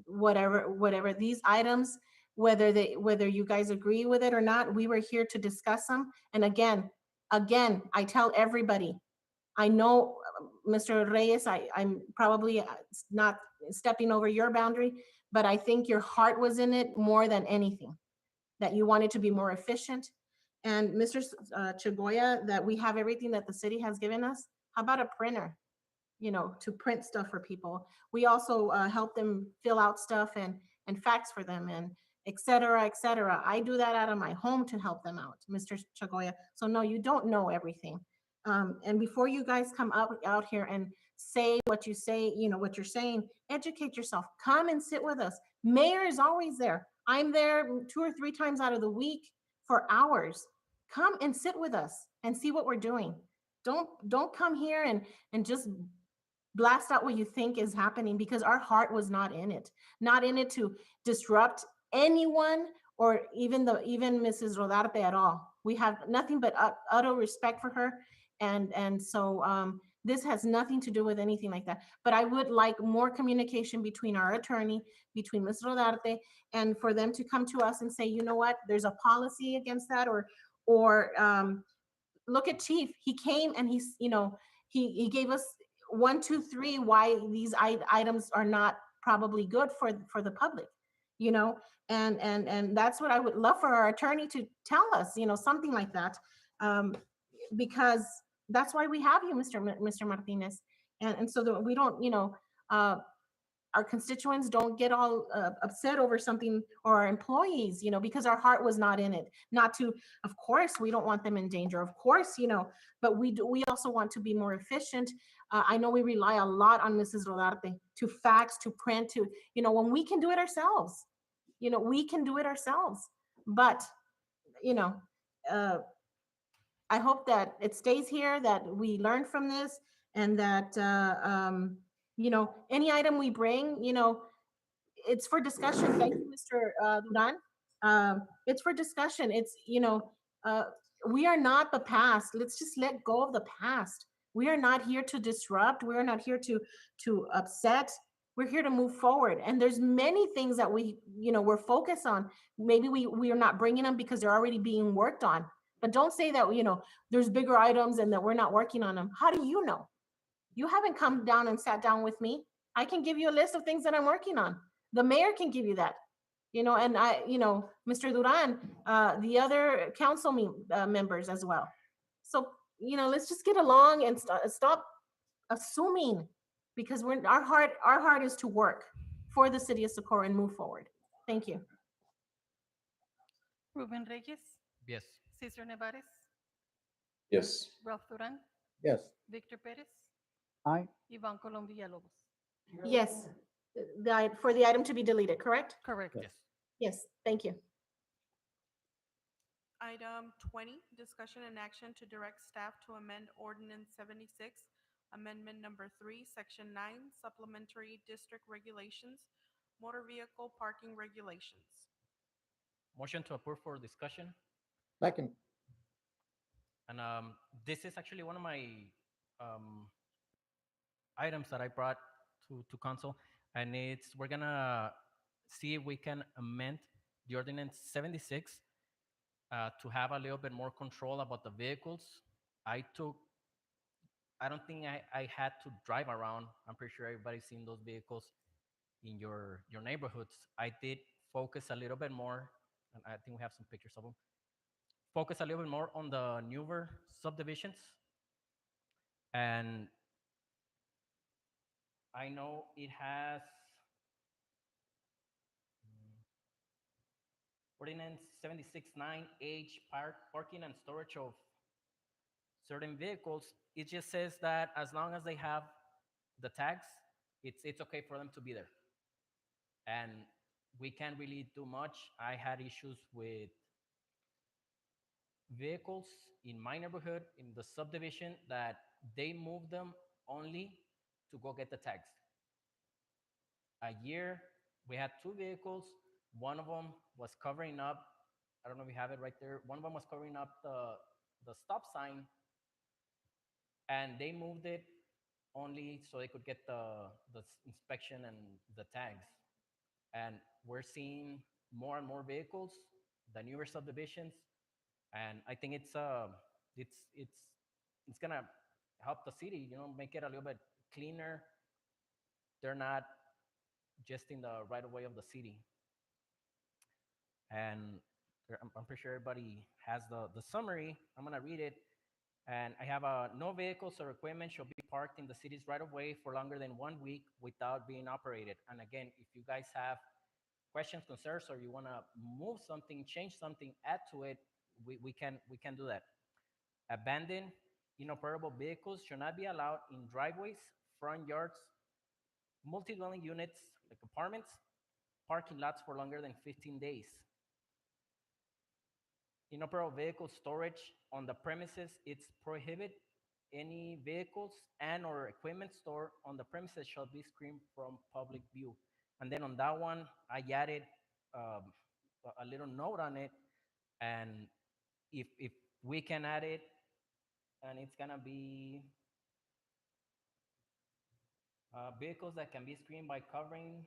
whatever these items, whether you guys agree with it or not. We were here to discuss them. And again, I tell everybody, I know, Mr. Reyes, I'm probably not stepping over your boundary, but I think your heart was in it more than anything, that you wanted to be more efficient. And Mr. Chagoya, that we have everything that the city has given us. How about a printer, to print stuff for people? We also help them fill out stuff and fax for them, and et cetera, et cetera. I do that out of my home to help them out, Mr. Chagoya. So no, you don't know everything. And before you guys come out here and say what you say, what you're saying, educate yourself. Come and sit with us. Mayor is always there. I'm there 2 or 3 times out of the week for hours. Come and sit with us and see what we're doing. Don't come here and just blast out what you think is happening, because our heart was not in it to disrupt anyone, or even Mrs. Rodarte at all. We have nothing but utter respect for her. And so this has nothing to do with anything like that. But I would like more communication between our attorney, between Ms. Rodarte, and for them to come to us and say, you know what, there's a policy against that, or look at Chief. He came and he gave us 1, 2, 3 why these items are not probably good for the public, and that's what I would love for our attorney to tell us, something like that, because that's why we have you, Mr. Martinez, and so that we don't, our constituents don't get all upset over something, or our employees, because our heart was not in it. Not to, of course, we don't want them in danger, of course, but we also want to be more efficient. I know we rely a lot on Mrs. Rodarte to fax, to print, to, when we can do it ourselves, we can do it ourselves. But, I hope that it stays here, that we learn from this, and that, any item we bring, it's for discussion. Thank you, Mr. Duran. It's for discussion. It's, we are not the past. Let's just let go of the past. We are not here to disrupt. We are not here to upset. We're here to move forward. And there's many things that we're focused on. Maybe we are not bringing them because they're already being worked on. But don't say that, there's bigger items and that we're not working on them. How do you know? You haven't come down and sat down with me. I can give you a list of things that I'm working on. The mayor can give you that, and Mr. Duran, the other council members as well. So, let's just get along and stop assuming, because our heart is to work for the city of Socorro and move forward. Thank you. Ruben Reyes, Yes. Cesar Nevares, Yes. Ralph Duran, Yes. Victor Perez, Aye. Ivan Colom Villalobos. Yes, for the item to be deleted, correct? Correct. Yes. Yes, thank you. Item 20, discussion and action to direct staff to amend Ordinance 76, Amendment Number 3, Section 9, Supplementary District Regulations, Motor Vehicle Parking Regulations. Motion to approve for discussion. Second. And this is actually one of my items that I brought to council, and we're gonna see if we can amend the Ordinance 76 to have a little bit more control about the vehicles. I don't think I had to drive around. I'm pretty sure everybody's seen those vehicles in your neighborhoods. I did focus a little bit more and I think we have some pictures of them. Focus a little bit more on the newer subdivisions. And I know it has Ordinance 76.9H, parking and storage of certain vehicles. It just says that as long as they have the tags, it's okay for them to be there. And we can't really do much. I had issues with vehicles in my neighborhood, in the subdivision, that they move them only to go get the tags. A year, we had two vehicles. One of them was covering up, I don't know if we have it right there. One of them was covering up the stop sign, and they moved it only so they could get the inspection and the tags. And we're seeing more and more vehicles, the newer subdivisions, and I think it's gonna help the city, make it a little bit cleaner. They're not just in the right of way of the city. And I'm pretty sure everybody has the summary. I'm gonna read it. And I have no vehicles or equipment shall be parked in the city's right of way for longer than 1 week without being operated. And again, if you guys have questions, concerns, or you wanna move something, change something, add to it, we can do that. Abandoned, inoperable vehicles should not be allowed in driveways, front yards, multi-dwelling units like apartments, parking lots for longer than 15 days. Inoperable vehicle storage on the premises, it's prohibited. Any vehicles and or equipment stored on the premises shall be screened from public view. And then on that one, I added a little note on it. And if we can add it, and it's gonna be vehicles that can be screened by covering,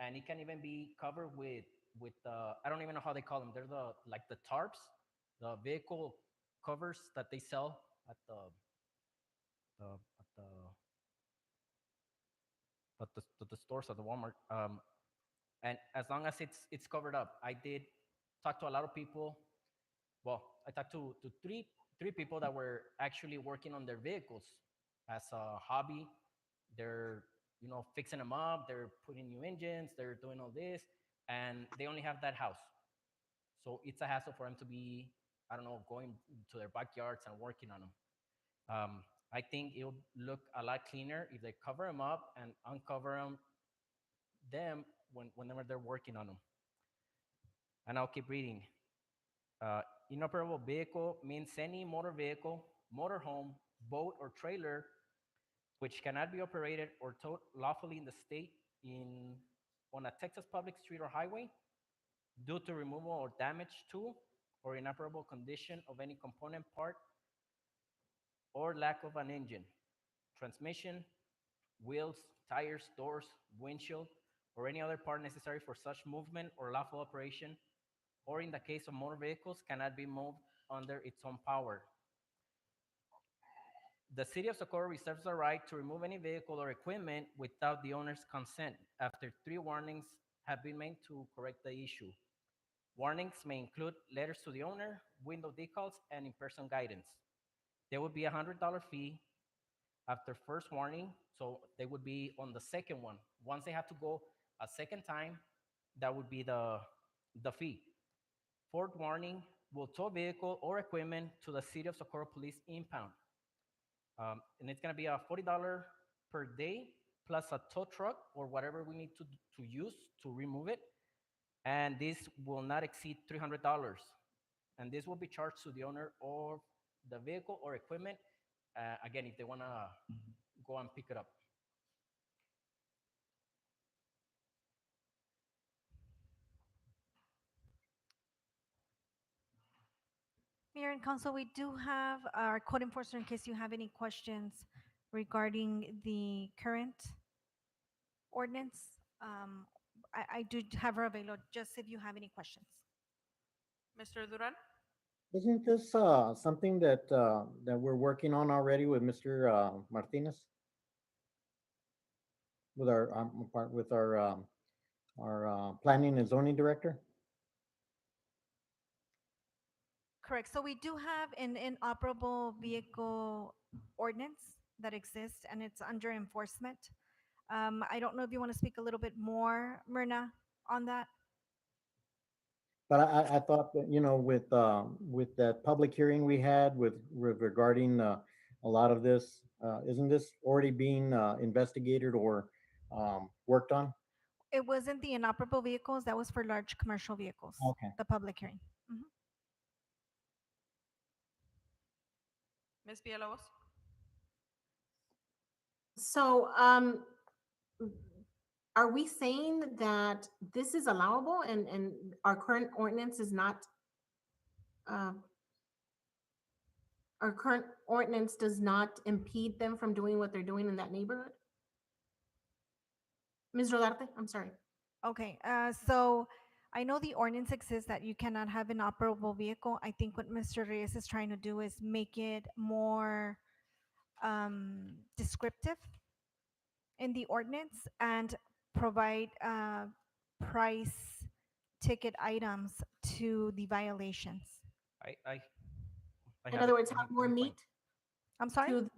and it can even be covered with I don't even know how they call them. They're the tarps, the vehicle covers that they sell at the stores at the Walmart. And as long as it's covered up, I did talk to a lot of people. Well, I talked to three people that were actually working on their vehicles as a hobby. They're fixing them up, they're putting new engines, they're doing all this, and they only have that house. So it's a hassle for them to be, I don't know, going to their backyards and working on them. I think it would look a lot cleaner if they cover them up and uncover them whenever they're working on them. And I'll keep reading. Inoperable vehicle means any motor vehicle, motorhome, boat, or trailer which cannot be operated or towed lawfully in the state on a Texas public street or highway due to removal or damage to or inoperable condition of any component part or lack of an engine, transmission, wheels, tires, doors, windshield, or any other part necessary for such movement or lawful operation, or in the case of motor vehicles, cannot be moved under its own power. The City of Socorro reserves the right to remove any vehicle or equipment without the owner's consent after 3 warnings have been made to correct the issue. Warnings may include letters to the owner, window decals, and in-person guidance. There would be a $100 fee after first warning, so they would be on the second one. Once they have to go a second time, that would be the fee. Fourth warning will tow vehicle or equipment to the City of Socorro Police impound. And it's gonna be a $40 per day plus a tow truck or whatever we need to use to remove it. And this will not exceed $300. And this will be charged to the owner of the vehicle or equipment, again, if they wanna go and pick it up. Mayor and Council, we do have our code enforcer in case you have any questions regarding the current ordinance. I do have her available just if you have any questions. Mr. Duran? Isn't this something that we're working on already with Mr. Martinez? With our planning and zoning director? Correct. So we do have an inoperable vehicle ordinance that exists and it's under enforcement. I don't know if you want to speak a little bit more, Myrna, on that. But I thought that, with that public hearing we had with regarding, a lot of this, isn't this already being, investigated or, worked on? It wasn't the inoperable vehicles, that was for large commercial vehicles, Okay. the public hearing. Mhm. Ms. Villalobos? So, are we saying that this is allowable and our current ordinance is not, uh, our current ordinance does not impede them from doing what they're doing in that neighborhood? Ms. Rodarte, I'm sorry. Okay, so I know the ordinance exists that you cannot have an operable vehicle. I think what Mr. Reyes is trying to do is make it more descriptive in the ordinance and provide price ticket items to the violations. I In have other it. words, Let me, have more let me find. meat I'm sorry? to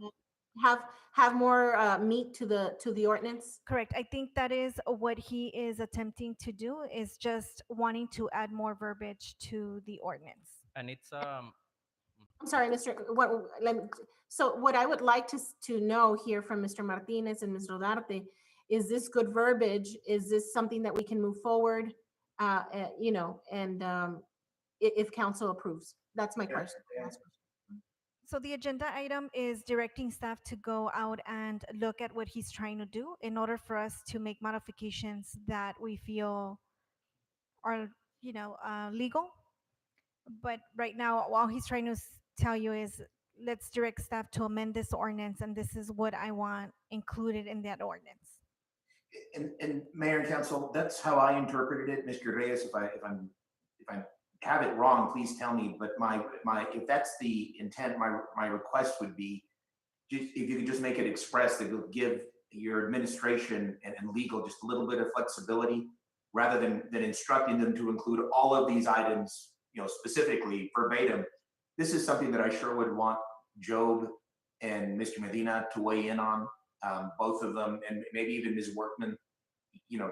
have more meat to the ordinance? Correct. I think that is what he is attempting to do, is just wanting to add more verbiage to the ordinance. And it's I'm sorry, Mr. So what I would like to know here from Mr. Martinez and Ms. Rodarte, is this good verbiage? Is this something that we can move forward? And if council approves, that's my question. So the agenda item is directing staff to go out and look at what he's trying to do in order for us to make modifications that we feel are, legal. But right now, all he's trying to tell you is, let's direct staff to amend this ordinance, and this is what I want included in that ordinance. And Mayor and Council, that's how I interpreted it. Mr. Reyes, if I have it wrong, please tell me. But if that's the intent, my request would be, if you could just make it express that you'll give your administration and legal just a little bit of flexibility, rather than instructing them to include all of these items, specifically verbatim. This is something that I sure would want Job and Mr. Medina to weigh in on, both of them, and maybe even Ms. Workman.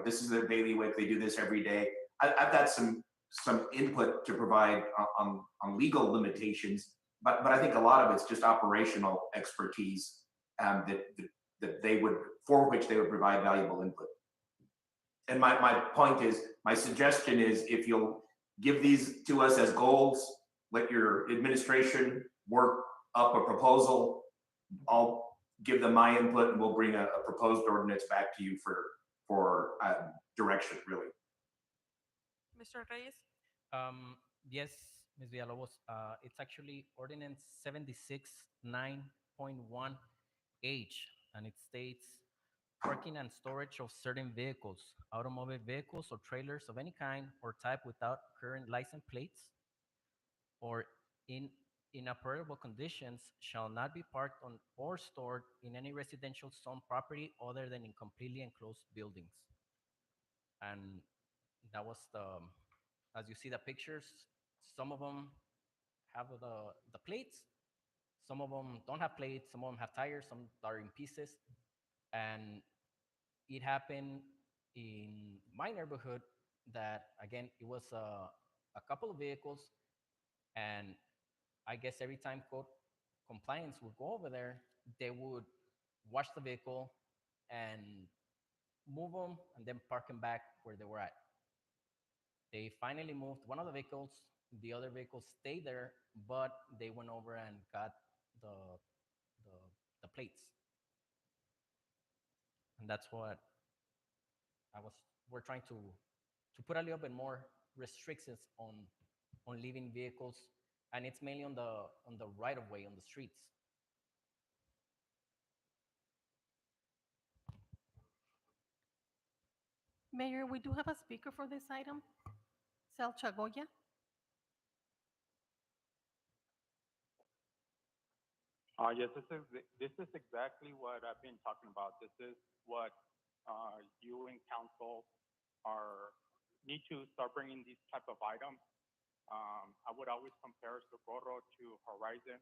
This is their bailiwick. They do this every day. I've got some input to provide on legal limitations, but I think a lot of it's just operational expertise, for which they would provide valuable input. And my suggestion is, if you'll give these to us as goals, let your administration work up a proposal. I'll give them my input, and we'll bring a proposed ordinance back to you for direction, really. Mr. Reyes? Yes, Ms. Villalobos. It's actually Ordinance 76-9.1H, and it states parking and storage of certain vehicles, automobile vehicles or trailers of any kind or type without current license plates or in inoperable conditions shall not be parked on or stored in any residential zone property other than in completely enclosed buildings. And that was as you see the pictures, some of them have the plates, some of them don't have plates, some of them have tires, some are in pieces. And it happened in my neighborhood that, again, it was a couple of vehicles, and I guess every time code compliance would go over there, they would wash the vehicle and move them and then park them back where they were at. They finally moved one of the vehicles. The other vehicles stayed there, but they went over and got the the, the plates, and that's what we're trying to put a little bit more restrictions on leaving vehicles, and it's mainly on the right of way on the streets. Mayor, we do have a speaker for this item, Sal Chagoya. Yes, this is exactly what I've been talking about. This is what you and council need to start bringing these type of items I would always compare Socorro to Horizon,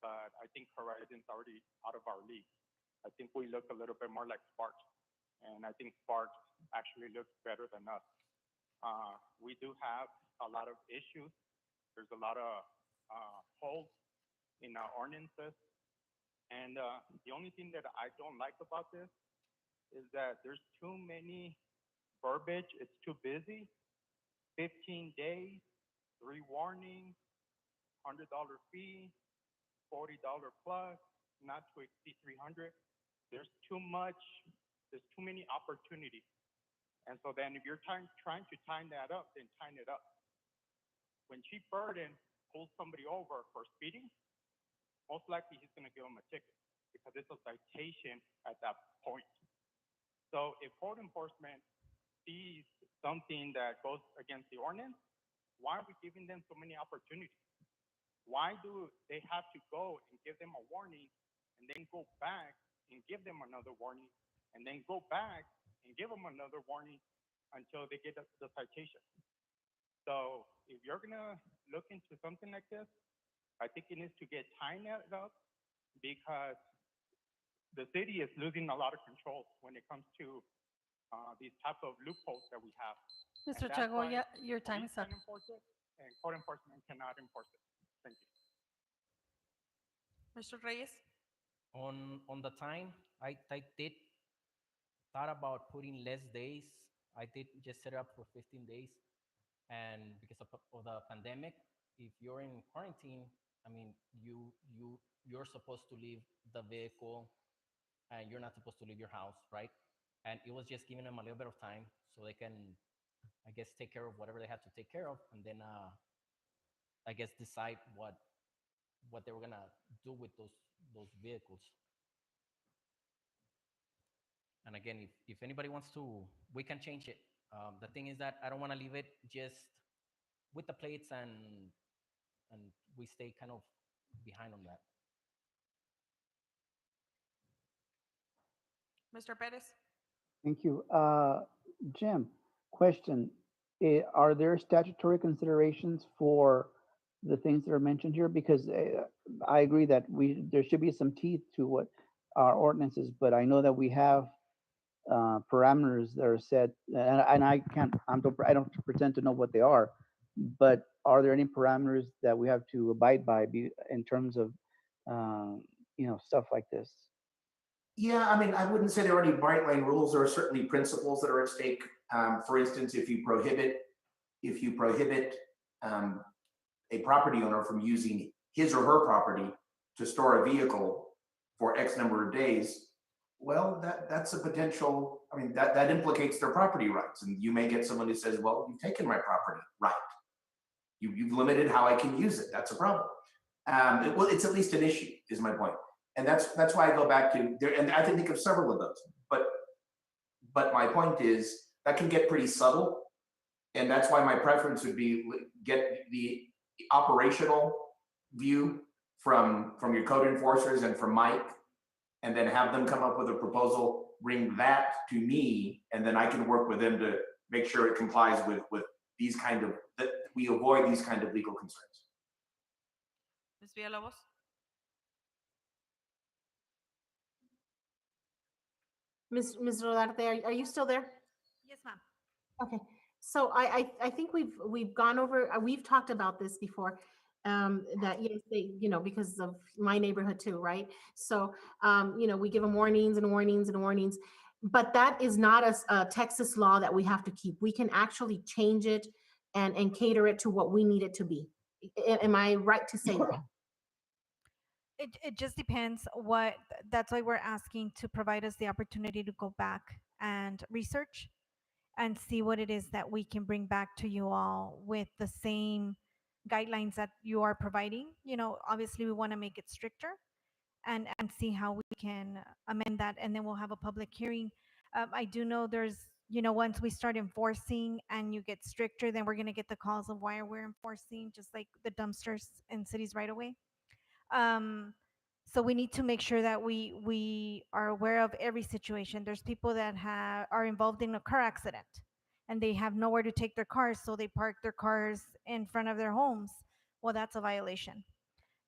but I think Horizon's already out of our league. I think we look a little bit more like Sparks, and I think Sparks actually looks better than us. We do have a lot of issues. There's a lot of holes in our ordinances, and the only thing that I don't like about this is that there's too many verbiage. It's too busy. 15 days, 3 warnings, $100 fee, $40 plus, not to exceed 300. There's too much. There's too many opportunities. And so then if you're trying to time that up, then time it up. When Chief Burden pulls somebody over for speeding, most likely he's going to give them a ticket because it's a citation at that point. So if code enforcement sees something that goes against the ordinance, why are we giving them so many opportunities? Why do they have to go and give them a warning and then go back and give them another warning and then go back and give them another warning until they get the citation? So if you're gonna look into something like this, I think it needs to get timed up because the city is losing a lot of control when it comes to these type of loopholes that we have. And Mr. that's Chago, why yeah, your time we is up. can enforce it and code enforcement cannot enforce it. Thank you. Mr. Reyes? On the time, I did thought about putting less days. I did just set it up for 15 days. And because of the pandemic, if you're in quarantine, I mean, you're supposed to leave the vehicle and you're not supposed to leave your house, right? And it was just giving them a little bit of time so they can, I guess, take care of whatever they had to take care of, and then I guess decide what they were gonna do with those vehicles. And again, if anybody wants to, we can change it. The thing is that I don't want to leave it just with the plates and we stay kind of behind on that. Mr. Perez? Thank you. Jim, question. Are there statutory considerations for the things that are mentioned here? Because I agree that there should be some teeth to what our ordinance is, but I know that we have parameters that are set, and I don't pretend to know what they are, but are there any parameters that we have to abide by in terms of, stuff like this? Yeah, I mean, I wouldn't say there are any bright line rules. There are certainly principles that are at stake. For instance, if you prohibit a property owner from using his or her property to store a vehicle for X number of days, well, that's a potential. I mean, that implicates their property rights, and you may get someone who says, "Well, you've taken my property right. You've limited how I can use it. That's a problem." Well, it's at least an issue, is my point. And that's why I go back to there, and I can think of several of those. But my point is that can get pretty subtle, and that's why my preference would be get the operational view from your code enforcers and from Mike, and then have them come up with a proposal, bring that to me, and then I can work with them to make sure it complies with these kind of, that we avoid these kind of legal concerns. Ms. Villalobos? Ms. Rodarte, are you still there? Yes, ma'am. Okay, so I think we've gone over, we've talked about this before, that yes, because of my neighborhood too, right? So, we give them warnings and warnings and warnings, but that is not a Texas law that we have to keep. We can actually change it and cater it to what we need it to be. Am I right to say that? It just depends that's why we're asking to provide us the opportunity to go back and research and see what it is that we can bring back to you all with the same guidelines that you are providing. Obviously we want to make it stricter and see how we can amend that, and then we'll have a public hearing. I do know there's, once we start enforcing and you get stricter, then we're going to get the calls of why are we enforcing, just like the dumpsters in cities right away. So we need to make sure that we are aware of every situation. There's people that are involved in a car accident, and they have nowhere to take their cars, so they park their cars in front of their homes. Well, that's a violation,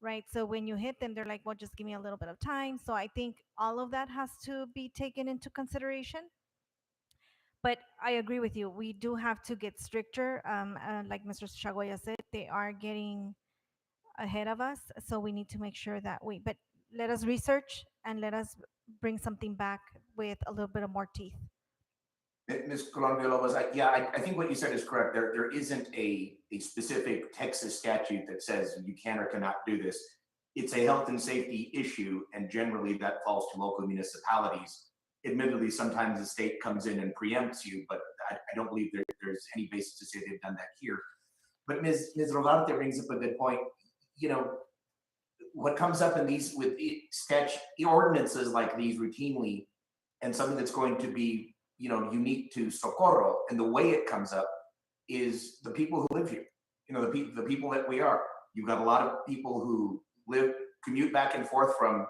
right? So when you hit them, they're like, well, just give me a little bit of time. So I think all of that has to be taken into consideration. But I agree with you. We do have to get stricter. Like Mr. Chagoya said, they are getting ahead of us. So we need to make sure that but let us research and let us bring something back with a little bit of more teeth. Ms. Colombia Lopez, I think what you said is correct. There isn't a specific Texas statute that says you can or cannot do this. It's a health and safety issue, and generally that falls to local municipalities. Admittedly, sometimes the state comes in and preempts you, but I don't believe there's any basis to say they've done that here. But Ms. Rolarte brings up a good point. You know, what comes up in these with ordinances like these routinely, and something that's going to be unique to Socorro, and the way it comes up is the people who live here. The people that we are. You've got a lot of people who commute back and forth from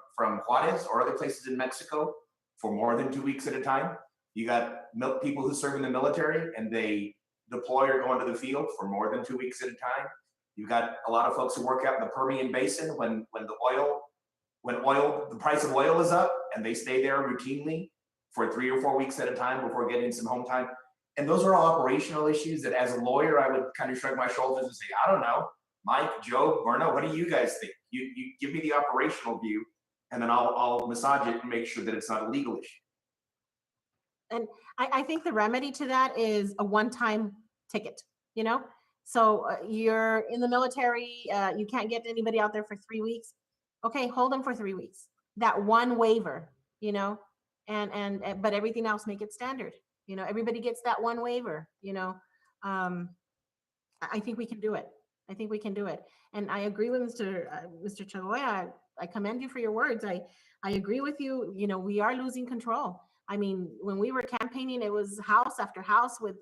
Juarez or other places in Mexico for more than 2 weeks at a time. You got people who serve in the military and they deploy or go into the field for more than 2 weeks at a time. You've got a lot of folks who work out in the Permian Basin when the price of oil is up, and they stay there routinely for 3 or 4 weeks at a time before getting some home time. And those are all operational issues that as a lawyer, I would kind of shrug my shoulders and say, I don't know, Mike, Joe, Berna, what do you guys think? You give me the operational view, and then I'll massage it and make sure that it's not a legal issue. And I think the remedy to that is a one-time ticket, So you're in the military, you can't get anybody out there for 3 weeks. Okay, hold them for 3 weeks. That one waiver, but everything else, make it standard. Everybody gets that one waiver. I think we can do it. And I agree with Mr. Chagoya. I commend you for your words. I agree with you. We are losing control. I mean, when we were campaigning, it was house after house with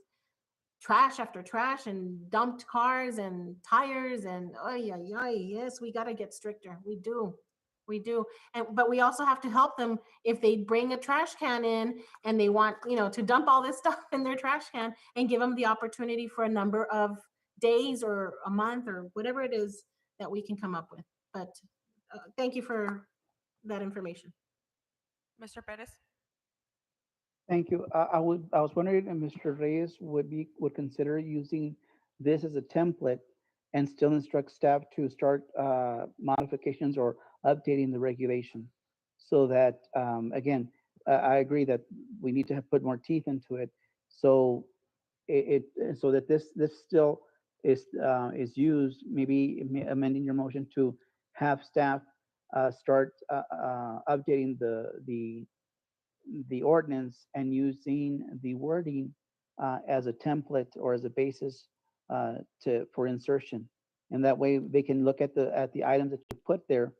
trash after trash and dumped cars and tires and yes, we got to get stricter. We do. But we also have to help them if they bring a trash can in and they want, to dump all this stuff in their trash can, and give them the opportunity for a number of days or a month or whatever it is that we can come up with. But thank you for that information. Mr. Perez? Thank you. I was wondering if Mr. Reyes would consider using this as a template and still instruct staff to start modifications or updating the regulation, so that again, I agree that we need to put more teeth into it, so so that this still is used. Maybe amending your motion to have staff start updating the ordinance and using the wording as a template or as a basis for insertion, and that way they can look at the items that you put there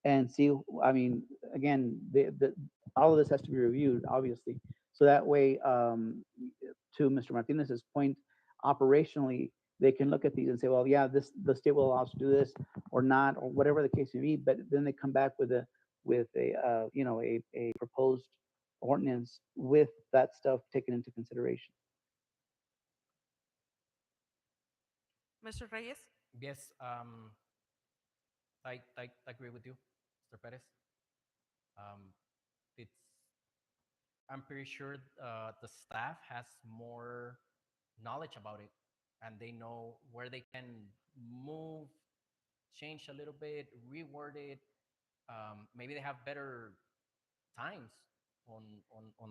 and see. I mean, again, all of this has to be reviewed, obviously, so that way, to Mr. Martinez's point, operationally they can look at these and say, well, yeah, the state will allow us to do this or not, or whatever the case may be. But then they come back with a proposed ordinance with that stuff taken into consideration. Mr. Reyes? Yes, I agree with you, Mr. Perez. It's I'm pretty sure the staff has more knowledge about it, and they know where they can move, change a little bit, reword it. Maybe they have better times on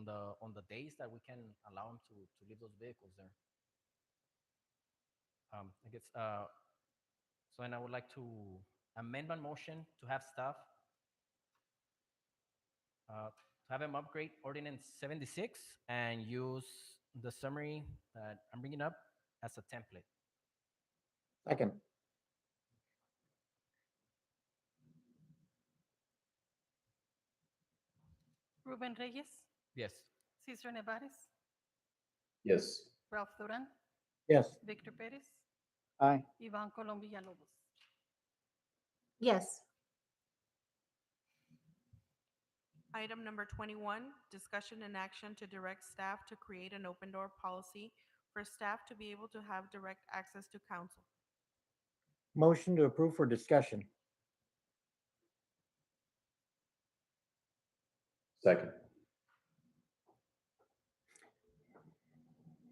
the days that we can allow them to leave those vehicles there. I guess so. And I would like to amend my motion to have staff to have them upgrade Ordinance 76 and use the summary that I'm bringing up as a template. Second. Ruben Reyes, Yes. Cesar Nevares, Yes. Ralph Duran, Yes. Victor Perez, Aye. Iván Colom Villalobos. Yes. Item number 21, discussion and action to direct staff to create an open door policy for staff to be able to have direct access to counsel. Motion to approve for discussion. Second.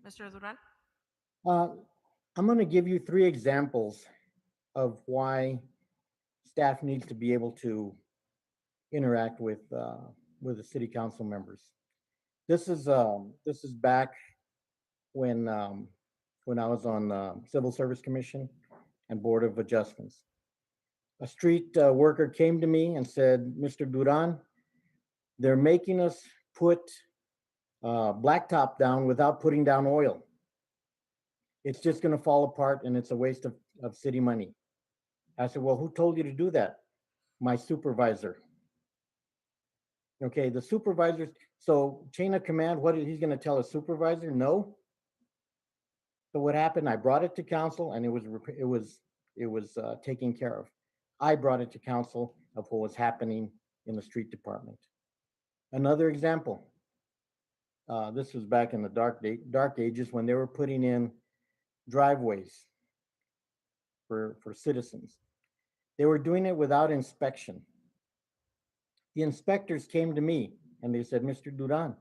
Mr. Duran? I'm going to give you 3 examples of why staff needs to be able to interact with the city council members. This is back when I was on Civil Service Commission and Board of Adjustments. A street worker came to me and said, "Mr. Duran, they're making us put blacktop down without putting down oil. It's just going to fall apart and it's a waste of city money." I said, "Well, who told you to do that?" "My supervisor." Okay, the supervisors. So chain of command, what he's going to tell a supervisor? No. So what happened? I brought it to council and it was taken care of. I brought it to council of what was happening in the street department. Another example. This was back in the dark ages when they were putting in driveways for citizens. They were doing it without inspection. The inspectors came to me and they said, "Mr. Duran,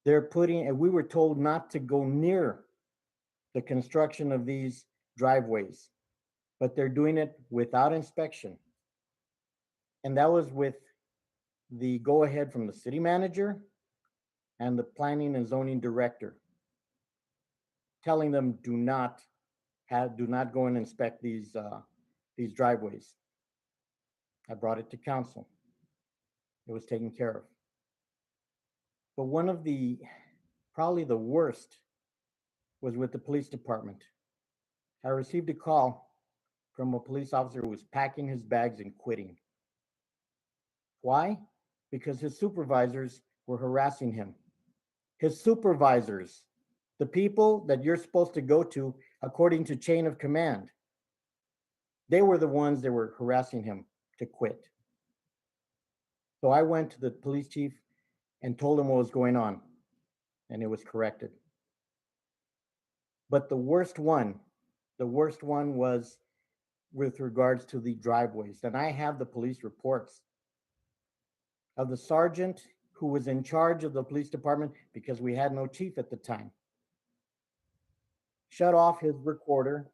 and we were told not to go near the construction of these driveways, but they're doing it without inspection." And that was with the go-ahead from the city manager and the planning and zoning director, telling them do not go and inspect these driveways. I brought it to council. It was taken care of. But one of probably the worst was with the police department. I received a call from a police officer who was packing his bags and quitting. Why? Because his supervisors were harassing him. His supervisors, the people that you're supposed to go to according to chain of command, they were the ones that were harassing him to quit. So I went to the police chief and told him what was going on, and it was corrected. But the worst one was with regards to the driveways. And I have the police reports of the sergeant who was in charge of the police department, because we had no chief at the time, shut off his recorder,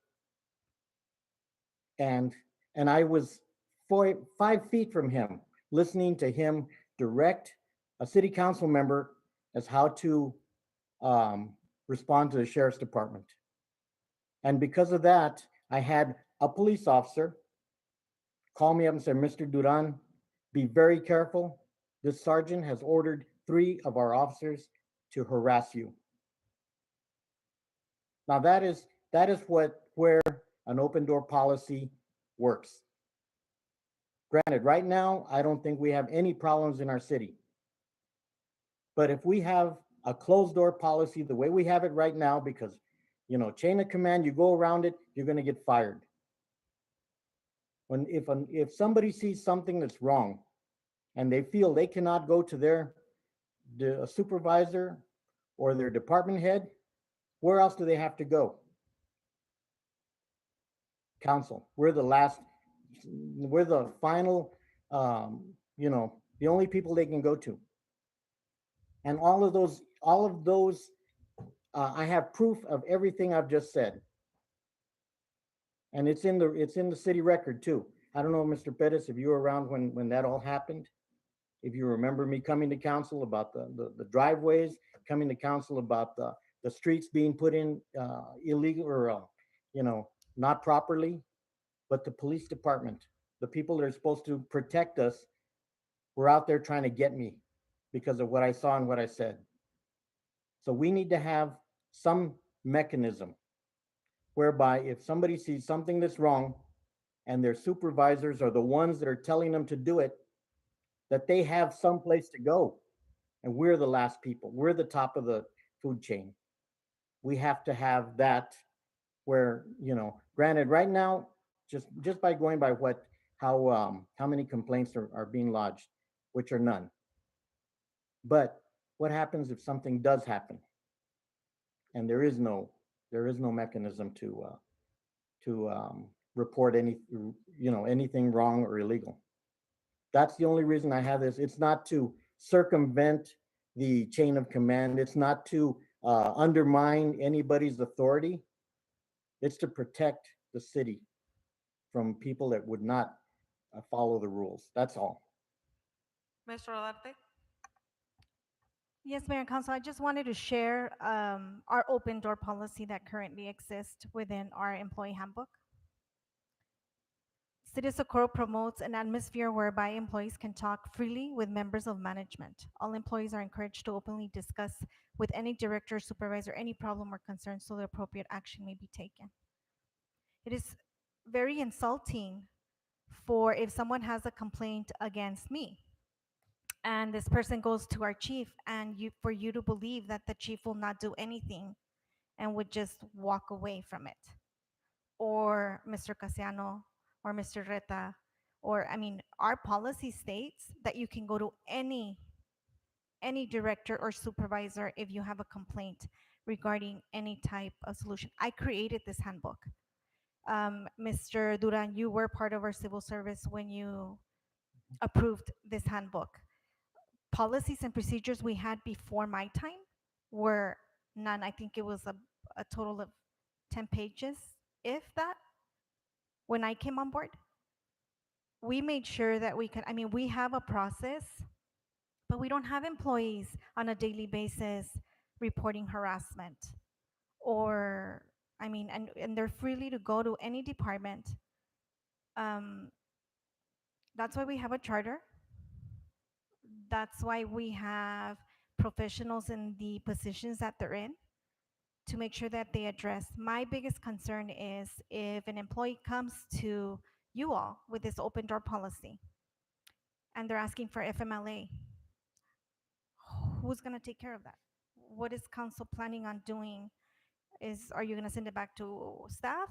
and I was 5 feet from him, listening to him direct a city council member as how to respond to the sheriff's department. And because of that, I had a police officer call me up and say, "Mr. Duran, be very careful. This sergeant has ordered 3 of our officers to harass you." Now that is where an open door policy works. Granted, right now, I don't think we have any problems in our city. But if we have a closed door policy the way we have it right now, because, chain of command, you go around it, you're going to get fired. If somebody sees something that's wrong and they feel they cannot go to their supervisor or their department head, where else do they have to go? Council. We're the final, the only people they can go to. And all of those, I have proof of everything I've just said. And it's in the city record too. I don't know, Mr. Pettis, if you were around when that all happened, if you remember me coming to council about the driveways, coming to council about the streets being put in illegal or, not properly. But the police department, the people that are supposed to protect us, were out there trying to get me because of what I saw and what I said. So we need to have some mechanism whereby if somebody sees something that's wrong and their supervisors are the ones that are telling them to do it, that they have some place to go. And we're the last people. We're the top of the food chain. We have to have that where, granted, right now, just by going by how many complaints are being lodged, which are none. But what happens if something does happen? and there is no mechanism to report anything wrong or illegal. That's the only reason I have this. It's not to circumvent the chain of command. It's not to undermine anybody's authority. It's to protect the city from people that would not follow the rules. That's all. Mr. Olarte? Yes, Mayor and Council, I just wanted to share our open door policy that currently exists within our employee handbook. City of Socorro promotes an atmosphere whereby employees can talk freely with members of management. All employees are encouraged to openly discuss with any director or supervisor any problem or concern so the appropriate action may be taken. It is very insulting for if someone has a complaint against me and this person goes to our chief and for you to believe that the chief will not do anything and would just walk away from it, or Mr. Casiano or Mr. Reta, or I mean, our policy states that you can go to any director or supervisor if you have a complaint regarding any type of solution. I created this handbook. Mr. Duran, you were part of our civil service when you approved this handbook. Policies and procedures we had before my time were none. I think it was a total of 10 pages, if that. When I came on board, we made sure that we could, I mean, we have a process, but we don't have employees on a daily basis reporting harassment or, I mean, and they're freely to go to any department. Um, that's why we have a charter. That's why we have professionals in the positions that they're in to make sure that they address. My biggest concern is if an employee comes to you all with this open door policy and they're asking for FMLA, who's going to take care of that? What is council planning on doing? Are you going to send it back to staff?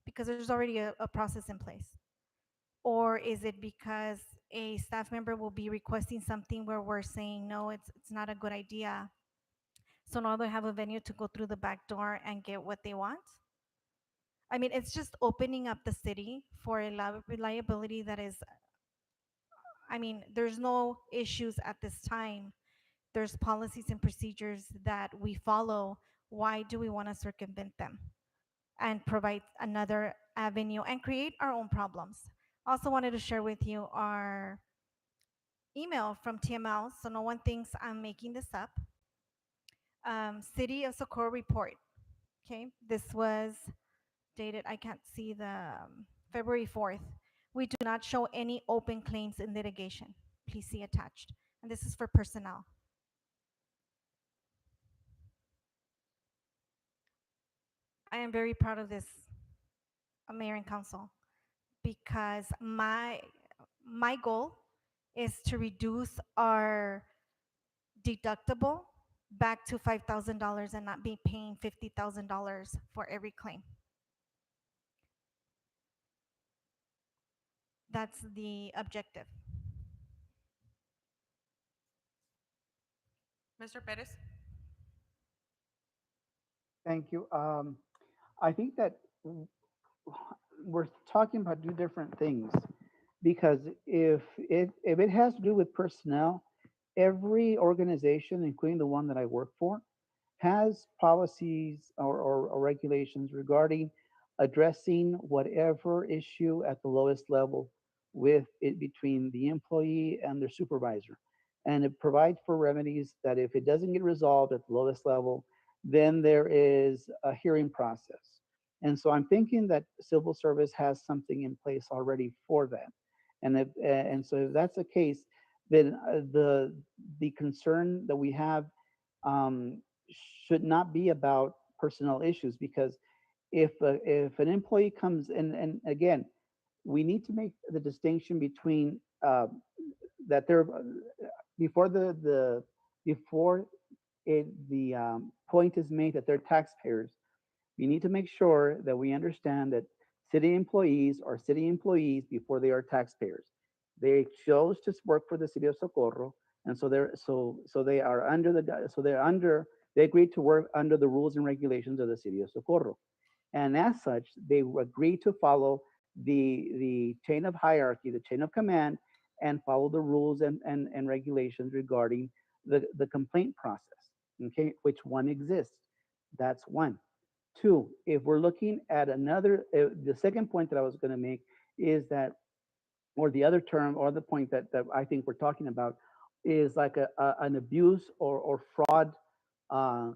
Because there's already a process in place. Or is it because a staff member will be requesting something where we're saying, no, it's not a good idea. So now they have a venue to go through the back door and get what they want. I mean, it's just opening up the city for a reliability that is, I mean, there's no issues at this time. There's policies and procedures that we follow. Why do we want to circumvent them and provide another avenue and create our own problems? Also wanted to share with you our email from TML, so no one thinks I'm making this up. City of Socorro report. Okay, this was dated, I can't see the February 4th. We do not show any open claims in litigation. Please see attached. And this is for personnel. I am very proud of this, Mayor and Council, because my goal is to reduce our deductible back to $5,000 and not be paying $50,000 for every claim. That's the objective. Mr. Perez? Thank you. I think that we're talking about two different things, because if it has to do with personnel, every organization, including the one that I work for, has policies or regulations regarding addressing whatever issue at the lowest level with it between the employee and their supervisor. And it provides for remedies that if it doesn't get resolved at the lowest level, then there is a hearing process. And so I'm thinking that civil service has something in place already for that. And so if that's the case, then the concern that we have should not be about personnel issues, because if an employee comes in, and again, we need to make the distinction between that they're before the point is made that they're taxpayers. We need to make sure that we understand that city employees are city employees before they are taxpayers. They chose to work for the city of Socorro, and so they're under They agreed to work under the rules and regulations of the city of Socorro. And as such, they agreed to follow the chain of hierarchy, the chain of command, and follow the rules and regulations regarding the complaint process, okay, which one exists. That's one. Two, if we're looking at another, the second point that I was going to make is that, or the other term, or the point that I think we're talking about is like an abuse or fraud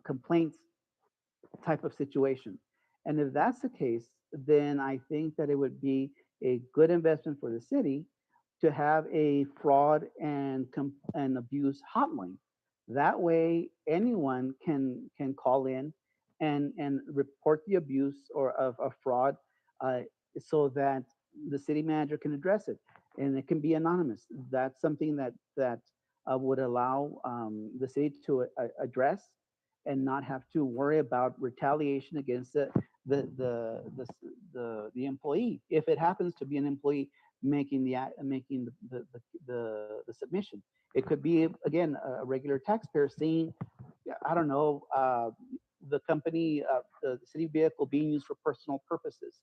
complaints type of situation. And if that's the case, then I think that it would be a good investment for the city to have a fraud and abuse hotline. That way, anyone can call in and report the abuse or of fraud, so that the city manager can address it, and it can be anonymous. That's something that would allow the city to address and not have to worry about retaliation against the employee if it happens to be an employee making the submission. It could be, again, a regular taxpayer saying, I don't know, the company, the city vehicle being used for personal purposes,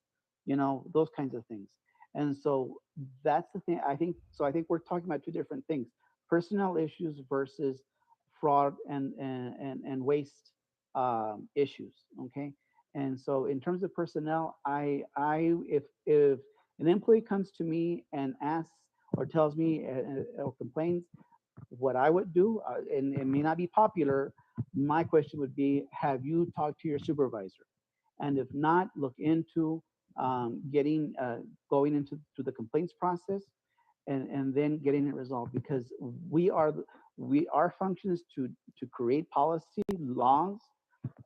those kinds of things. And so that's the thing. I think we're talking about two different things: personnel issues versus fraud and waste issues. Okay. And so in terms of personnel, if an employee comes to me and asks or tells me or complains, what I would do, and it may not be popular, my question would be, have you talked to your supervisor? And if not, look into going into the complaints process and then getting it resolved, because our function is to create policy laws,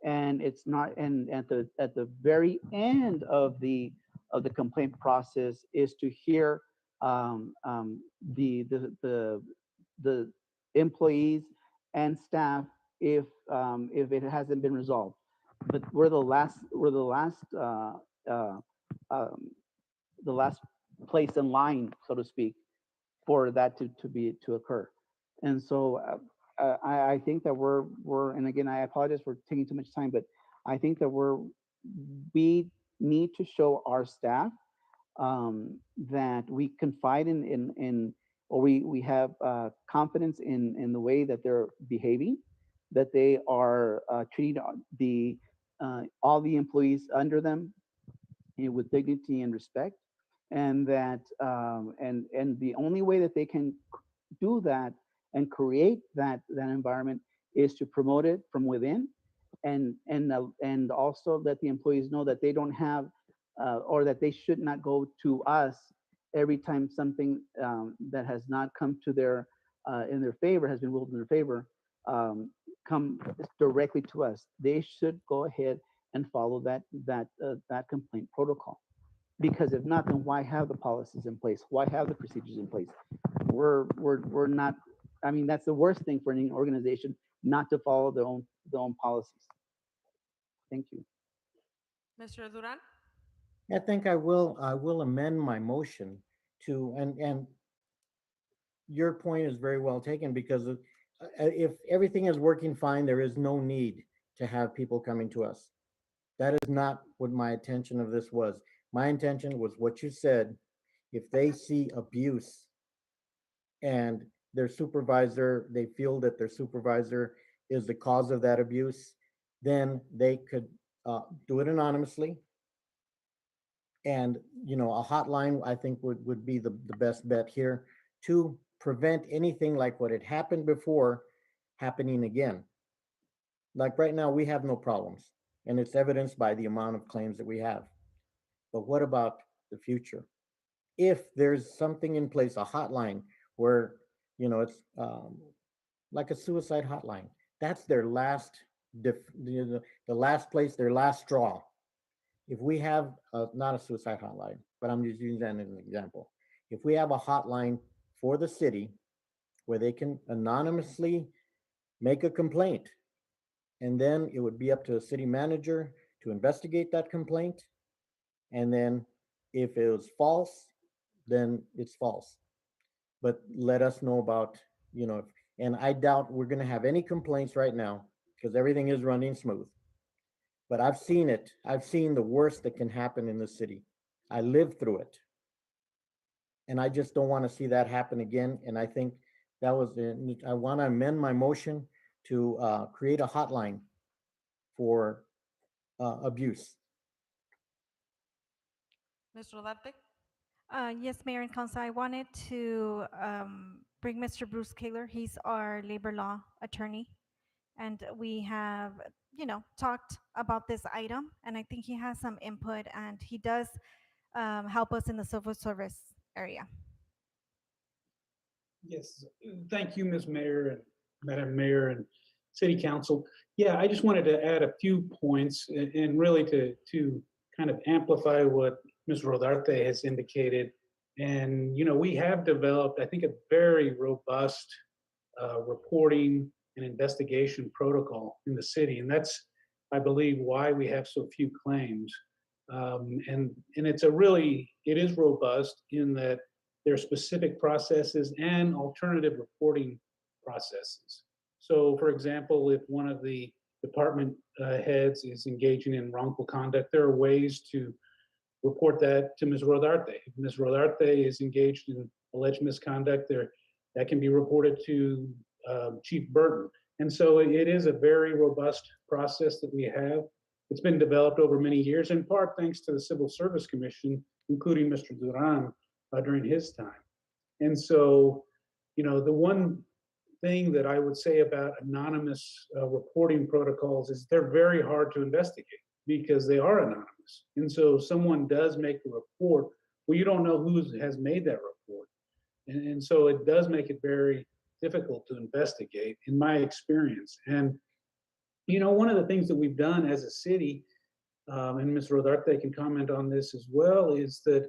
and it's not, and at the very end of the complaint process is to hear the employees and staff if it hasn't been resolved. But the last place in line, so to speak, for that to occur. And so I think that and again, I apologize for taking too much time, but I think that we need to show our staff that we confide in or we have confidence in the way that they're behaving, that they are treating all the employees under them with dignity and respect, and that and the only way that they can do that and create that environment is to promote it from within, and also let the employees know that they don't have or that they should not go to us every time something that has not come to their in their favor, has been ruled in their favor, come directly to us. They should go ahead and follow that complaint protocol. Because if not, then why have the policies in place? Why have the procedures in place? We're not. I mean, that's the worst thing for any organization, not to follow their own policies. Thank you. Mr. Duran? I think I will amend my motion to, and your point is very well taken, because if everything is working fine, there is no need to have people coming to us. That is not what my intention of this was. My intention was what you said. If they see abuse and their supervisor, they feel that their supervisor is the cause of that abuse, then they could do it anonymously. And a hotline, I think, would be the best bet here to prevent anything like what had happened before happening again. Like right now, we have no problems, and it's evidenced by the amount of claims that we have. But what about the future? If there's something in place, a hotline where, it's like a suicide hotline, that's their last, the last place, their last straw. If we have not a suicide hotline, but I'm just using that as an example. If we have a hotline for the city where they can anonymously make a complaint, and then it would be up to the city manager to investigate that complaint. And then if it was false, then it's false. But let us know about, and I doubt we're going to have any complaints right now because everything is running smooth. But I've seen it. I've seen the worst that can happen in the city. I lived through it. And I just don't want to see that happen again. And I think that was, I want to amend my motion to create a hotline for abuse. Ms. Rodarte? Yes, Mayor and Council, I wanted to bring Mr. Bruce Kaler. He's our labor law attorney. And we have, talked about this item, and I think he has some input, and he does help us in the civil service area. Yes, thank you, Ms. Mayor and Madam Mayor and City Council. Yeah, I just wanted to add a few points and really to kind of amplify what Ms. Rodarte has indicated. And, we have developed, I think, a very robust reporting and investigation protocol in the city. And that's, I believe, why we have so few claims. And it is robust in that there are specific processes and alternative reporting processes. So, for example, if one of the department heads is engaging in wrongful conduct, there are ways to report that to Ms. Rodarte. If Ms. Rodarte is engaged in alleged misconduct, that can be reported to Chief Burton. And so it is a very robust process that we have. It's been developed over many years, in part thanks to the Civil Service Commission, including Mr. Duran during his time. And so, the one thing that I would say about anonymous reporting protocols is they're very hard to investigate because they are anonymous. And so someone does make the report, well, you don't know who has made that report. And so it does make it very difficult to investigate, in my experience. And, one of the things that we've done as a city, and Ms. Rodarte can comment on this as well, is that,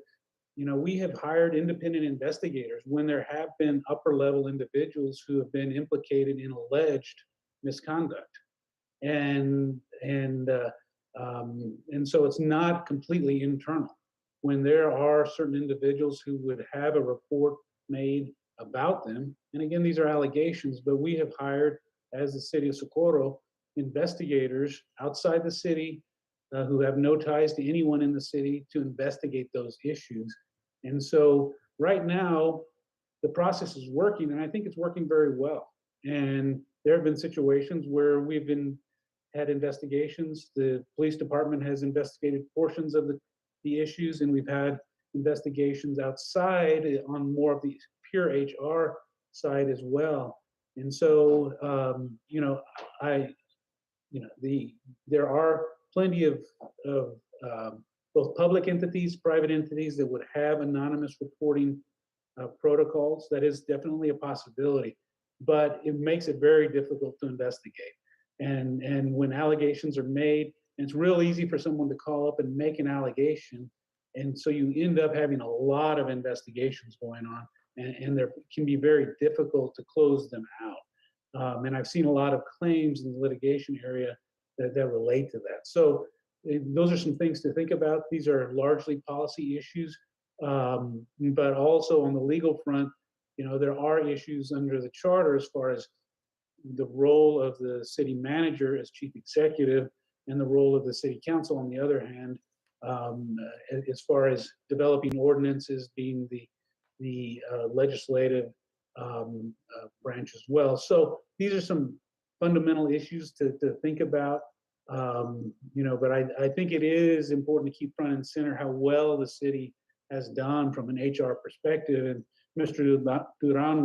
we have hired independent investigators when there have been upper level individuals who have been implicated in alleged misconduct. And so it's not completely internal. When there are certain individuals who would have a report made about them, and again, these are allegations, but we have hired, as the city of Socorro, investigators outside the city who have no ties to anyone in the city to investigate those issues. And so right now, the process is working, and I think it's working very well. And there have been situations where we've had investigations. The police department has investigated portions of the issues, and we've had investigations outside on more of the pure HR side as well. And so, there are plenty of both public entities, private entities that would have anonymous reporting protocols. That is definitely a possibility, but it makes it very difficult to investigate. And when allegations are made, it's real easy for someone to call up and make an allegation. And so you end up having a lot of investigations going on, and there can be very difficult to close them out. And I've seen a lot of claims in the litigation area that relate to that. So those are some things to think about. These are largely policy issues, but also on the legal front, there are issues under the charter as far as the role of the city manager as chief executive and the role of the city council on the other hand, as far as developing ordinances, being the legislative branch as well. So these are some fundamental issues to think about. But I think it is important to keep front and center how well the city has done from an HR perspective. And Mr. Duran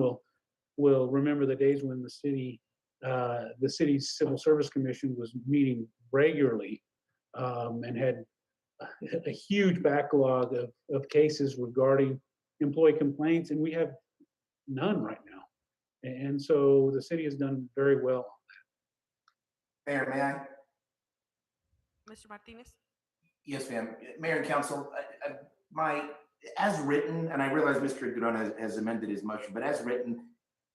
will remember the days when the city's Civil Service Commission was meeting regularly and had a huge backlog of cases regarding employee complaints, and we have none right now. And so the city has done very well. Mayor, may I? Mr. Martinez? Yes, ma'am. Mayor and Council, as written, and I realize Mr. Duran has amended his motion, but as written,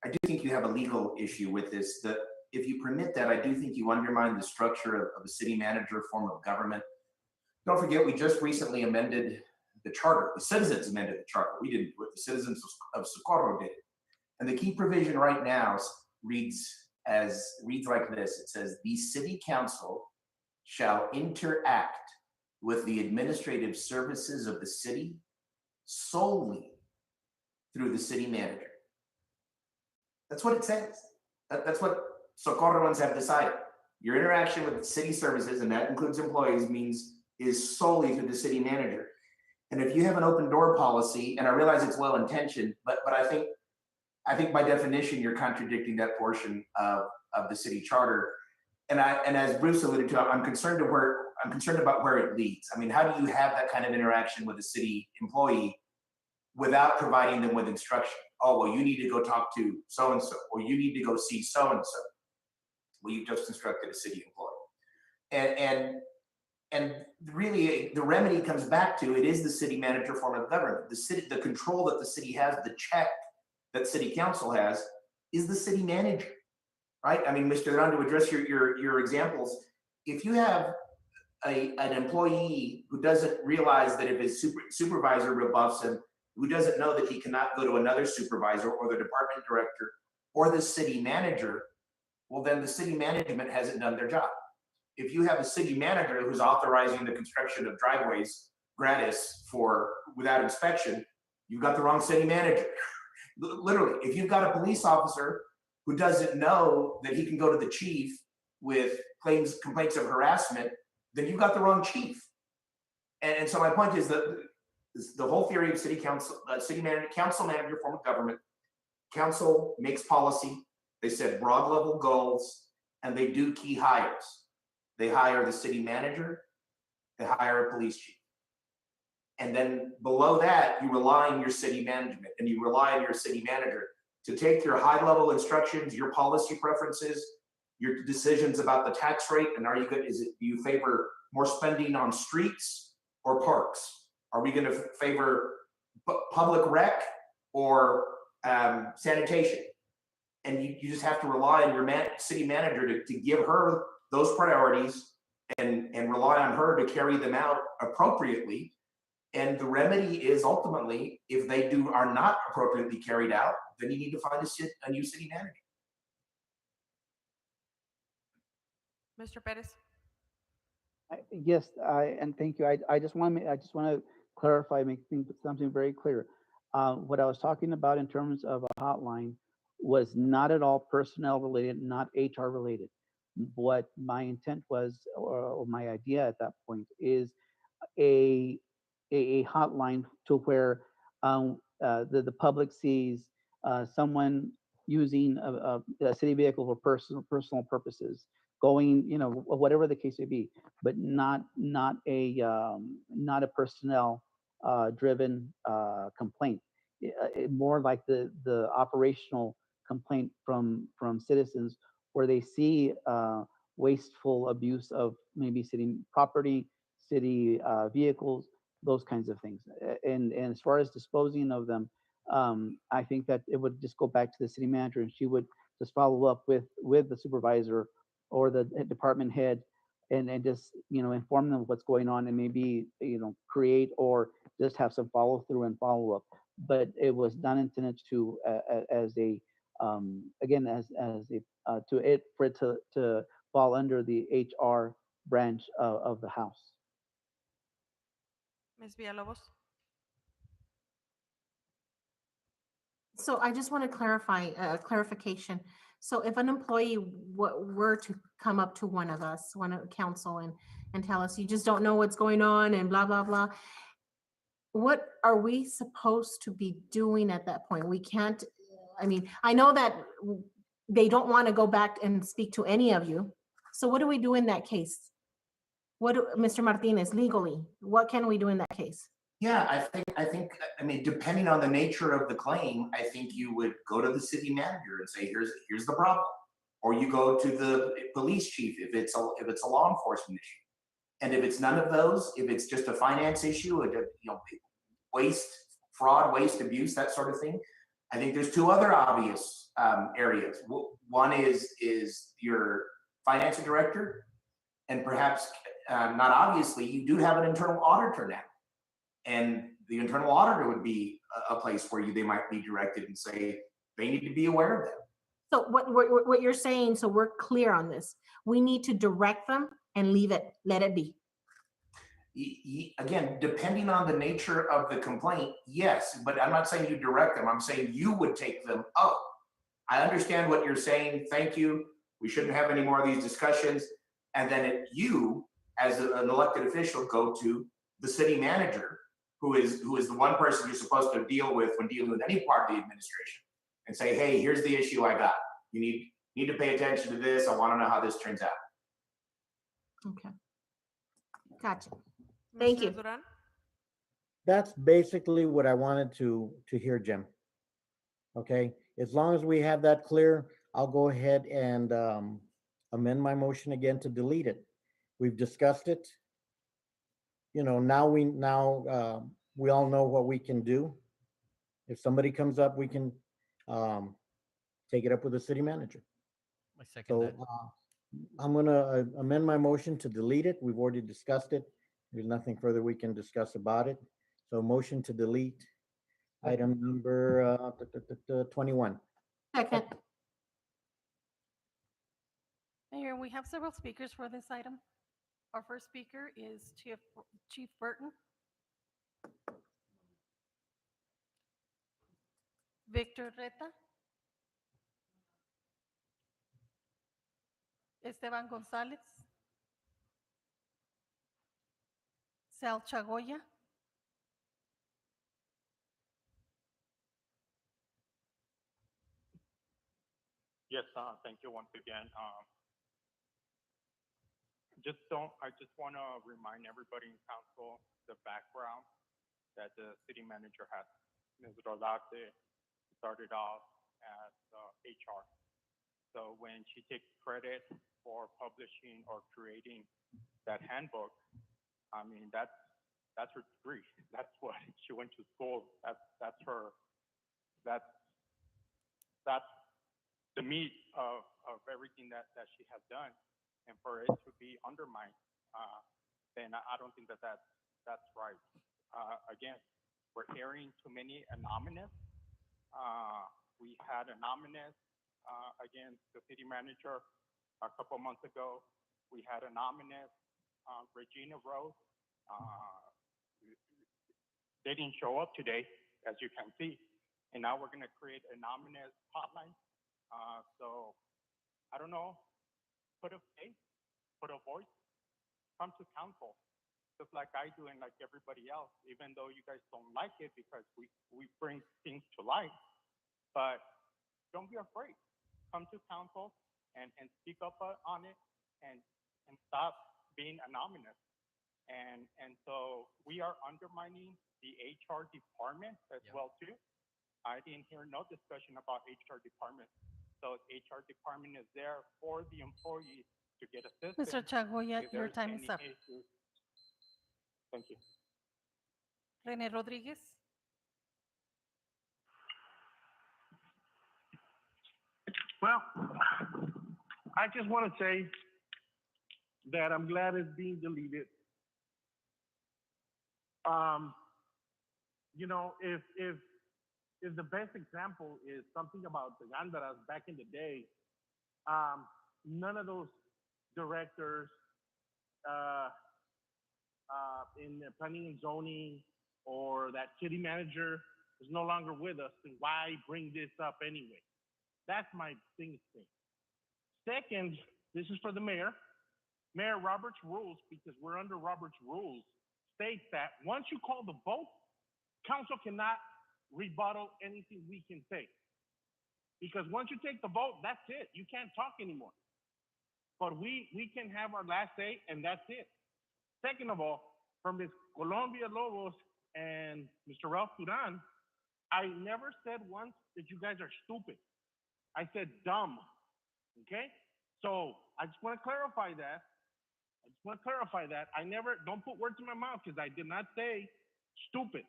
I do think you have a legal issue with this. That if you permit that, I do think you undermine the structure of a city manager form of government. Don't forget, we just recently amended the charter. The citizens amended the charter. We didn't do it. The citizens of Socorro did it. And the key provision right now reads reads like this. It says, the city council shall interact with the administrative services of the city solely through the city manager. That's what it says. That's what Socorroans have decided. Your interaction with city services, and that includes employees, is solely through the city manager. And if you have an open door policy, and I realize it's well intentioned, but I think by definition you're contradicting that portion of the city charter. And as Bruce alluded to, I'm concerned about where it leads. I mean, how do you have that kind of interaction with a city employee without providing them with instruction? Oh, well, you need to go talk to so-and-so, or you need to go see so-and-so. Well, you've just instructed a city employee. And really the remedy comes back to, it is the city manager form of government. The control that the city has, the check that city council has, is the city manager, right? I mean, Mr. Duran, to address your examples, if you have an employee who doesn't realize that if his supervisor rebuffs him, who doesn't know that he cannot go to another supervisor or the department director or the city manager, well, then the city management hasn't done their job. If you have a city manager who's authorizing the construction of driveways gratis without inspection, you've got the wrong city manager. Literally, if you've got a police officer who doesn't know that he can go to the chief with complaints of harassment, then you've got the wrong chief. And so my point is that the whole theory of city council, council manager form of government, council makes policy, they set broad level goals, and they do key hires. They hire the city manager, they hire a police chief. And then below that, you rely on your city management and you rely on your city manager to take your high level instructions, your policy preferences, your decisions about the tax rate, and do you favor more spending on streets or parks? Are we gonna favor public rec or sanitation? And you just have to rely on your city manager to give her those priorities and rely on her to carry them out appropriately. And the remedy is ultimately, if they are not appropriately carried out, then you need to find a new city manager. Mr. Perez? Yes, and thank you. I just want to clarify, make something very clear. What I was talking about in terms of a hotline was not at all personnel related, not HR related. What my intent was, or my idea at that point, is a hotline to where the public sees someone using a city vehicle for personal purposes, going, whatever the case may be, but not a personnel driven complaint. More like the operational complaint from citizens, where they see wasteful abuse of maybe city property, city vehicles, those kinds of things. And as far as disposing of them, I think that it would just go back to the city manager, and she would just follow up with the supervisor or the department head, and just inform them of what's going on, and maybe create or just have some follow through and follow up. But it was not intended to as a again as a for it to fall under the HR branch of the house. Ms. Villalobos? So I just want to clarify, clarification. So if an employee were to come up to one of us, one of council, and tell us, you just don't know what's going on and blah, blah, blah, what are we supposed to be doing at that point? We can't, I mean, I know that they don't want to go back and speak to any of you. So what do we do in that case? Mr. Martinez, legally, what can we do in that case? Yeah, I mean, depending on the nature of the claim, I think you would go to the city manager and say, here's the problem. Or you go to the police chief if it's a law enforcement issue. And if it's none of those, if it's just a finance issue, waste, fraud, waste, abuse, that sort of thing, I think there's two other obvious areas. One is your finance director, and perhaps not obviously, you do have an internal auditor now. And the internal auditor would be a place where they might be directed and say they need to be aware of them. So what you're saying, so we're clear on this, we need to direct them and leave it, let it be. Again, depending on the nature of the complaint, yes, but I'm not saying you direct them. I'm saying you would take them up. I understand what you're saying. Thank you. We shouldn't have any more of these discussions. And then you, as an elected official, go to the city manager, who is the one person you're supposed to deal with when dealing with any part of the administration, and say, hey, here's the issue I got. You need to pay attention to this. I want to know how this turns out. Okay. Gotcha. Thank Mr. you. Duran? That's basically what I wanted to hear, Jim. Okay, as long as we have that clear, I'll go ahead and amend my motion again to delete it. We've discussed it. You know, now we all know what we can do. If somebody comes up, we can take it up with the city manager. I second So that. I'm gonna amend my motion to delete it. We've already discussed it. There's nothing further we can discuss about it. So motion to delete item number 21. Second. Mayor, we have several speakers for this item. Our first speaker is Chief Burton. Victor Reta. Esteban González. Sal Chagoya. Yes, thank you once again. I just want to remind everybody in council the background that the city manager has. Ms. Rodarte started off as HR. So when she takes credit for publishing or creating that handbook, I mean, that's her degree. That's what she went to school. That's the meat of everything that she has done. And for it to be undermined, then I don't think that's right. Again, we're hearing too many anonymous. We had anonymous against the city manager a couple months ago. We had anonymous Regina Rose. They didn't show up today, as you can see. And now we're going to create an anonymous hotline. So I don't know, put a face, put a voice, come to council, just like I do and like everybody else, even though you guys don't like it because we bring things to light. But don't be afraid. Come to council and speak up on it and stop being anonymous. And so we are undermining the HR department as well too. I didn't hear no discussion about HR department. So HR department is there for the employees to get assistance. Mr. Chagoya, if your there's time is any up. issues. Thank you. Rene Rodriguez. Well, I just want to say that I'm glad it's being deleted. You know, if the best example is something about the Gandaras back in the day, none of those directors in the planning and zoning or that city manager is no longer with us, then why bring this up anyway? That's my biggest thing. Second, this is for the mayor. Mayor, Robert's rules, because we're under Robert's rules, states that once you call the vote, council cannot rebuttal anything we can say. Because once you take the vote, that's it. You can't talk anymore. But we can have our last say, and that's it. Second of all, from Ms. Colombia Lobos and Mr. Ralph Duran, I never said once that you guys are stupid. I said dumb, okay? So I just want to clarify that. I never, don't put words in my mouth because I did not say stupid.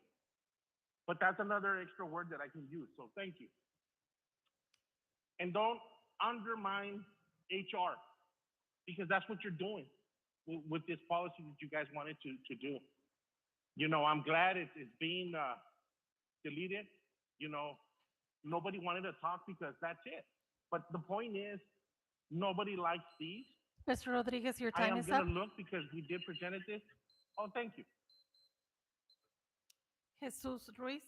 But that's another extra word that I can use, so thank you. And don't undermine HR, because that's what you're doing with this policy that you guys wanted to do. You know, I'm glad it's being deleted. You know, nobody wanted to talk because that's it. But the point is, nobody likes these. Mr. Rodriguez, your I time am is up. gonna look because we did present this. Oh, thank you. Jesus Ruiz.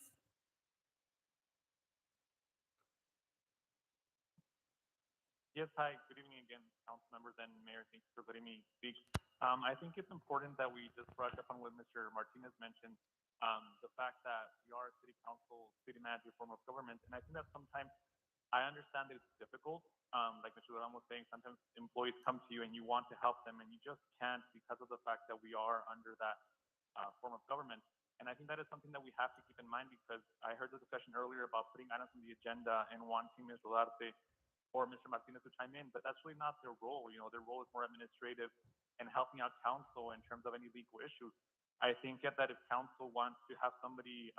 Yes, hi, good evening again, council members and mayor. Thanks for letting me speak. I think it's important that we just brush up on what Mr. Martinez mentioned, the fact that we are a city council, city manager form of government, and I think that sometimes I understand that it's difficult. Like Mr. Duran was saying, sometimes employees come to you and you want to help them and you just can't because of the fact that we are under that form of government. And I think that is something that we have to keep in mind because I heard the discussion earlier about putting items on the agenda and wanting Ms. Olarte or Mr. Martinez to chime in, but that's really not their role. You know, their role is more administrative and helping out council in terms of any legal issues. I think that if council wants to have somebody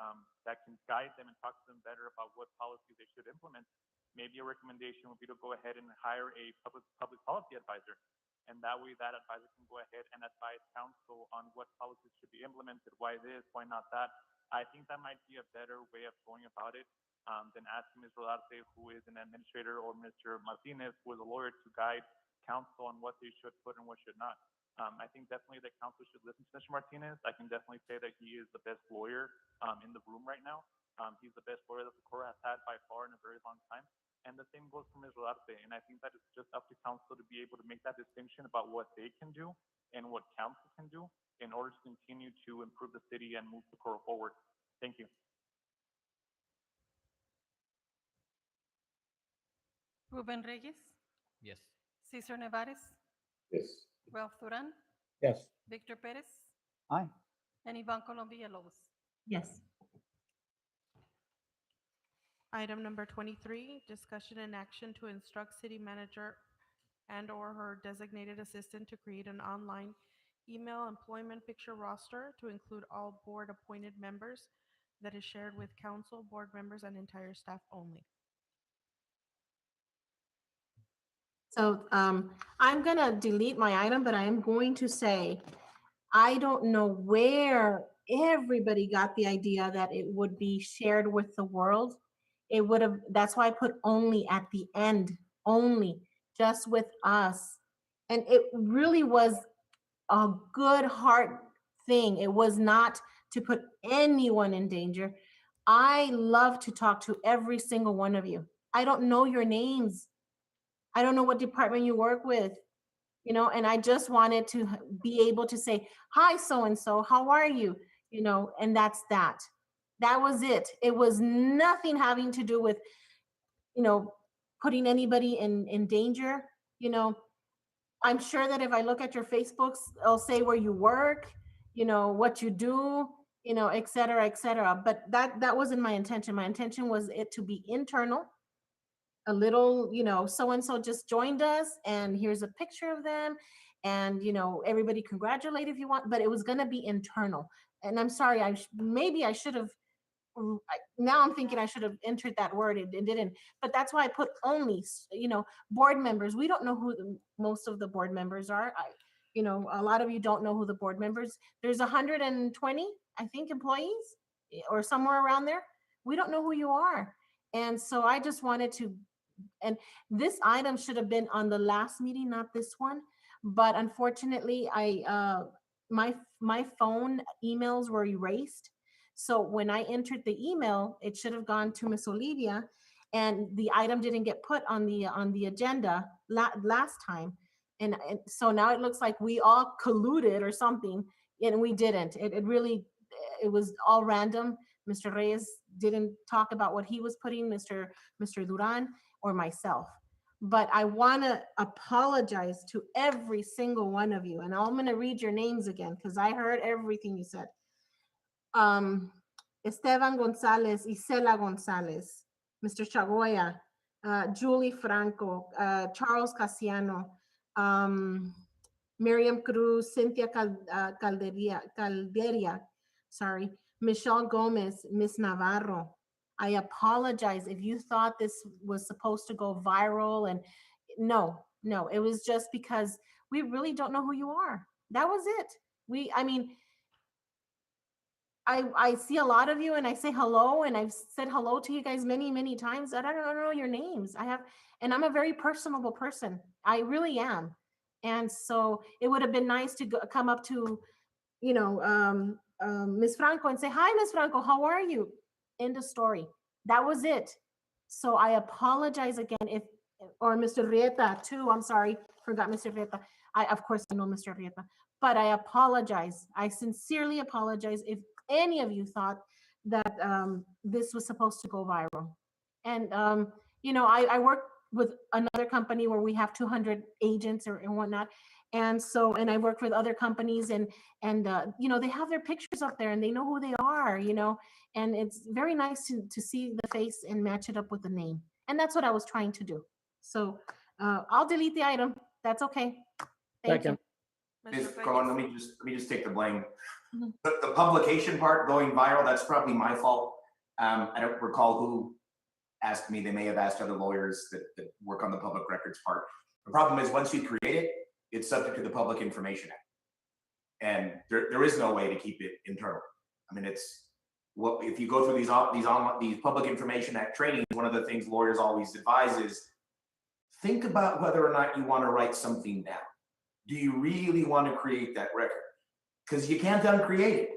that can guide them and talk to them better about what policies they should implement, maybe a recommendation would be to go ahead and hire a public policy advisor. And that way that advisor can go ahead and advise council on what policies should be implemented, why this, why not that. I think that might be a better way of going about it than asking Ms. Rodarte, who is an administrator, or Mr. Martinez, who is a lawyer, to guide council on what they should put and what should not. I think definitely that council should listen to Mr. Martinez. I can definitely say that he is the best lawyer in the room right now. He's the best lawyer that Socorro has had by far in a very long time. And the same goes for Ms. Rodarte. And I think that it's just up to council to be able to make that distinction about what they can do and what council can do in order to continue to improve the city and move Socorro forward. Thank you. Ruben Reyes. Yes. Cesar Nevares. Yes. Ralph Duran. Yes. Victor Perez. Aye. And Ivan Colombia Lobos. Yes. Item number 23, discussion and action to instruct city manager and/or her designated assistant to create an online email employment picture roster to include all board-appointed members that is shared with council, board members, and entire staff only. So I'm gonna delete my item, but I am going to say, I don't know where everybody got the idea that it would be shared with the world. It would have, that's why I put only at the end, only, just with us. And it really was a good heart thing. It was not to put anyone in danger. I love to talk to every single one of you. I don't know your names. I don't know what department you work with, you know, and I just wanted to be able to say, hi, so-and-so, how are you? You know, and that's that. That was it. It was nothing having to do with, you know, putting anybody in danger. You know, I'm sure that if I look at your Facebooks, it'll say where you work, you know, what you do, you know, et cetera, et cetera. But that wasn't my intention. My intention was it to be internal, a little, you know, so-and-so just joined us and here's a picture of them. And, you know, everybody congratulate if you want, but it was going to be internal. And I'm sorry, maybe I should have, now I'm thinking I should have entered that word. It didn't, but that's why I put only, you know, board members. We don't know who most of the board members are. You know, a lot of you don't know who the board members, there's 120, I think, employees or somewhere around there. We don't know who you are. And so I just wanted to, and this item should have been on the last meeting, not this one. But unfortunately, my phone emails were erased. So when I entered the email, it should have gone to Miss Olivia, and the item didn't get put on the agenda last time. And so now it looks like we all colluded or something, and we didn't. It really, it was all random. Mr. Reyes didn't talk about what he was putting, Mr. Duran or myself. But I want to apologize to every single one of you. And I'm going to read your names again because I heard everything you said. Esteban Gonzalez, Isela Gonzalez, Mr. Chagoya, Julie Franco, Charles Casiano, Miriam Cruz, Cynthia Calderia, sorry, Michelle Gomez, Miss Navarro. I apologize if you thought this was supposed to go viral, and no, it was just because we really don't know who you are. That was it. I mean, I see a lot of you and I say hello and I've said hello to you guys many, many times. I don't know your names. And I'm a very personable person. I really am. And so it would have been nice to come up to, Miss Franco and say, hi, Miss Franco, how are you? End of story. That was it. So I apologize again or Mr. Rieta too. I'm sorry, forgot Mr. Rieta. Of course, I know Mr. Rieta, but I apologize. I sincerely apologize if any of you thought that this was supposed to go viral. And, I work with another company where we have 200 agents and whatnot. And I work with other companies and they have their pictures up there and they know who they are, and it's very nice to see the face and match it up with the name. And that's what I was trying to do. So I'll delete the item. That's okay. Thank you. Ms. Colon, let me just take the blame. The publication part going viral, that's probably my fault. I don't recall who asked me. They may have asked other lawyers that work on the public records part. The problem is once you create it, it's subject to the Public Information Act. And there is no way to keep it internal. I mean, if you go through these Public Information Act trainings, one of the things lawyers always advise is think about whether or not you want to write something down. Do you really want to create that record? Because you can't uncreate it.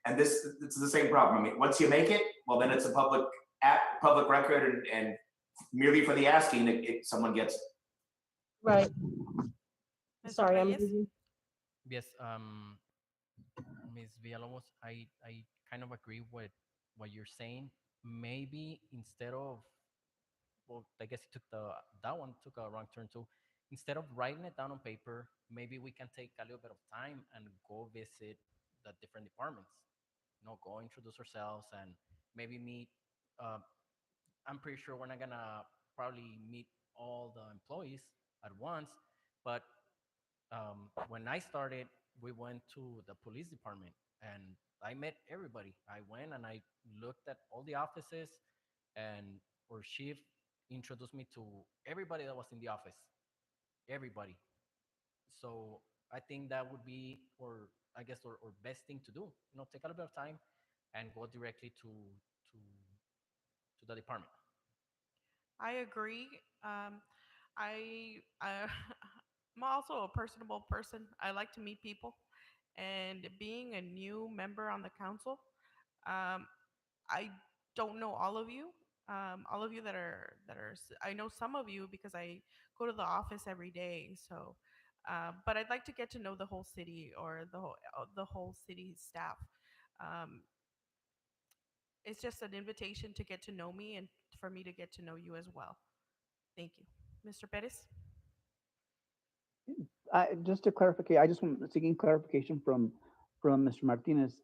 And it's the same problem. I mean, once you make it, well, then it's a public record, and merely for the asking, someone gets it. Right. Mr. Sorry, I'm Reyes? busy. Yes, Ms. Villalobos, I kind of agree with what you're saying. Maybe instead of, well, I guess that one took a wrong turn too. Instead of writing it down on paper, maybe we can take a little bit of time and go visit the different departments. Go introduce ourselves and maybe meet. Uh, I'm pretty sure we're not gonna probably meet all the employees at once, but when I started, we went to the police department and I met everybody. I went and I looked at all the offices, and our chief introduced me to everybody that was in the office, everybody. So I think that would be, or I guess, our best thing to do. Take a little bit of time and go directly to the department. I agree. I'm also a personable person. I like to meet people, and being a new member on the council, um, I don't know all of you. All of you I know some of you because I go to the office every day. So, but I'd like to get to know the whole city or the whole city staff. Um, it's just an invitation to get to know me and for me to get to know you as well. Thank you, Mr. Perez. Just to clarify, I just want seeking clarification from Mr. Martinez.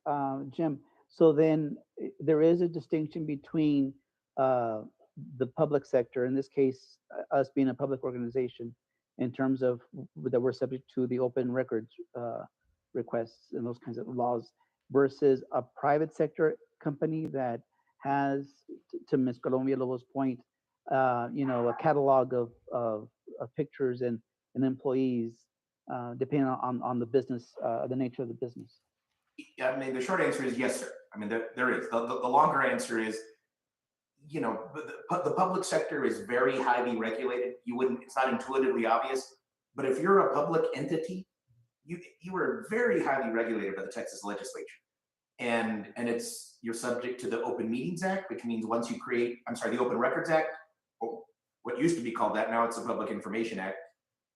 Jim, so then there is a distinction between the public sector, in this case, us being a public organization, in terms of that we're subject to the open records requests and those kinds of laws, versus a private sector company that has, to Ms. Colombia Lobo's point, a catalog of pictures and employees, depending on the business, the nature of the business. Yeah, I mean, the short answer is yes, sir. I mean, there is. The longer answer is, the public sector is very highly regulated. It's not intuitively obvious, but if you're a public entity, you are very highly regulated by the Texas legislature. And you're subject to the Open Meetings Act, which means once you create, the Open Records Act, or what used to be called that, now it's the Public Information Act.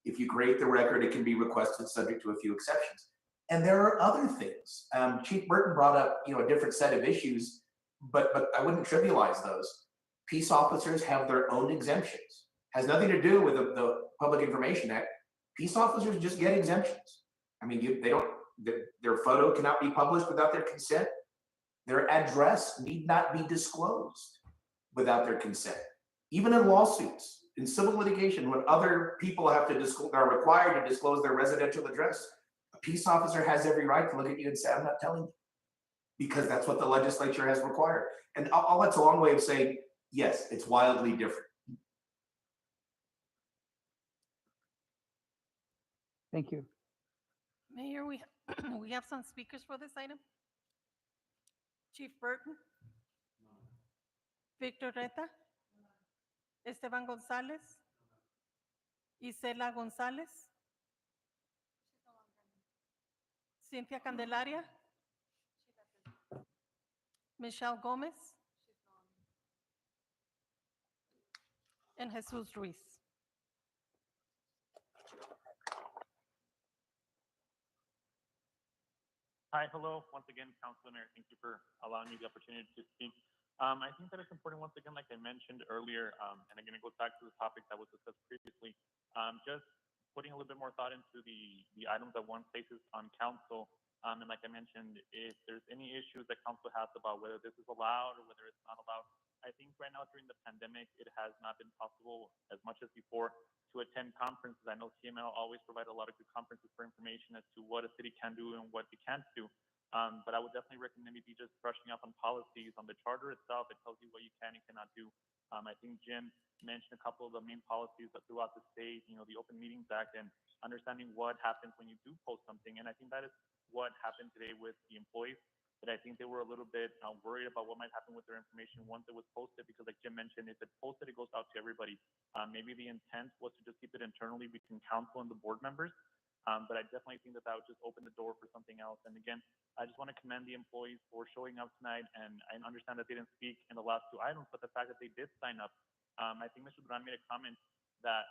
If you create the record, it can be requested subject to a few exceptions. And there are other things. Chief Burton brought up, a different set of issues, but I wouldn't trivialize those. Peace officers have their own exemptions. Has nothing to do with the Public Information Act. Peace officers just get exemptions. I mean, their photo cannot be published without their consent. Their address need not be disclosed without their consent. Even in lawsuits, in civil litigation, when other people are required to disclose their residential address, a peace officer has every right to look at you and say, I'm not telling you, because that's what the legislature has required. And all that's a long way of saying, yes, it's wildly different. Thank you. Mayor, we have some speakers for this item. Chief Burton, Victor Reta, Esteban González, Isela González, Cynthia Candelaria, Michelle Gomez, and Jesus Ruiz. Hi, hello. Once again, Councilor Mayor, thank you for allowing me the opportunity to speak. I think that it's important, once again, like I mentioned earlier, and I'm going to go back to the topic that was discussed previously, just putting a little bit more thought into the items that one places on council. And like I mentioned, if there's any issues that council has about whether this is allowed or whether it's not allowed, I think right now during the pandemic, it has not been possible as much as before to attend conferences. I know CML always provide a lot of good conferences for information as to what a city can do and what it can't do. But I would definitely recommend maybe just brushing up on policies. On the charter itself, it tells you what you can and cannot do. I think Jim mentioned a couple of the main policies that throughout the state, the Open Meetings Act, and understanding what happens when you do post something. And I think that is what happened today with the employees. That I think they were a little bit worried about what might happen with their information once it was posted, because like Jim mentioned, if it's posted, it goes out to everybody. Maybe the intent was to just keep it internally between council and the board members. But I definitely think that would just open the door for something else. And again, I just want to commend the employees for showing up tonight. And I understand that they didn't speak in the last two items, but the fact that they did sign up, I think Mr. Duran made a comment that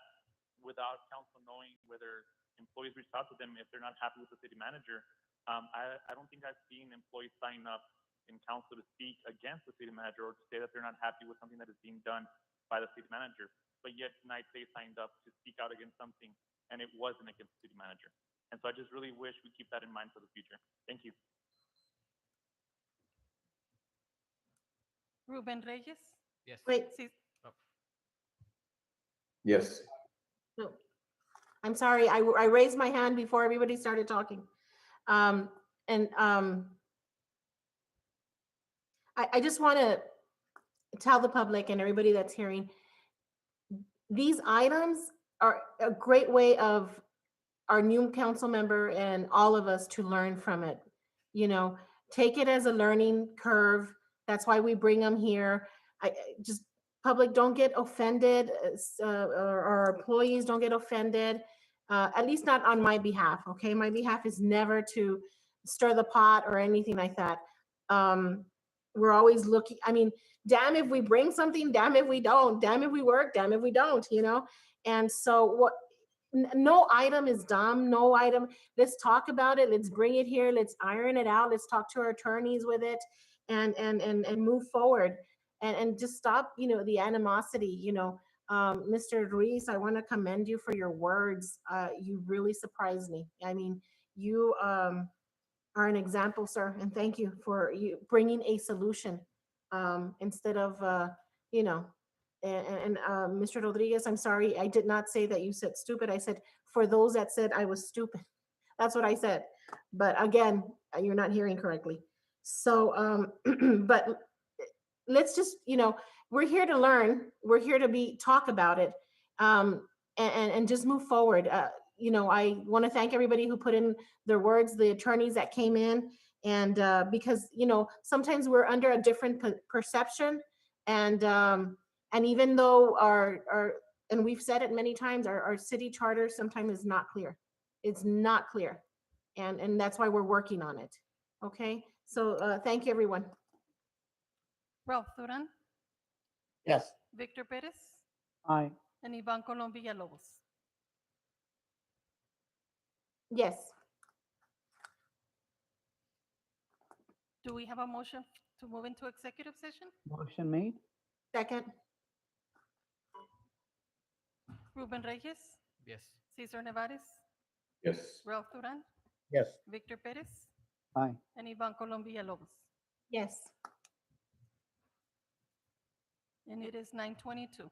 without council knowing whether employees reached out to them if they're not happy with the city manager, I don't think I've seen employees sign up in council to speak against the city manager or to say that they're not happy with something that is being done by the city manager. But yet tonight they signed up to speak out against something, and it wasn't against the city manager. And so I just really wish we keep that in mind for the future. Thank you. Ruben Reyes. Yes. Wait. Yes. No, I'm sorry. I raised my hand before everybody started talking. I just want to tell the public and everybody that's hearing, these items are a great way of our new council member and all of us to learn from it. Take it as a learning curve. That's why we bring them here. Just public, don't get offended, or employees don't get offended, at least not on my behalf, okay? My behalf is never to stir the pot or anything like that. We're always looking, damn if we bring something, damn if we don't, damn if we work, damn if we don't, And so no item is dumb, no item. Let's talk about it. Let's bring it here. Let's iron it out. Let's talk to our attorneys with it and move forward and just stop, the animosity, Mr. Ruiz, I want to commend you for your words. You really surprised me. You are an example, sir, and thank you for you bringing a solution instead of, Mr. Rodriguez, I'm sorry, I did not say that you said stupid. I said, for those that said I was stupid. That's what I said. But again, you're not hearing correctly. So, but let's just, we're here to learn. We're here to talk about it and just move forward. I want to thank everybody who put in their words, the attorneys that came in, and because, sometimes we're under a different perception, and even though and we've said it many times, our city charter sometimes is not clear. It's not clear, and that's why we're working on it. Okay, so thank you, everyone. Ralph Duran, Yes. Victor Perez, Aye. and Ivan Colom Villalobos. Yes. Do we have a motion to move into executive session? Motion made. Second. Ruben Reyes, Yes. Cesar Nevares, Yes. Ralph Duran, Yes. Victor Perez, Aye. and Ivan Colom Villalobos. Yes. And it is 9:22.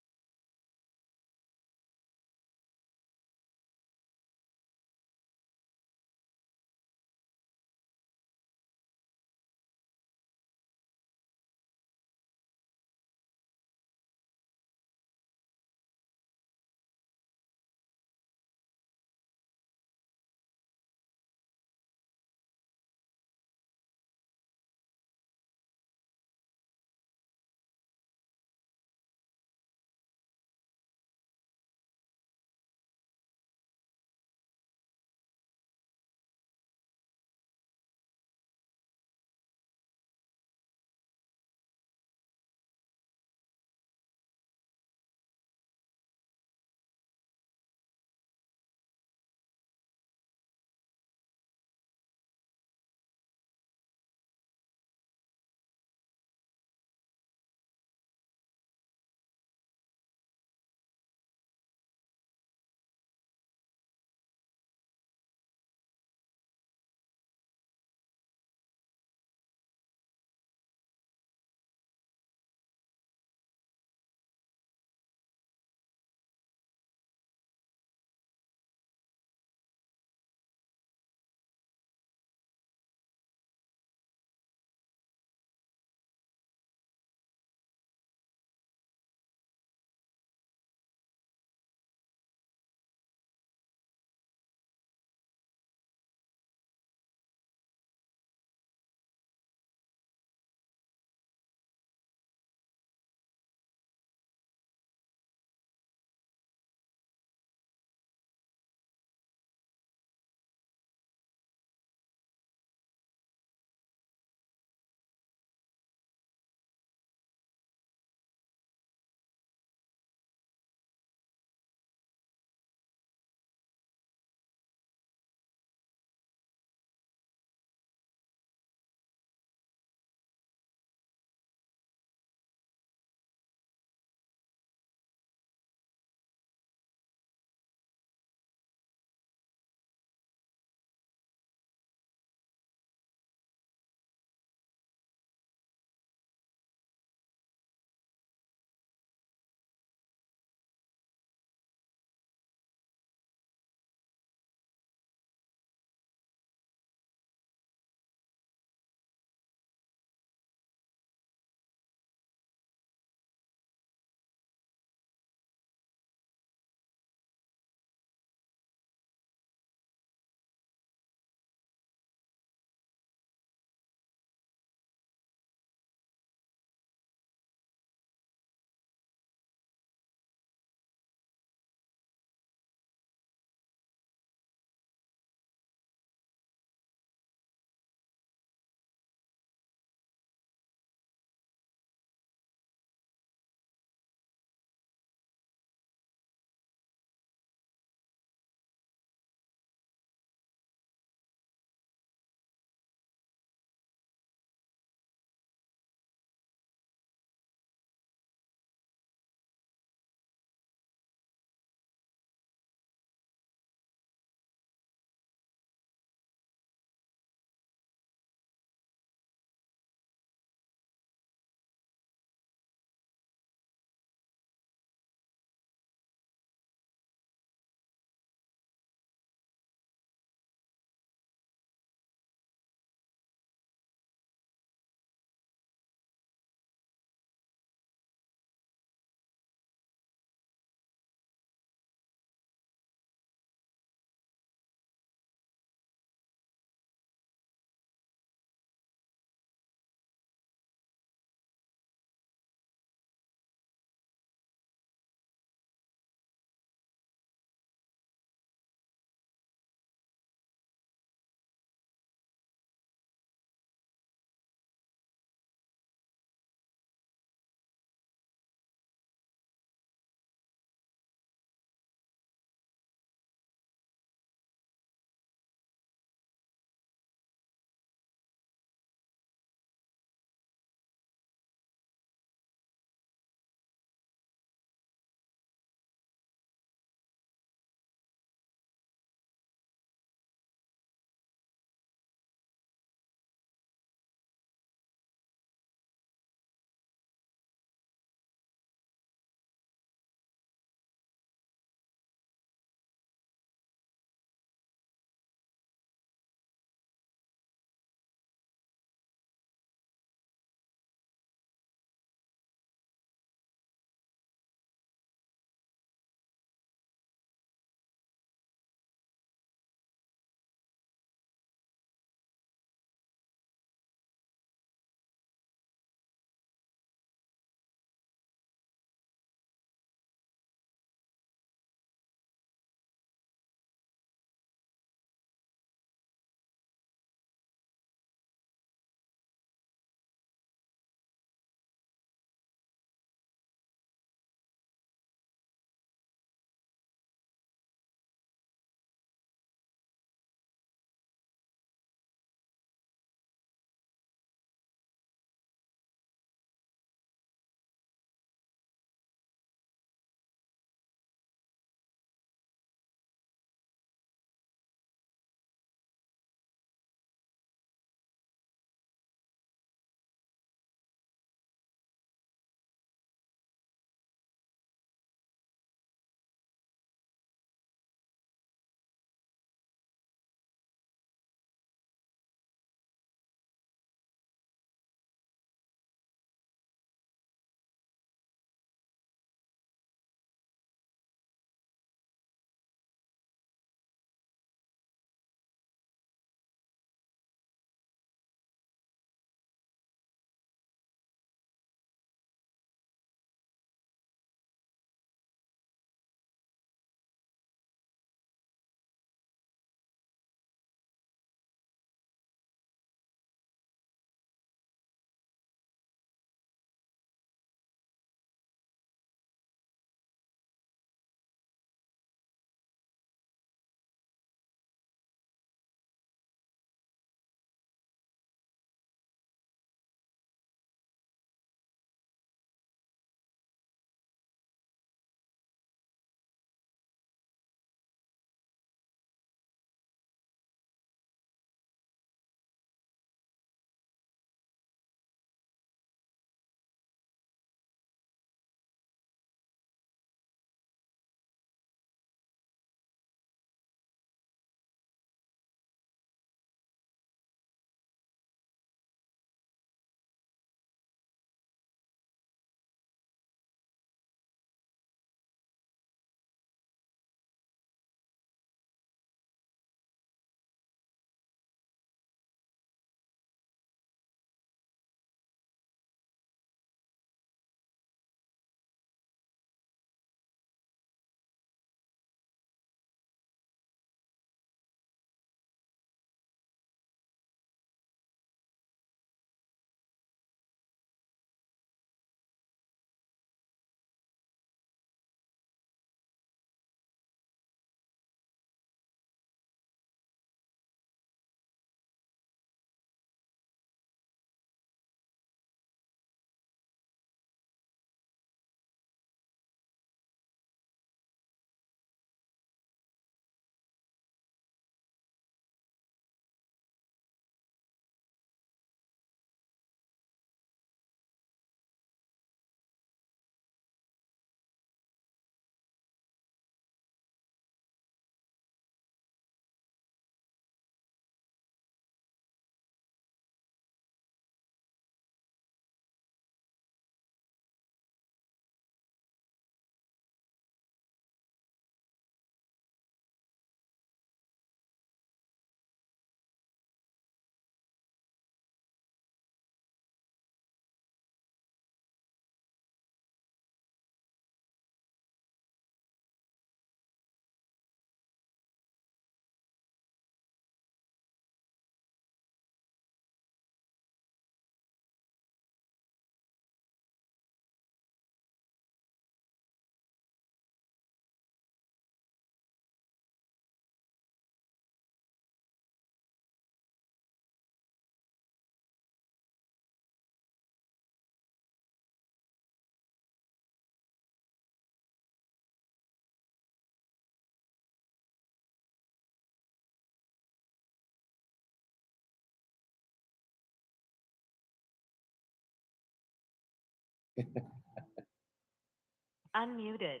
Unmuted.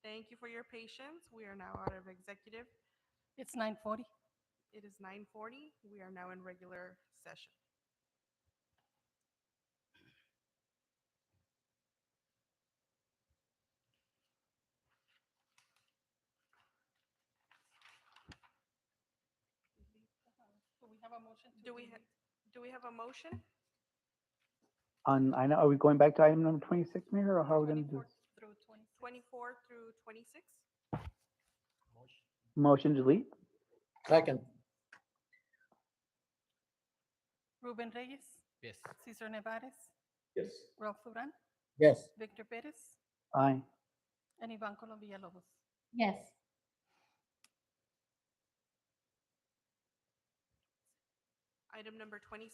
Thank you for your patience. We are now out of executive. It's 9:40. It is 9:40. We are now in regular session. Do we have a motion? Do we have a motion? I know, are we going back to item number 26, Mayor, or how are we gonna do? Through 26. 24 through 26? Motion to delete? Second. Ruben Reyes, Yes. Cesar Nevares, Yes. Ralph Duran, Yes. Victor Perez, Aye. and Ivan Colom Villalobos. Yes. Item number 27,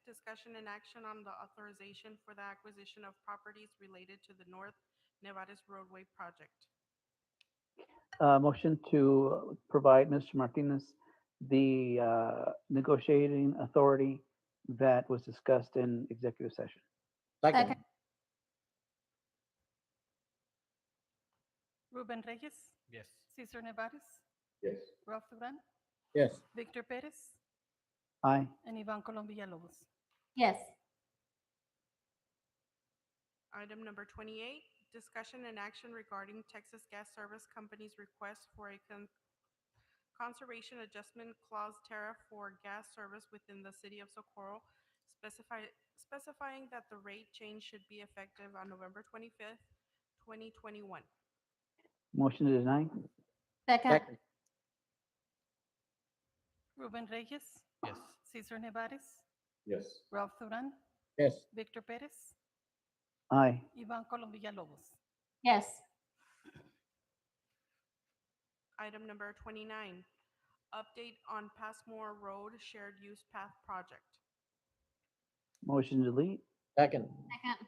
discussion and action on the authorization for the acquisition of properties related to the North Nevadas roadway project. Motion to provide Mr. Martinez the negotiating authority that was discussed in executive session. Second. Ruben Reyes, Yes. Cesar Nevares, Yes. Ralph Duran, Yes. Victor Perez, Aye. and Ivan Colom Villalobos. Yes. Item number 28, discussion and action regarding Texas Gas Service Company's request for a conservation adjustment clause tariff for gas service within the city of Socorro, specifying that the rate change should be effective on November 25th, 2021. Motion to deny? Second. Ruben Reyes, Yes. Cesar Nevares, Yes. Ralph Duran, Yes. Victor Perez, Aye. Ivan Colom Villalobos. Yes. Item number 29, update on Passmore Road Shared Use Path Project. Motion to delete? Second. Second.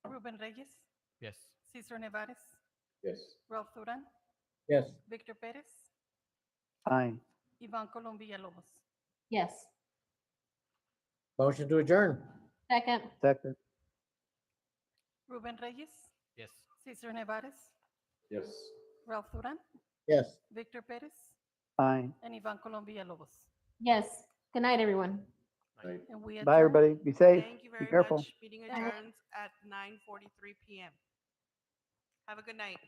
Ruben Reyes, Yes. Cesar Nevares, Yes. Ralph Duran, Yes. Victor Perez, Aye. Ivan Colom Villalobos. Yes. Motion to adjourn. Second. Second. Ruben Reyes, Yes. Cesar Nevares, Yes. Ralph Duran, Yes. Victor Perez, Aye. and Ivan Colom Villalobos. Yes. Good night, everyone. Right. And we Bye, adjourn. everybody. Be safe. Thank you Be very careful. much. Meeting adjourns at 9:43 p.m. Have a good night.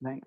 Night.